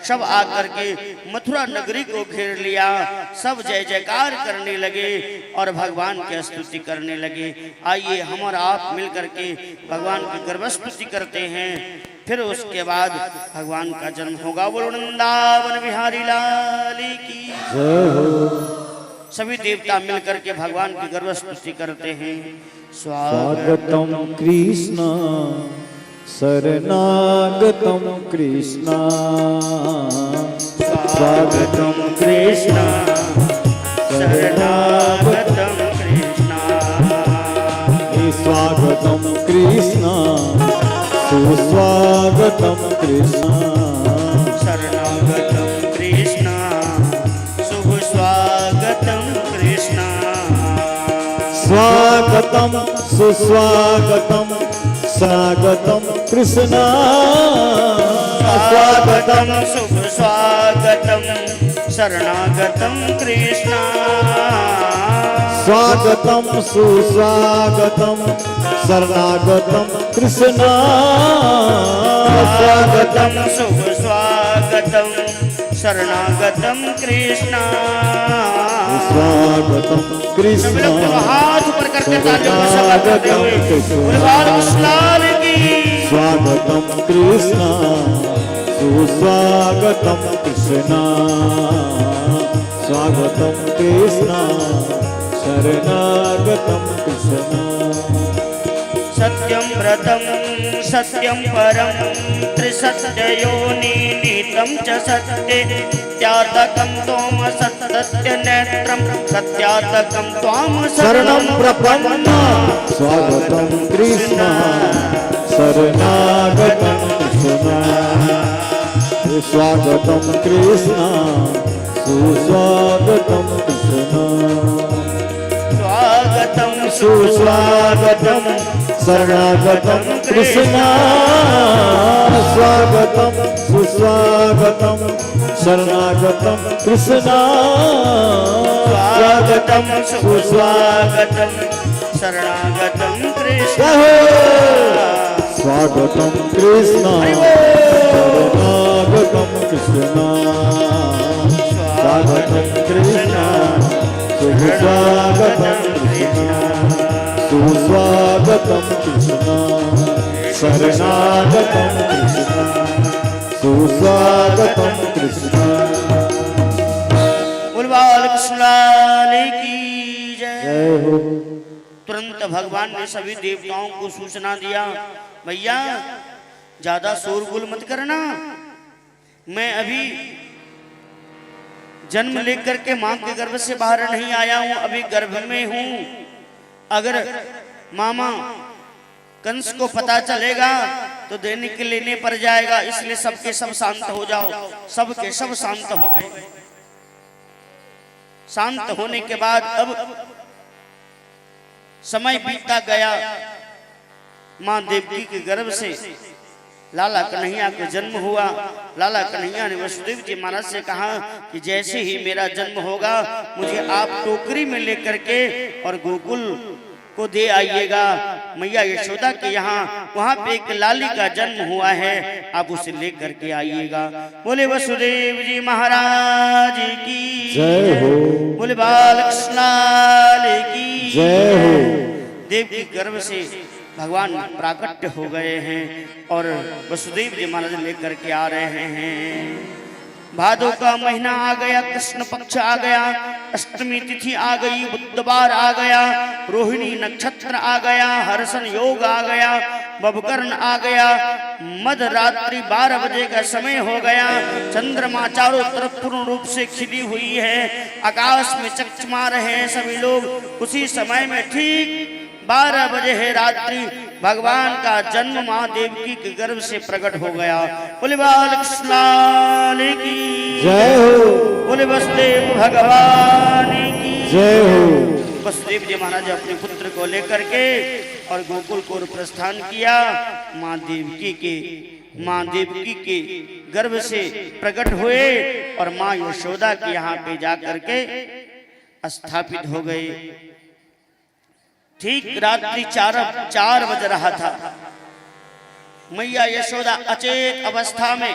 सब आकर के मथुरा नगरी को घेर लिया। सब जय जयकार करने लगे और भगवान की स्तुति करने लगे। आइए हम और आप मिलकर के भगवान की गर्भस्तुति करते हैं, फिर उसके बाद भगवान का जन्म होगा। बोलो वृंदावन बिहारी लाल की जय हो। सभी देवता मिलकर के भगवान की गर्भस्तुति करते हैं। स्वागतम कृष्ण शरणागतम कृष्ण, स्वागतम कृष्ण शरणागतम कृष्ण, स्वागतम कृष्ण सुस्वागतम कृष्ण, शरणागतम कृष्ण शुभ स्वागतम कृष्ण, स्वागतम सुस्वागतम स्वागतम कृष्ण, स्वागतम शुभ स्वागतम शरणागतम कृष्ण, स्वागतम सुस्वागतम शरणागतम कृष्ण, स्वागतम शुभ स्वागतम शरणागतम कृष्ण, स्वागतम कृष्ण हाथ ऊपर करके तालियों को स्वागत करते हुए भगवान कृष्ण की। स्वागतम कृष्ण सुस्वागतम कृष्ण, स्वागतम कृष्ण शरणागतम कृष्ण, सत्यं व्रतं सत्यं परं त्रिसत्ययोनि नीतं च सत्ये सत्यातकं त्वं सत्यनेत्रं सत्यातकं त्वं शरणं प्रपन्न। स्वागतम कृष्ण शरणागतम कृष्ण, स्वागतम कृष्ण सुस्वागतम कृष्ण, स्वागतं सुस्वागतम शरणागतम कृष्ण, स्वागतम सुस्वागतम शरणागतम कृष्ण, स्वागतं सुस्वागतं शरणागतं कृष्ण, स्वागतम कृष्ण शरणागतम कृष्ण, स्वागतम कृष्ण सुस्वागतम कृष्ण, सुस्वागतम कृष्ण शरणागतम कृष्ण, सुस्वागतम कृष्ण। बोल बाल कृष्ण लाल की जय हो। तुरंत भगवान ने सभी देवताओं को सूचना दिया, भैया ज्यादा शोरगुल मत करना, मैं अभी जन्म लेकर के मां के गर्भ से बाहर नहीं आया हूं, अभी गर्भ में हूं। अगर मामा कंस को पता चलेगा तो देने के लेने पर जाएगा, इसलिए सबके सब शांत हो जाओ। सबके सब शांत हो गए। शांत होने के बाद अब समय बीतता गया। मां देवकी के गर्भ से लाला कन्हैया का जन्म हुआ। लाला कन्हैया ने वसुदेव जी महाराज से कहा कि जैसे ही मेरा जन्म होगा मुझे आप टोकरी में लेकर के और गोकुल को दे आइएगा। मैया यशोदा के यहाँ वहाँ पे एक लाली का जन्म हुआ है, आप उसे लेकर के आइएगा। बोले वसुदेव जी महाराज की जय हो। बोले बालकृष्ण लाल की जय हो। देव की गर्भ से भगवान प्राकट्य हो गए हैं और वसुदेव जी महाराज लेकर के आ रहे हैं। भादो का महीना आ गया, कृष्ण पक्ष आ गया, अष्टमी तिथि आ गई, बुधवार आ गया, रोहिणी नक्षत्र आ गया, हर्षण योग आ गया, बबकर्ण आ गया, मध्य रात्रि 12 बजे का समय हो गया। चंद्रमा चारों तरफ पूर्ण रूप से खिली हुई है, आकाश में चकचमा रहे हैं सभी लोग। उसी समय में ठीक 12 बजे है रात्रि, भगवान का जन्म मां देवकी के गर्भ से प्रकट हो गया। बोले बालकृष्ण लाल की जय हो। बोले वसुदेव भगवान की जय हो। वसुदेव जी महाराज अपने पुत्र को लेकर के और गोकुल को प्रस्थान किया। मां देवकी के गर्भ से प्रकट हुए और मां यशोदा के यहाँ पे जाकर के स्थापित हो गए। ठीक रात्रि 4 बज रहा था। मैया यशोदा अचेत अवस्था में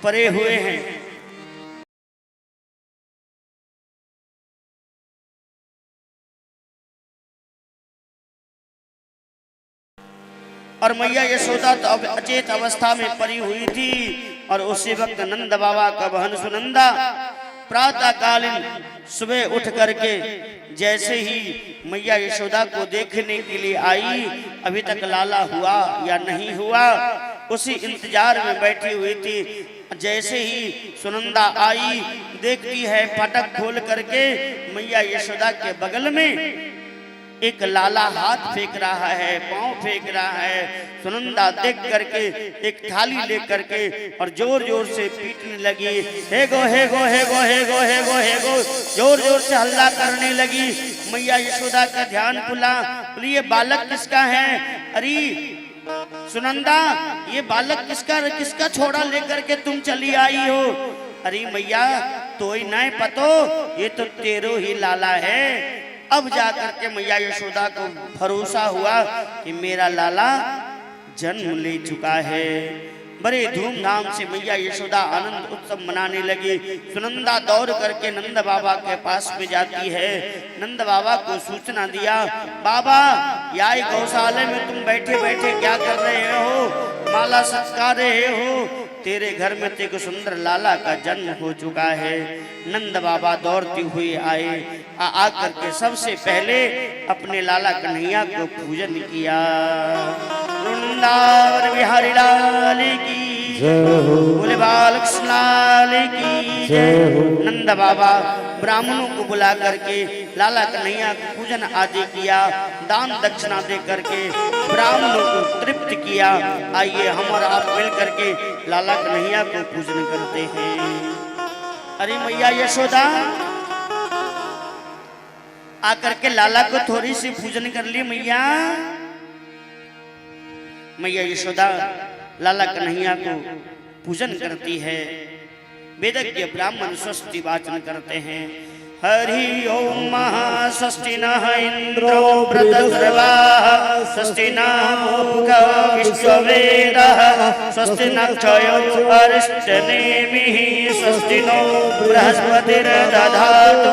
पड़े हुए हैं। और मैया यशोदा तो अब अचेत अवस्था में पड़ी हुई थी और उसी वक्त नंद बाबा का बहन सुनंदा प्रातः कालीन सुबह उठ करके जैसे ही मैया यशोदा को देखने के लिए आई, अभी तक लाला हुआ या नहीं हुआ उसी इंतजार में बैठी हुई थी। जैसे ही सुनंदा आई, देखती है फाटक खोल करके मैया यशोदा के बगल में एक लाला हाथ फेंक रहा है, पांव फेंक रहा है। सुनंदा देख करके एक थाली लेकर के और जोर जोर से पीटने लगी। हे गो हे गो हे गो हे गो हे गो हे गो, जोर जोर से हल्ला करने लगी। मैया यशोदा का ध्यान खुला, बोली ये बालक किसका है? अरे सुनंदा, ये बालक किसका छोड़ा लेकर के तुम चली आई हो? अरे मैया तो ही नहीं पतो, ये तो तेरो ही लाला है। अब जाकर के मैया यशोदा को भरोसा हुआ कि मेरा लाला जन्म ले चुका है। बड़े धूमधाम से मैया यशोदा आनंद उत्सव मनाने लगी। सुनंदा दौड़ करके नंद बाबा के पास में जाती है। नंद बाबा को सूचना दिया, बाबा याई गौशाले में तुम बैठे बैठे क्या कर रहे हो? माला सत्का रहे हो? तेरे घर में तेरे सुंदर लाला का जन्म हो चुका है। नंद बाबा दौड़ते हुए आए, आकर के सबसे पहले अपने लाला कन्हैया को पूजन किया। वृंदावन बिहारी लाल की बोले बालकृष्ण लाल की जय। नंद बाबा ब्राह्मणों को बुला करके लाला कन्हैया को पूजन आदि किया, दान दक्षिणा दे करके ब्राह्मणों को तृप्त किया। आइए हम और आप मिल करके लाला कन्हैया को पूजन करते हैं। अरे मैया यशोदा आकर के लाला को थोड़ी सी पूजन कर ली। मैया यशोदा लाला कन्हैया को पूजन करती है। वेदज्ञ ब्राह्मण स्वस्ति वाचन करते हैं। हरि ओम महास्वस्ति नः इंद्रो वृद्धश्रवाः स्वस्ति नः विश्ववेदः स्वस्ति नः क्षयो अरिष्टनेमिः स्वस्ति नो बृहस्पतिर्दधातु।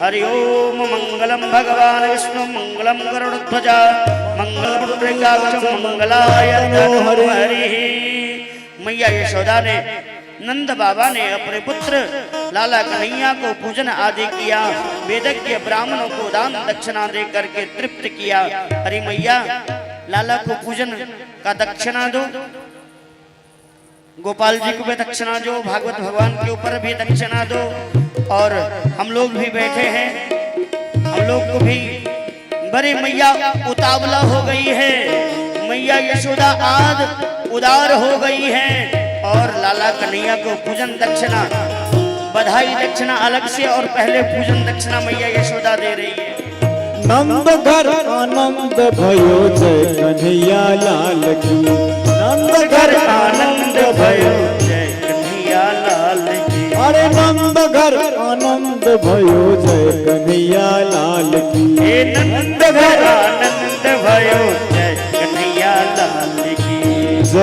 हरि ओम मंगलम भगवान विष्णु मंगलम गरुड़ध्वज मंगलम मंगलाय हरि। मैया यशोदा ने नंद बाबा ने अपने पुत्र लाला कन्हैया को पूजन आदि किया। वेदज्ञ ब्राह्मणों को दान दक्षिणा दे करके तृप्त किया। अरे मैया लाला को पूजन का दक्षिणा दो, गोपाल जी को भी दक्षिणा दो, भागवत भगवान के ऊपर भी दक्षिणा दो। और हम लोग भी बैठे हैं, हम लोग को भी बड़े मैया उतावला हो गई है। मैया यशोदा आज उदार हो गई है और लाला कन्हैया को पूजन दक्षिणा, बधाई दक्षिणा अलग से और पहले पूजन दक्षिणा मैया यशोदा दे रही है। नंद घर आनंद भयो जय कन्हैया लाल की। नंद घर आनंद भयो जय कन्हैया लाल की। अरे नंद घर आनंद भयो जय कन्हैया लाल की। हे नंद घर आनंद भयो जय कन्हैया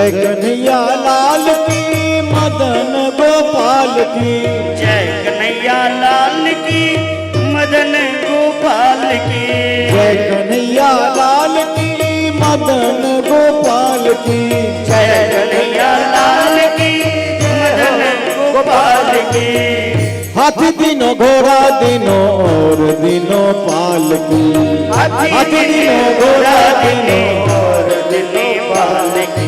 जय कन्हैया लाल की मदन गोपाल की जय कन्हैया लाल की मदन गोपाल की जय कन्हैया लाल की मदन गोपाल की जय कन्हैया लाल की मदन गोपाल की हाथी दिनो घोड़ा दिनो और दिनो पाल की हाथी दिनो घोड़ा दिनो और दिनो पाल की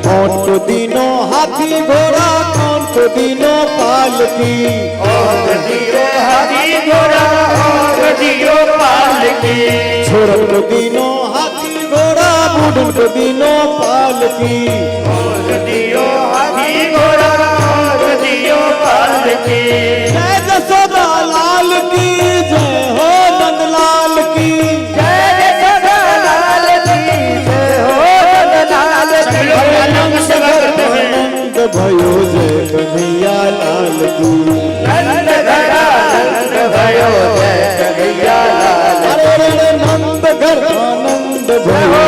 कौन को दिनो हाथी घोड़ा कौन को दिनो पाल की और दियो हाथी घोड़ा और दियो पाल की छोरन को दिनो हाथी घोड़ा बूढ़न को दिनो पाल की और दियो हाथी घोड़ा और दियो पाल की जय जसोदा लाल की जय हो नंदलाल की जय जसोदा लाल की जय हो नंदलाल की नंद भयो जय कन्हैया लाल की नंद घरा नंद भयो जय कन्हैया लाल अरे रे नंद घर आनंद भयो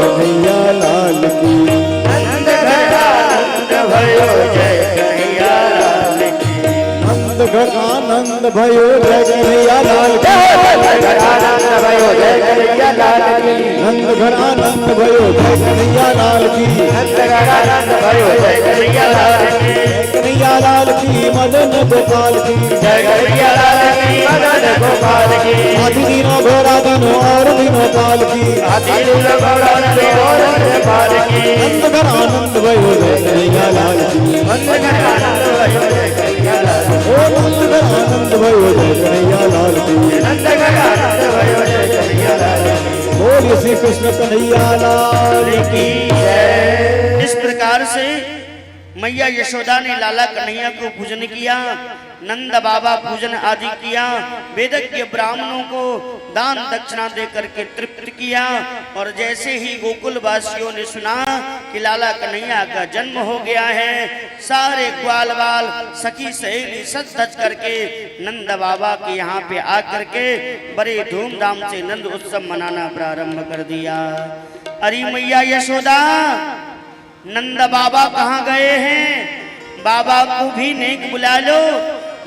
कन्हैया लाल की नंद घरा नंद भयो जय कन्हैया लाल की नंद घर आनंद भयो जय कन्हैया लाल की नंद घरा नंद भयो जय कन्हैया लाल की नंद घर आनंद भयो जय कन्हैया लाल की नंद घरा नंद भयो जय कन्हैया लाल की कन्हैया लाल की मदन गोपाल की जय कन्हैया लाल की मदन गोपाल की हाथी दिनो घोड़ा दिनो और दिनो पाल की हाथी दिनो घोड़ा दिनो और दिनो पाल की नंद घर आनंद भयो जय कन्हैया लाल की नंद घरा नंद भयो जय कन्हैया लाल की ओ नंद घर आनंद भयो जय कन्हैया लाल की नंद घरा नंद भयो जय कन्हैया लाल की बोलिए श्री कृष्ण कन्हैया लाल की जय। इस प्रकार से मैया यशोदा ने लाला कन्हैया को पूजन किया, नंद बाबा पूजन आदि किया, वेदज्ञ ब्राह्मणों को दान दक्षिणा देकर के तृप्त किया। और जैसे ही गोकुल वासियों ने सुना कि लाला कन्हैया का जन्म हो गया है, सारे ग्वाल बाल सखी सहेली सज धज करके नंद बाबा के यहाँ पे आकर के बड़े धूमधाम से नंद उत्सव मनाना प्रारंभ कर दिया। अरे मैया यशोदा, नंद बाबा कहाँ गए हैं? बाबा को भी नेक बुला लो।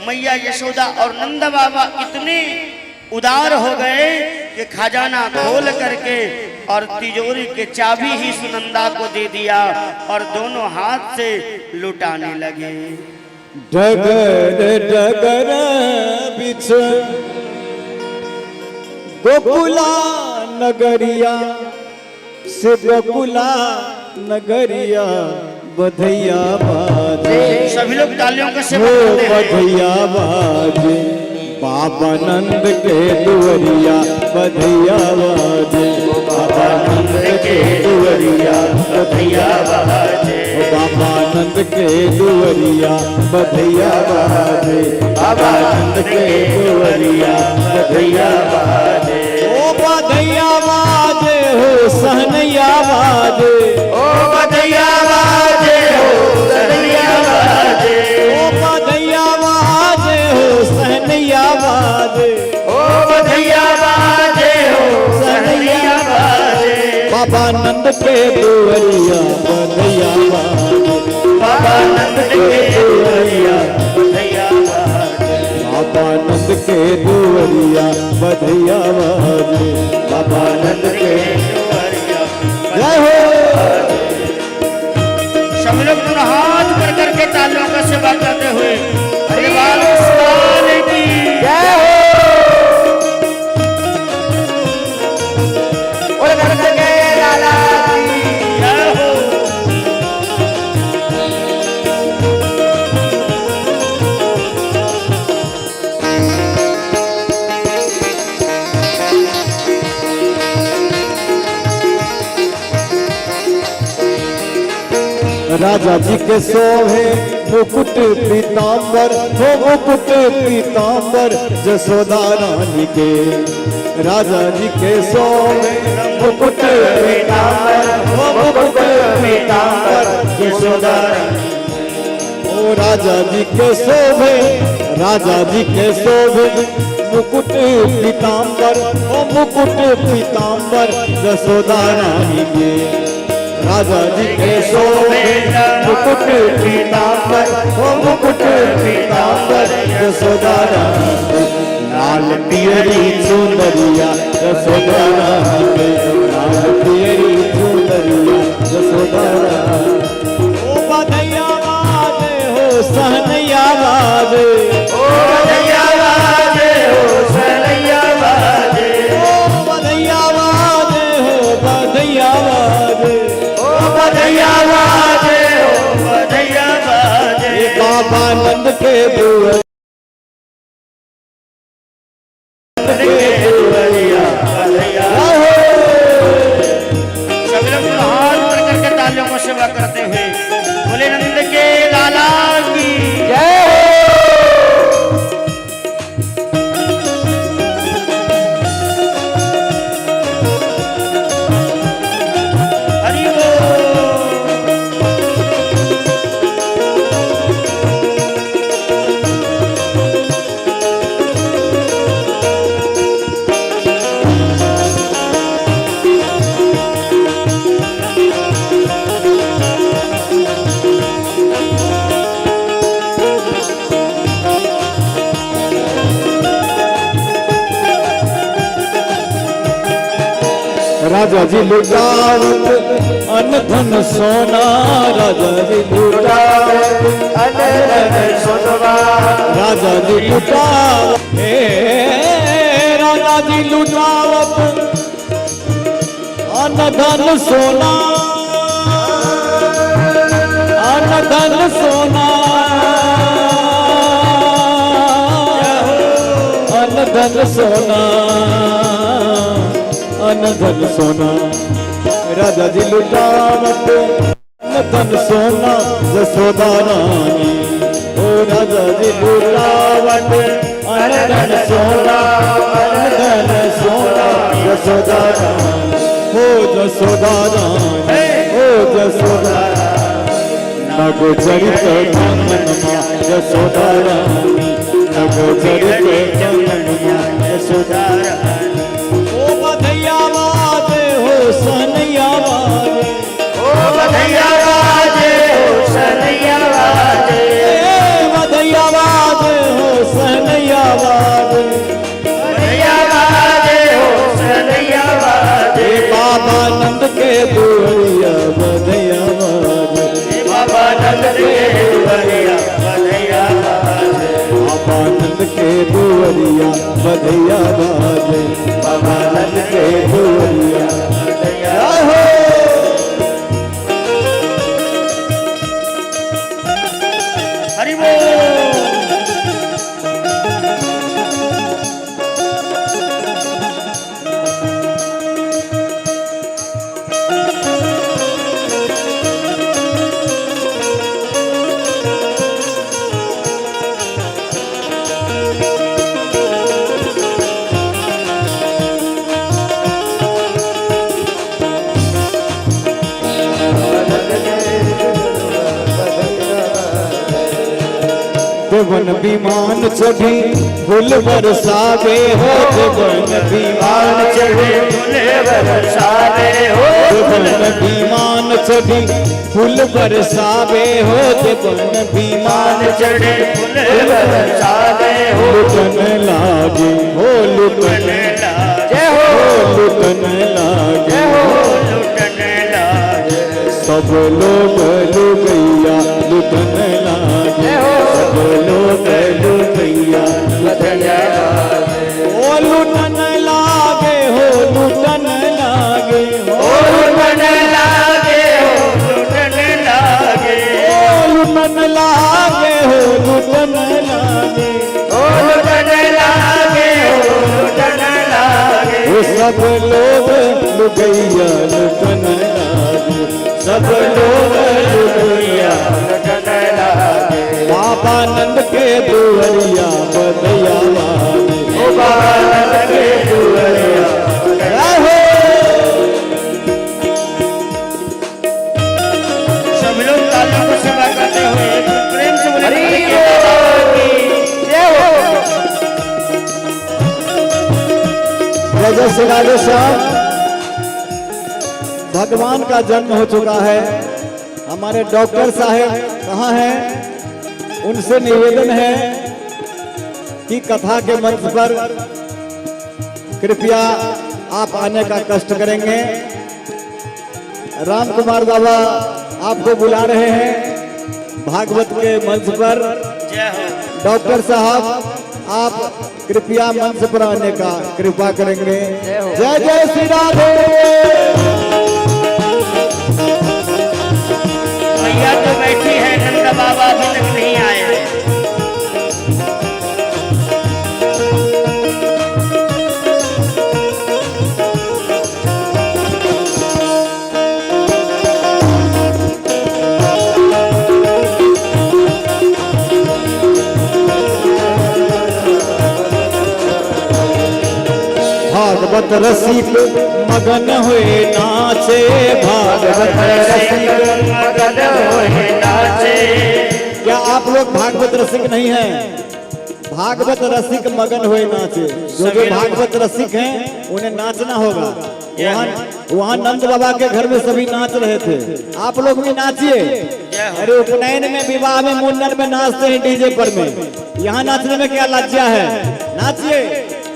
मैया यशोदा और नंद बाबा इतने उदार हो गए कि खजाना खोल करके और तिजोरी के चाबी ही सुनंदा को दे दिया और दोनों हाथ से लुटाने लगे। डगर डगर बिछ गोकुला नगरिया से गोकुला नगरिया बधैया बाजे। सभी लोग तालियों का हो सेवन करते हैं। बधैया बाजे, बाबा नंद के दुवरिया बधैया बाजे, बाबा नंद के दुवरिया बधैया बाजे, बाबा नंद के दुवरिया बधैया बाजे, बाबा नंद के दुवरिया बधैया बाजे। ओ बधैया बाजे हो सहनैया बाजे, ओ बधैया बाजे हो सहनैया बाजे, ओ बधैया बाजे हो सहनैया बाजे, ओ बधैया बाजे हो सहनैया बाजे। बाबा नंद के दुवरिया बधैया बाजे, बाबा नंद के दुवरिया बधैया बाजे, बाबा नंद के दुवरिया बधैया बाजे, बाबा नंद के दुवरिया। जय हो। सब लोग अपना हाथ कर करके तालियों का सेवा करते हुए परिवार स्थान की जय हो। और नंद के लाला की जय हो। राजा जी के शोभे मुकुट पीतांबर, हो मुकुट पीतांबर जसोदा रानी के। राजा जी के शोभे मुकुट पीतांबर, हो मुकुट पीतांबर जसोदा रानी। ओ राजा जी के शोभे, राजा जी के शोभे मुकुट पीतांबर, ओ मुकुट पीतांबर जसोदा रानी के। राजा जी के शोभे मुकुट पीतांबर, ओ मुकुट पीतांबर यशोदा रानी के, लाल पियरी चुनरिया यशोदा रानी के, लाल पियरी चुनरिया यशोदा रानी। ओ बधैया बाजे हो सहनैया बाजे, ओ बधैया बाजे हो सहनैया बाजे, ओ बधैया बाजे हो बधैया बाजे, ओ बधैया बाजे हो बधैया बाजे। बाबा नंद के बुआ सभी लोग हाथ ऊपर करके तालियों को सेवा करते हुए बोले नंद के लाला की जय। हरि राजा जी लुटावत अन धन सोना, राजा जी लुटावत अन धन सोना, राजा जी लुटावत, हे राजा जी लुटावत अन धन सोना, अन धन सोना, अन धन सोना, अन धन सोना, राजा जी लुटावत अन धन सोना यशोदा रानी, ओ राजा जी लुटावत अन धन सोना, अन धन सोना यशोदा रानी, हो यशोदा रानी, हो यशोदा नग चरित कंगन यशोदा रानी, नग चरित कंगन यशोदा रानी। ओ बधैया बाजे हो सहनैया बाजे, ओ बधैया बाजे हो सहनैया बाजे, बधैया बाजे हो सहनैया बाजे, बधैया बाजे हो सहनैया बाजे। बाबा नंद के दुआरिया बधैया बाजे, बाबा नंद के दुआरिया बधैया बाजे, बाबा नंद के दुआरिया बधैया बाजे, बाबा नंद के दुआरिया बधैया। हरि बोल। देवन विमान चढ़ी फूल बरसावे हो, देवन विमान चढ़ी फूल बरसावे हो, देवन विमान चढ़ी फूल बरसावे हो, देवन विमान चढ़े फूल बरसावे हो, लुटन लागे हो, लुटन जय हो लुटन लागे हो, लुटन लागे। सब लोग लुगैया लुटन लागे, सब लोग लुगैया बधैया बाजे, ओ लुटन लागे हो, लुटन लागे हो, ओ लुटन लागे हो, लुटन लागे, ओ लुटन लागे हो, लुटन लागे, ओ लुटन लागे हो, लुटन लागे। वो सब लोग लुगैया लुटन लागे, सब लोग लुगैया लुटन लागे। बाबा नंद के दुआरिया बधैया बाजे, ओ बाबा नंद के दुआरिया बधैया। सब लोग तालियों को सेवा करते हुए प्रेम से बोले हरि बोल। जय हो। राजा से राजा साहब भगवान का जन्म हो चुका है। हमारे डॉक्टर साहब कहाँ हैं? उनसे निवेदन है कि कथा के मंच पर कृपया आप आने का कष्ट करेंगे। राम कुमार बाबा आपको बुला रहे हैं भागवत के मंच पर। जय हो। डॉक्टर साहब आप कृपया मंच पर आने का कृपा करेंगे। जय जय श्री राधे। मैया तो बैठी है, नंद बाबा अभी तक नहीं आए। भागवत रसिक मगन हुए नाचे, भागवत रसिक मगन होए नाचे। क्या आप लोग भागवत रसिक नहीं हैं? भागवत रसिक मगन हुए नाचे। जो भागवत रसिक हैं उन्हें नाचना होगा। वहाँ नंद बाबा के घर में सभी नाच रहे थे, आप लोग भी नाचिए। अरे उपनयन में, विवाह में, मुंडन में नाचते हैं डीजे पर में, यहाँ नाचने में क्या लज्जा है? नाचिए।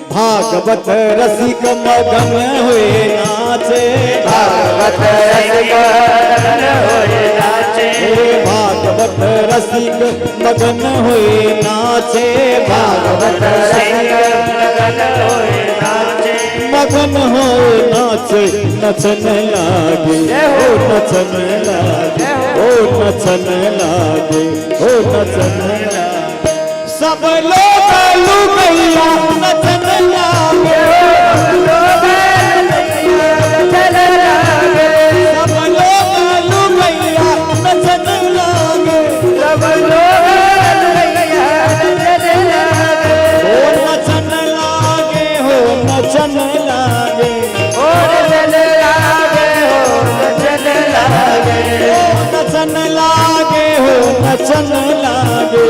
भागवत रसिक मगन हुए नाचे, भागवत रसिक मगन होए नाचे। भागवत रसिक मगन हुए नाचे, भागवत रसिक मगन होए नाचे। मगन होए नाचे, नचन लागे ओ नचन लागे ओ नचन लागे ओ नचन लागे। सब लोग लुगैया नचन लागे, सब लोग लुगैया नचन लागे, हो नचन लागे हो नचन लागे, हो नचन लागे हो नचन लागे,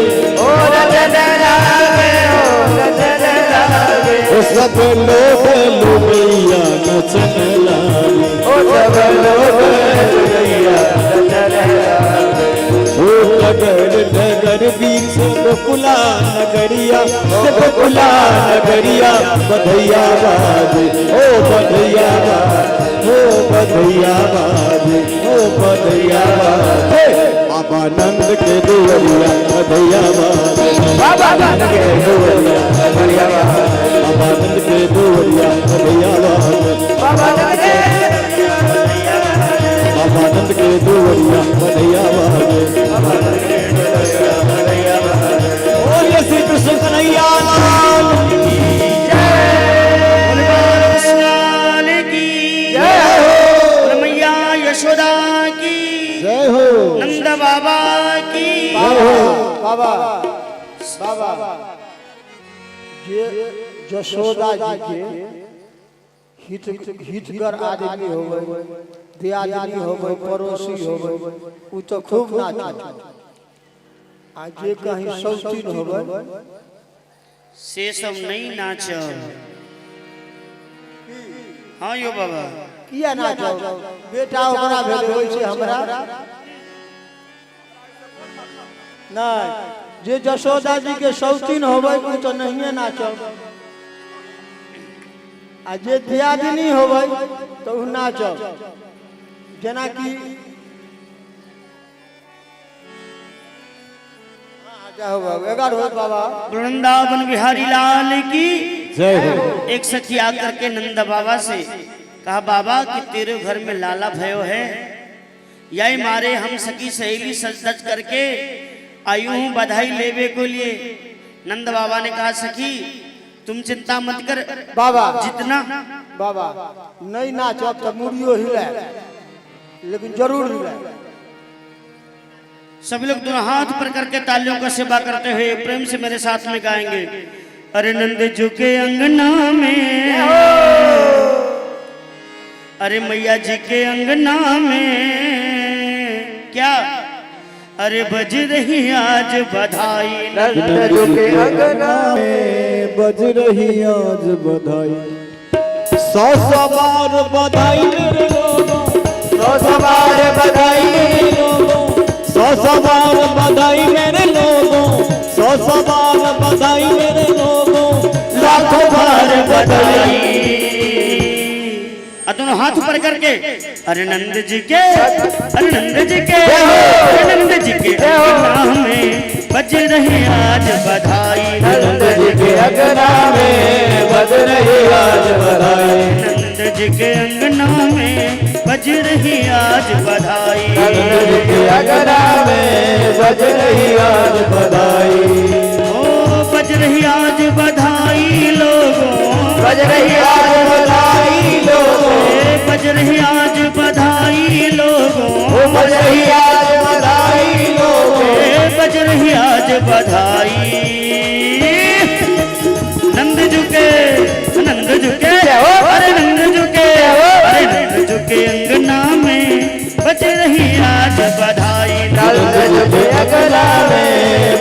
ओ सब लोग लुगैया नचन लागे, ओ सब लोग लुगैया नचन लागे। ओ डगर डगर बीच गोकुला नगरिया, गोकुला नगरिया बधैया बाजे, ओ बधैया बाजे, ओ बधैया बाजे, ओ बधैया बाजे। बाबा नंद के दुवरिया बधैया बाजे, बाबा नंद के दुवरिया बधैया बाजे, बाबा नंद के दुवरिया बधैया बाजे, बाबा नंद के दुवरिया बधैया बाजे। बोलिए श्री कृष्ण कन्हैया लाल की जय हो। मैया यशोदा की जय हो। नंद बाबा की जय हो। बाबा जे जशोदा जी के हितगर आदमी होवे, दियादनी होवे, पड़ोसी होवे, उ तो खूब नाच। आ जे कहीं शौकीन होवे से सब नहीं नाच। हाँ यो बाबा किया नाच? बेटा ओकरा भेले होय छै हमरा नहीं। जे जशोदा जी के शौकीन होवे उ तो नहीं नाच। आ जे दियादनी होवे तो उ नाच। जना कि वृंदावन बिहारी लाल की जय हो। एक सखी आकर के नंद बाबा से कहा, बाबा कि तेरे घर में लाला भयो है, यही मारे हम सखी सहेली सज धज करके आयु हूँ बधाई लेवे को लिए। नंद बाबा ने कहा, सखी तुम चिंता मत कर बाबा, जितना बाबा नहीं नाचब तो मुड़ियो हिले, लेकिन जरूर हिले। सभी लोग दोनों हाथ पर करके तालियों का सेवा करते हुए प्रेम से मेरे साथ में गाएंगे। अरे नंद जी के अंगना में, अरे मैया जी के अंगना में क्या, अरे बज रही आज बधाई, नंद जी के अंगना में बज रही आज बधाई। 100 बार बधाई मेरे लोगों, 100 बार बधाई मेरे लोगों, 100 बार बधाई मेरे लोगों, 100 बार बधाई मेरे लोगों, लाखों बार बधाई। दोनों हाथ ऊपर करके अरे नंद जी के, अरे नंद जी के, अरे नंद जी के नाम में बज रही आज बधाई। नंद जी के अंगना में बज रही आज बधाई। नंद जी के अंगना में बज रही आज बधाई। नंद जी के अंगना में बज रही आज बधाई। ओ बज रही आज बधाई लोगों, बज रही आज बधाई लोगों, बज रही आज बधाई लोगों, बज रही आज बधाई लोगों, बज रही आज बधाई। नंद झुके, नंद झुके, अरे नंद झुके, अरे नंद झुके अंगना में बज रही आज बधाई। नंद जी के अंगना में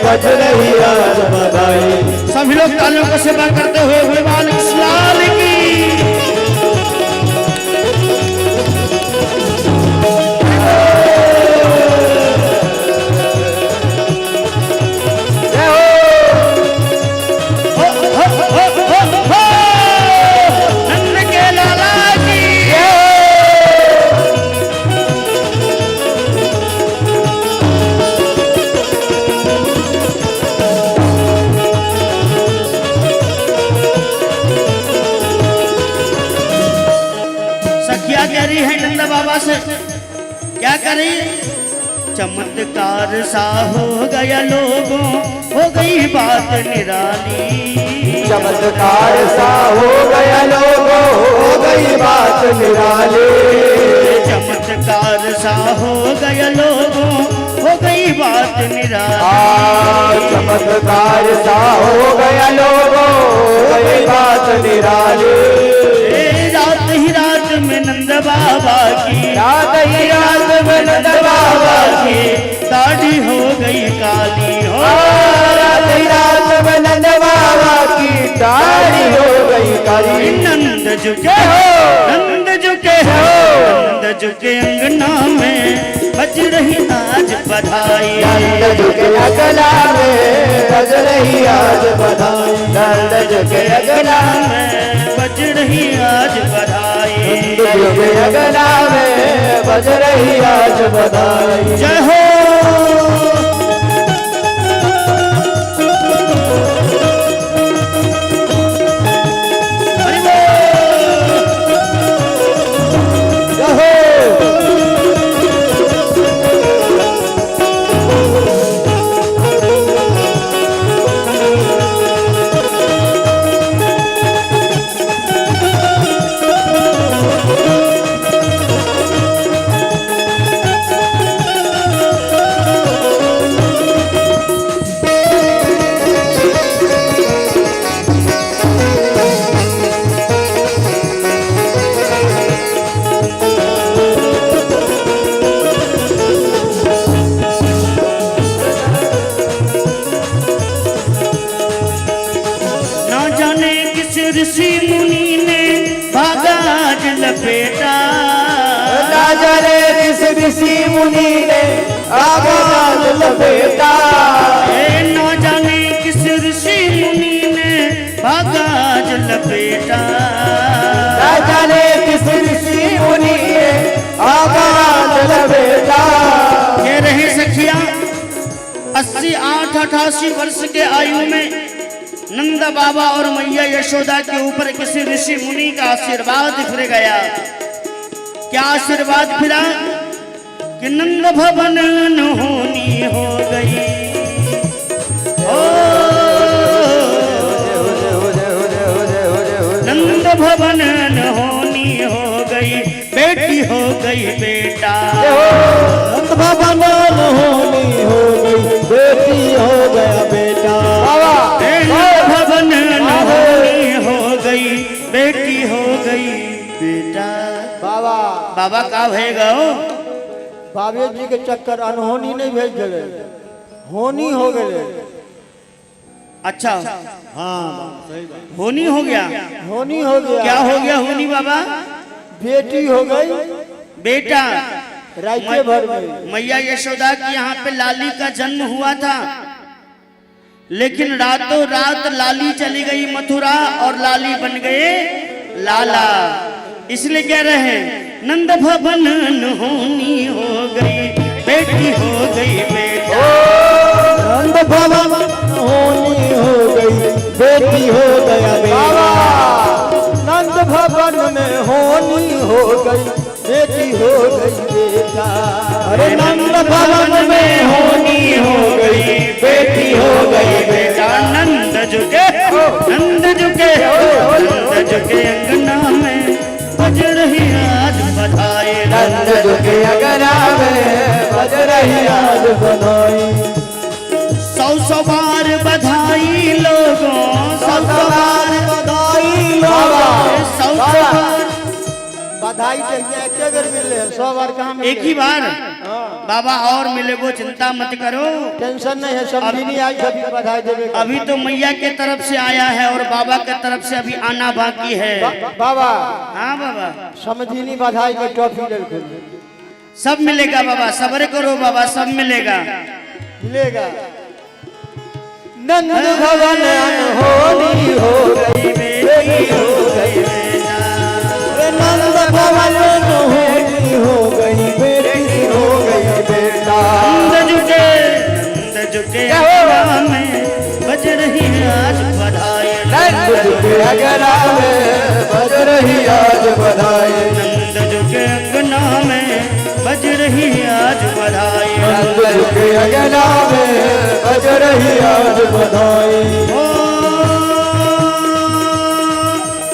बज रही आज बधाई। सभी लोग तालियों को सेवा करते हुए भगवान कृष्ण की नंद के लाला की सखिया कह रही है नंदा बाबा से, क्या कर रही है? चमत्कार सा हो गया लोगों, हो गई बात निराली। चमत्कार सा हो गया लोगों, हो गई बात निराली। चमत्कार सा हो गया लोगों, हो गई बात निराली। चमत्कार सा हो गया लोगों, हो गई बात निराली। रात ही रात में नंद बाबा की, रात ही रात में नंद बाबा की दाढ़ी हो गई काली हो। रात ही रात में नंद बाबा की दाढ़ी हो गई काली। नंद झुके हो, नंद झुके हो, नंद झुके अंगना में बज रही आज बधाई। नंद झुके अगला में बज रही आज बधाई। नंद झुके अगला में बज रही आज बधाई। नंद झुके अगला में बज रही आज बधाई। जय हो। ऋषि मुनि ने भागाज लपेटा। ना जाने किस ऋषि मुनि ने भागाज लपेटा। ना जाने किस ऋषि मुनि ने भागाज लपेटा। ना जाने किस ऋषि मुनि ने भागाज लपेटा। कह रहे सखिया 88 वर्ष के आयु में नंद बाबा और मैया यशोदा के ऊपर किसी ऋषि मुनि का आशीर्वाद फिर गया। क्या आशीर्वाद फिरा कि नंद भवन होनी हो गई। ओ नंद भवन होनी हो गई, बेटी हो गई बेटा। नंद भवन होनी हो गई, बेटी हो गया बेटा। भवन होनी हो गई, बेटी हो गई बेटा। बाबा बाबा का भएगा हो? बाबे जी के चक्कर अनहोनी नहीं भेज गए, होनी हो गए। अच्छा हाँ सही बात। होनी हो गया। होनी हो गया। क्या हो गया होनी बाबा? बेटी हो गई बेटा। राज्य भर में मैया यशोदा की यहाँ पे लाली का जन्म हुआ था, लेकिन रातों रात लाली चली गई मथुरा और लाली बन गए लाला। इसलिए कह रहे हैं नंद भवन होनी हो गई बेटी हो गई बेटा। नंद भवन होनी हो गई बेटी हो गया बेटा। नंद भवन में होनी हो गई बेटी हो गई बेटा। अरे नंद भवन में होनी हो गई बेटी हो गई बेटा। नंद झुके नंद झुके नंद झुके अंगना में बज रही आज बधाई। नंद झुके अंगना में बज रही आज बधाई। 100 बार बधाई लोगों, 100 बार बधाई लोगों। 100 बार बधाई चाहिए एक बार मिले 100 बार कहाँ मिले? एक ही बार बाबा और मिले वो चिंता मत करो। टेंशन नहीं है, समझी आई कभी बधाई देवे। अभी तो मैया के तरफ से आया है और बाबा के तरफ से अभी आना बाकी है। बाबा हाँ बाबा समझी नहीं बधाई में टॉफी ले सब मिलेगा बाबा, सब्र करो बाबा, सब मिलेगा मिलेगा। नंद भवन होनी हो गई बेटी हो गई बेटा। नंद भवन होनी हो गई बेटी हो गई बेटा। नंद झुके अंगना में बज रही आज बधाई। नंद झुके अंगना में बज रही आज बधाई। नंद झुके अंगना में बज रही आज बधाई। नंद झुके अंगना में बज रही आज बधाई।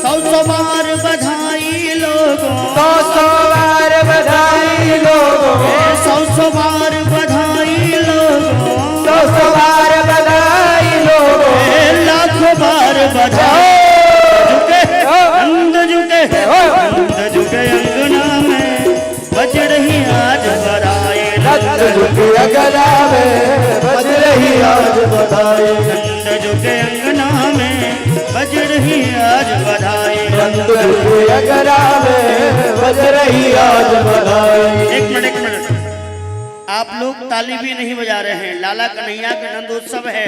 100 बार बधाई लोगों, 100 बार बधाई लोगों। 100 बार बधाई लोगों, 100 बार बधाई लोगों। लाखों बार बधाई। नंद झुके नंद झुके अंगना में बज रही आज बधाई। नंद झुके अंगना में बज रही आज बधाई। नंद झुके अंगना में बज रही आज बधाई। नंद झुके अंगना में बज रही आज बधाई। एक मिनट आप लोग ताली भी नहीं बजा रहे हैं। लाला कन्हैया का नंदोत्सव है।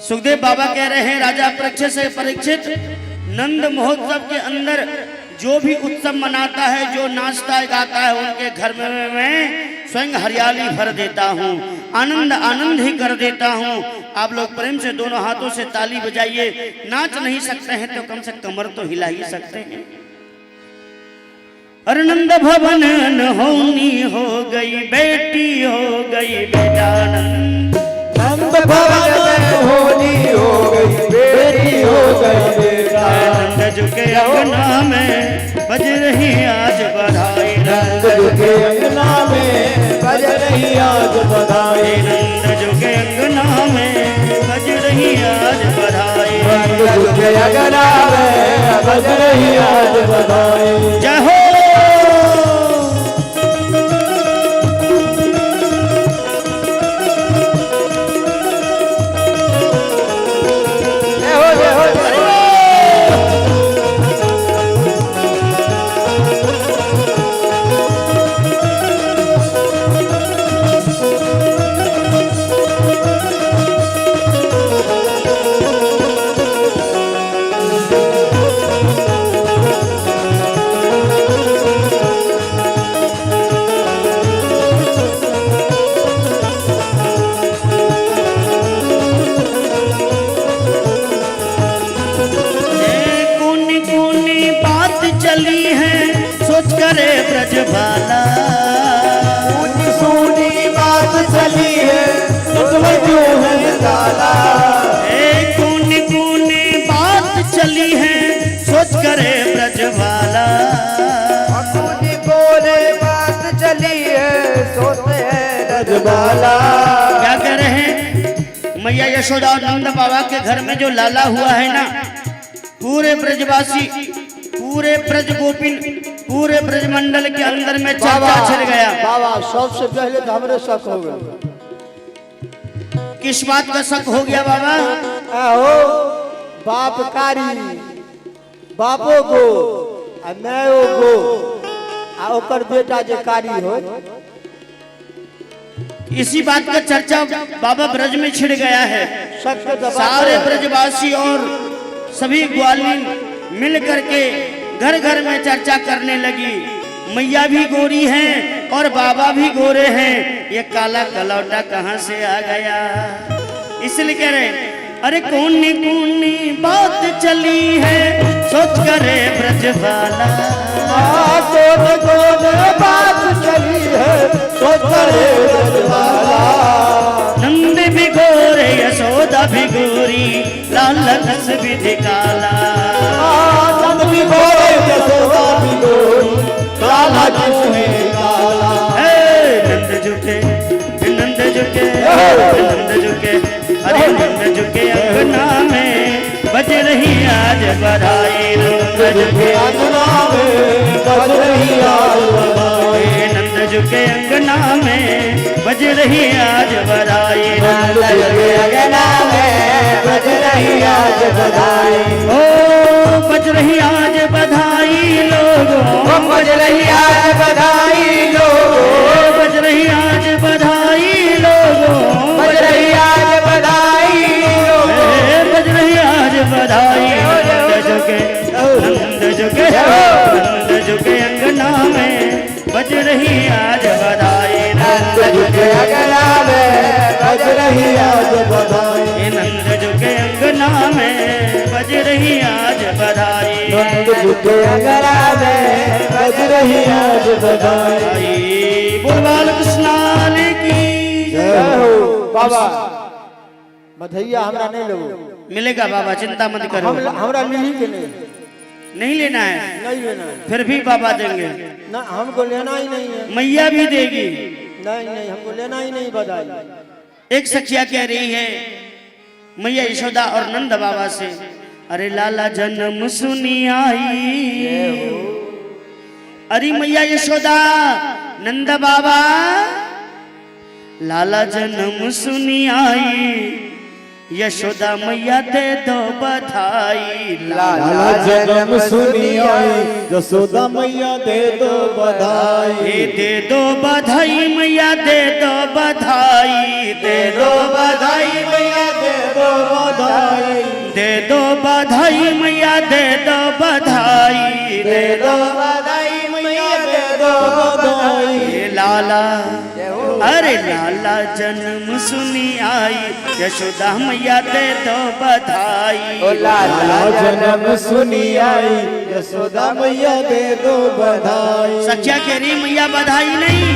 सुखदेव बाबा कह रहे हैं राजा परीक्षित से परीक्षित, नंद महोत्सव के अंदर जो भी उत्सव मनाता है, जो नाचता गाता है, उनके घर में मैं स्वयं हरियाली भर देता हूँ, आनंद आनंद ही कर देता हूँ। आप लोग प्रेम से दोनों हाथों से ताली बजाइए। नाच नहीं सकते हैं तो कम से कमर तो हिला ही सकते हैं। अरे नंद भवन होनी हो गई बेटी हो गई बेटा। नंद भवन होनी हो गई बेटी हो गई बेटा। नंद झुके अंगना में बज रही आज बधाई। नंद झुके अंगना में बज रही आज बधाई। नंद झुके अंगना में बज रही आज बधाई। नंद झुके अंगना में बज रही आज बधाई। जय हो। चली है सोच करे ब्रजबाला। सुनी बात चली है क्यों है काला। कौन कौन बात चली है सोच करे ब्रजबाला। कौन कौन बात चली है सोचते हैं ब्रजबाला। क्या कह रहे हैं? मैया यशोदा और नंद बाबा के घर में जो लाला हुआ है ना, पूरे ब्रजवासी, पूरे ब्रज गोपिन, पूरे ब्रजमंडल के अंदर में चर्चा छिड़ गया। बाबा सबसे पहले तो हमरे शक हो गया। किस बात का शक हो गया बाबा? हो बापकारी बापो गो मैं गो आ ओकर बेटा जे कारी हो इसी बात का चर्चा बाबा ब्रज में छिड़ गया है। सबके दबा सारे ब्रजवासी और सभी ग्वालिन मिल करके घर घर में चर्चा करने लगी। मैया भी गोरी हैं और बाबा भी गोरे हैं, ये काला कलौटा कहाँ से आ गया। इसलिए कह रहे अरे कौन बात चली है सोच करे ब्रजवाला। कौन बात चली है सोच करे ब्रजवाला। नंद भी गोरे यशोदा भी गोरी लाल रस विधि काला। नंद भी गोरे यशोदा भी गोरी लाल रस विधि काला। नंद झुके नंद झुके नंद झुके अरे नंद झुके अंगना में बज रही आज बधाई। नंद झुके अंगना में बज रही आज बधाई। नंद झुके अंगना में बज रही आज बधाई। नंद झुके अंगना में बज रही आज बधाई। ओ बज रही आज बधाई लोगों, बज रही आज बधाई लोगों, बज रही आज बधाई लोगों, बज रही आज बधाई लोगों, बज रही आज बधाई। नंद झुके नंद झुके नंद झुके अंगना में बज रही आज बधाई। नंद झुके अंगना में बज रही आज बधाई। नंद झुके अंगना में बज रही आज बधाई। नंद झुके अंगना में बज रही आज बधाई। बोल बाल कृष्णाल की जय हो। बाबा बधैया हमरा नहीं लगो, मिलेगा बाबा, चिंता मत करो। हमरा मिली के नहीं, नहीं लेना है, नहीं लेना है। फिर भी बाबा देंगे। ना हमको लेना ही नहीं है। मैया भी देगी। नहीं नहीं हमको लेना ही नहीं बधाई। एक सखिया कह रही है मैया यशोदा और नंद बाबा से, अरे लाला जन्म सुनी आई। अरे मैया यशोदा नंद बाबा लाला जन्म सुनी आई। यशोदा मैया दे दो बधाई। लाला जन्म सुनी आई, यशोदा मैया दे दो बधाई। दे दो बधाई मैया दे दो बधाई। दे दो बधाई मैया दे दो बधाई। दे दो बधाई मैया दे दो बधाई। दे दो बधाई मैया दे दो बधाई। लाला अरे लाला जन्म सुनी आई, यशोदा मैया दे दो बधाई। लाला जन्म सुनी आई, यशोदा मैया दे दो बधाई। सच्चा कह रही मैया बधाई नहीं,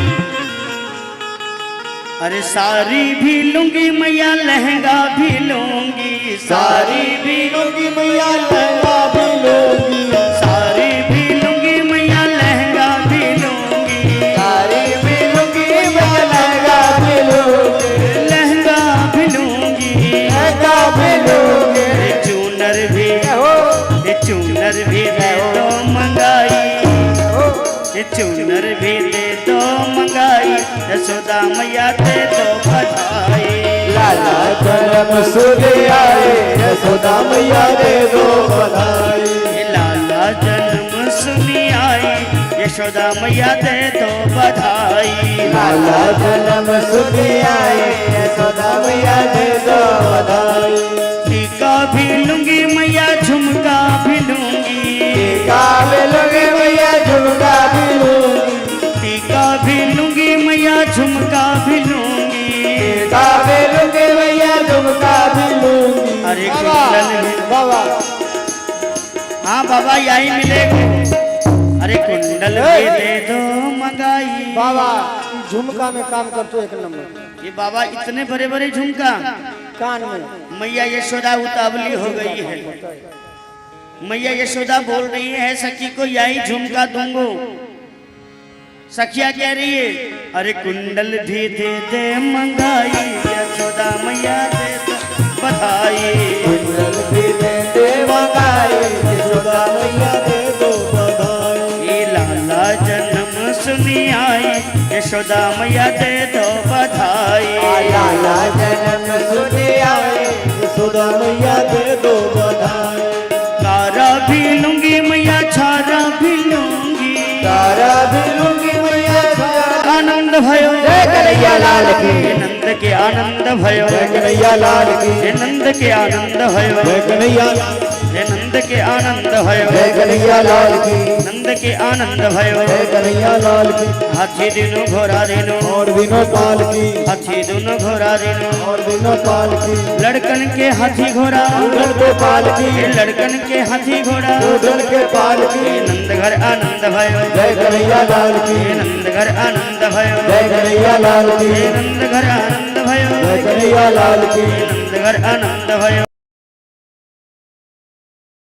अरे सारी भी लूंगी मैया लहंगा भी लूंगी। सारी भी लूंगी मैया लहंगा भी लूंगी। सारी भी लूंगी मैया लहंगा भी लूंगी। सारी भी लूंगी मैं लहंगा भी लूंगी। लहंगा भी लूंगी। लहंगा भी लूंगी। चूनर भी चूनर भी दे दो मंगाई। चूनर भी दे दो मंगाई। यशोदा मैया दे दो बधाई। लाला जन्म सुनी आई, यशोदा मैया दे दो बधाई। लाला जन्म सुनी आई, यशोदा मैया दे दो बधाई। लाला जन्म सुनी आई, यशोदा मैया दे दो बधाई। टीका भी लूंगी मैया झुमका भी लूंगी। टीका भी लूंगी मैया झुमका भी लूंगी। टीका भी लूंगी मैया झुमका भी लूंगी। टीका भी लूंगी मैया झुमका भी लूंगी। अरे कुंडल भी बाबा हाँ बाबा यही मिलेगा। अरे कुंडल भी दे दो मंगाई। बाबा झुमका में काम करते एक नंबर। ये बाबा इतने बड़े बड़े झुमका। कान में मैया यशोदा उतावली हो गई है। मैया यशोदा बोल रही है सखी को यही झुमका दूंगो। सखिया कह रही है अरे कुंडल भी दे दे मंगाई। यशोदा मैया दे दो बधाई। कुंडल भी दे दे मंगाई। यशोदा मैया दे दो बधाई। ये लाला जन्म सुनी आई, यशोदा मैया दे दो बधाई। लाला जन्म सुनी आई, यशोदा मैया दे दो बधाई। कारा भी लूंगी मैया छारा भी लूंगी। तारा भी कन्हैया लाल की, हे नंद के आनंद भयो, जय कन्हैया लाल की, हे नंद के आनंद भयो, जय कन्हैया, हे नंद के आनंद भयो, जय कन्हैया लाल की, नंद के आनंद भयो। जय कन्हैया लाल की, हाथी दिनो घोड़ा दिनो, और दिनों पाल की, हाथी दोनों घोड़ा दिनो, और दिनों पाल की, लड़कन के हाथी घोड़ा, उधर के पाल की, हे लड़कन के हाथी घोड़ा, उधर के पाल हे की, नंद घर आनंद भयो, जय कन्हैया लाल की, हे नंद घर आनंद भयो, जय कन्हैया लाल की, हे नंद घर आनंद भयो, जय कन्हैया लाल की, हे नंद घर आनंद भयो।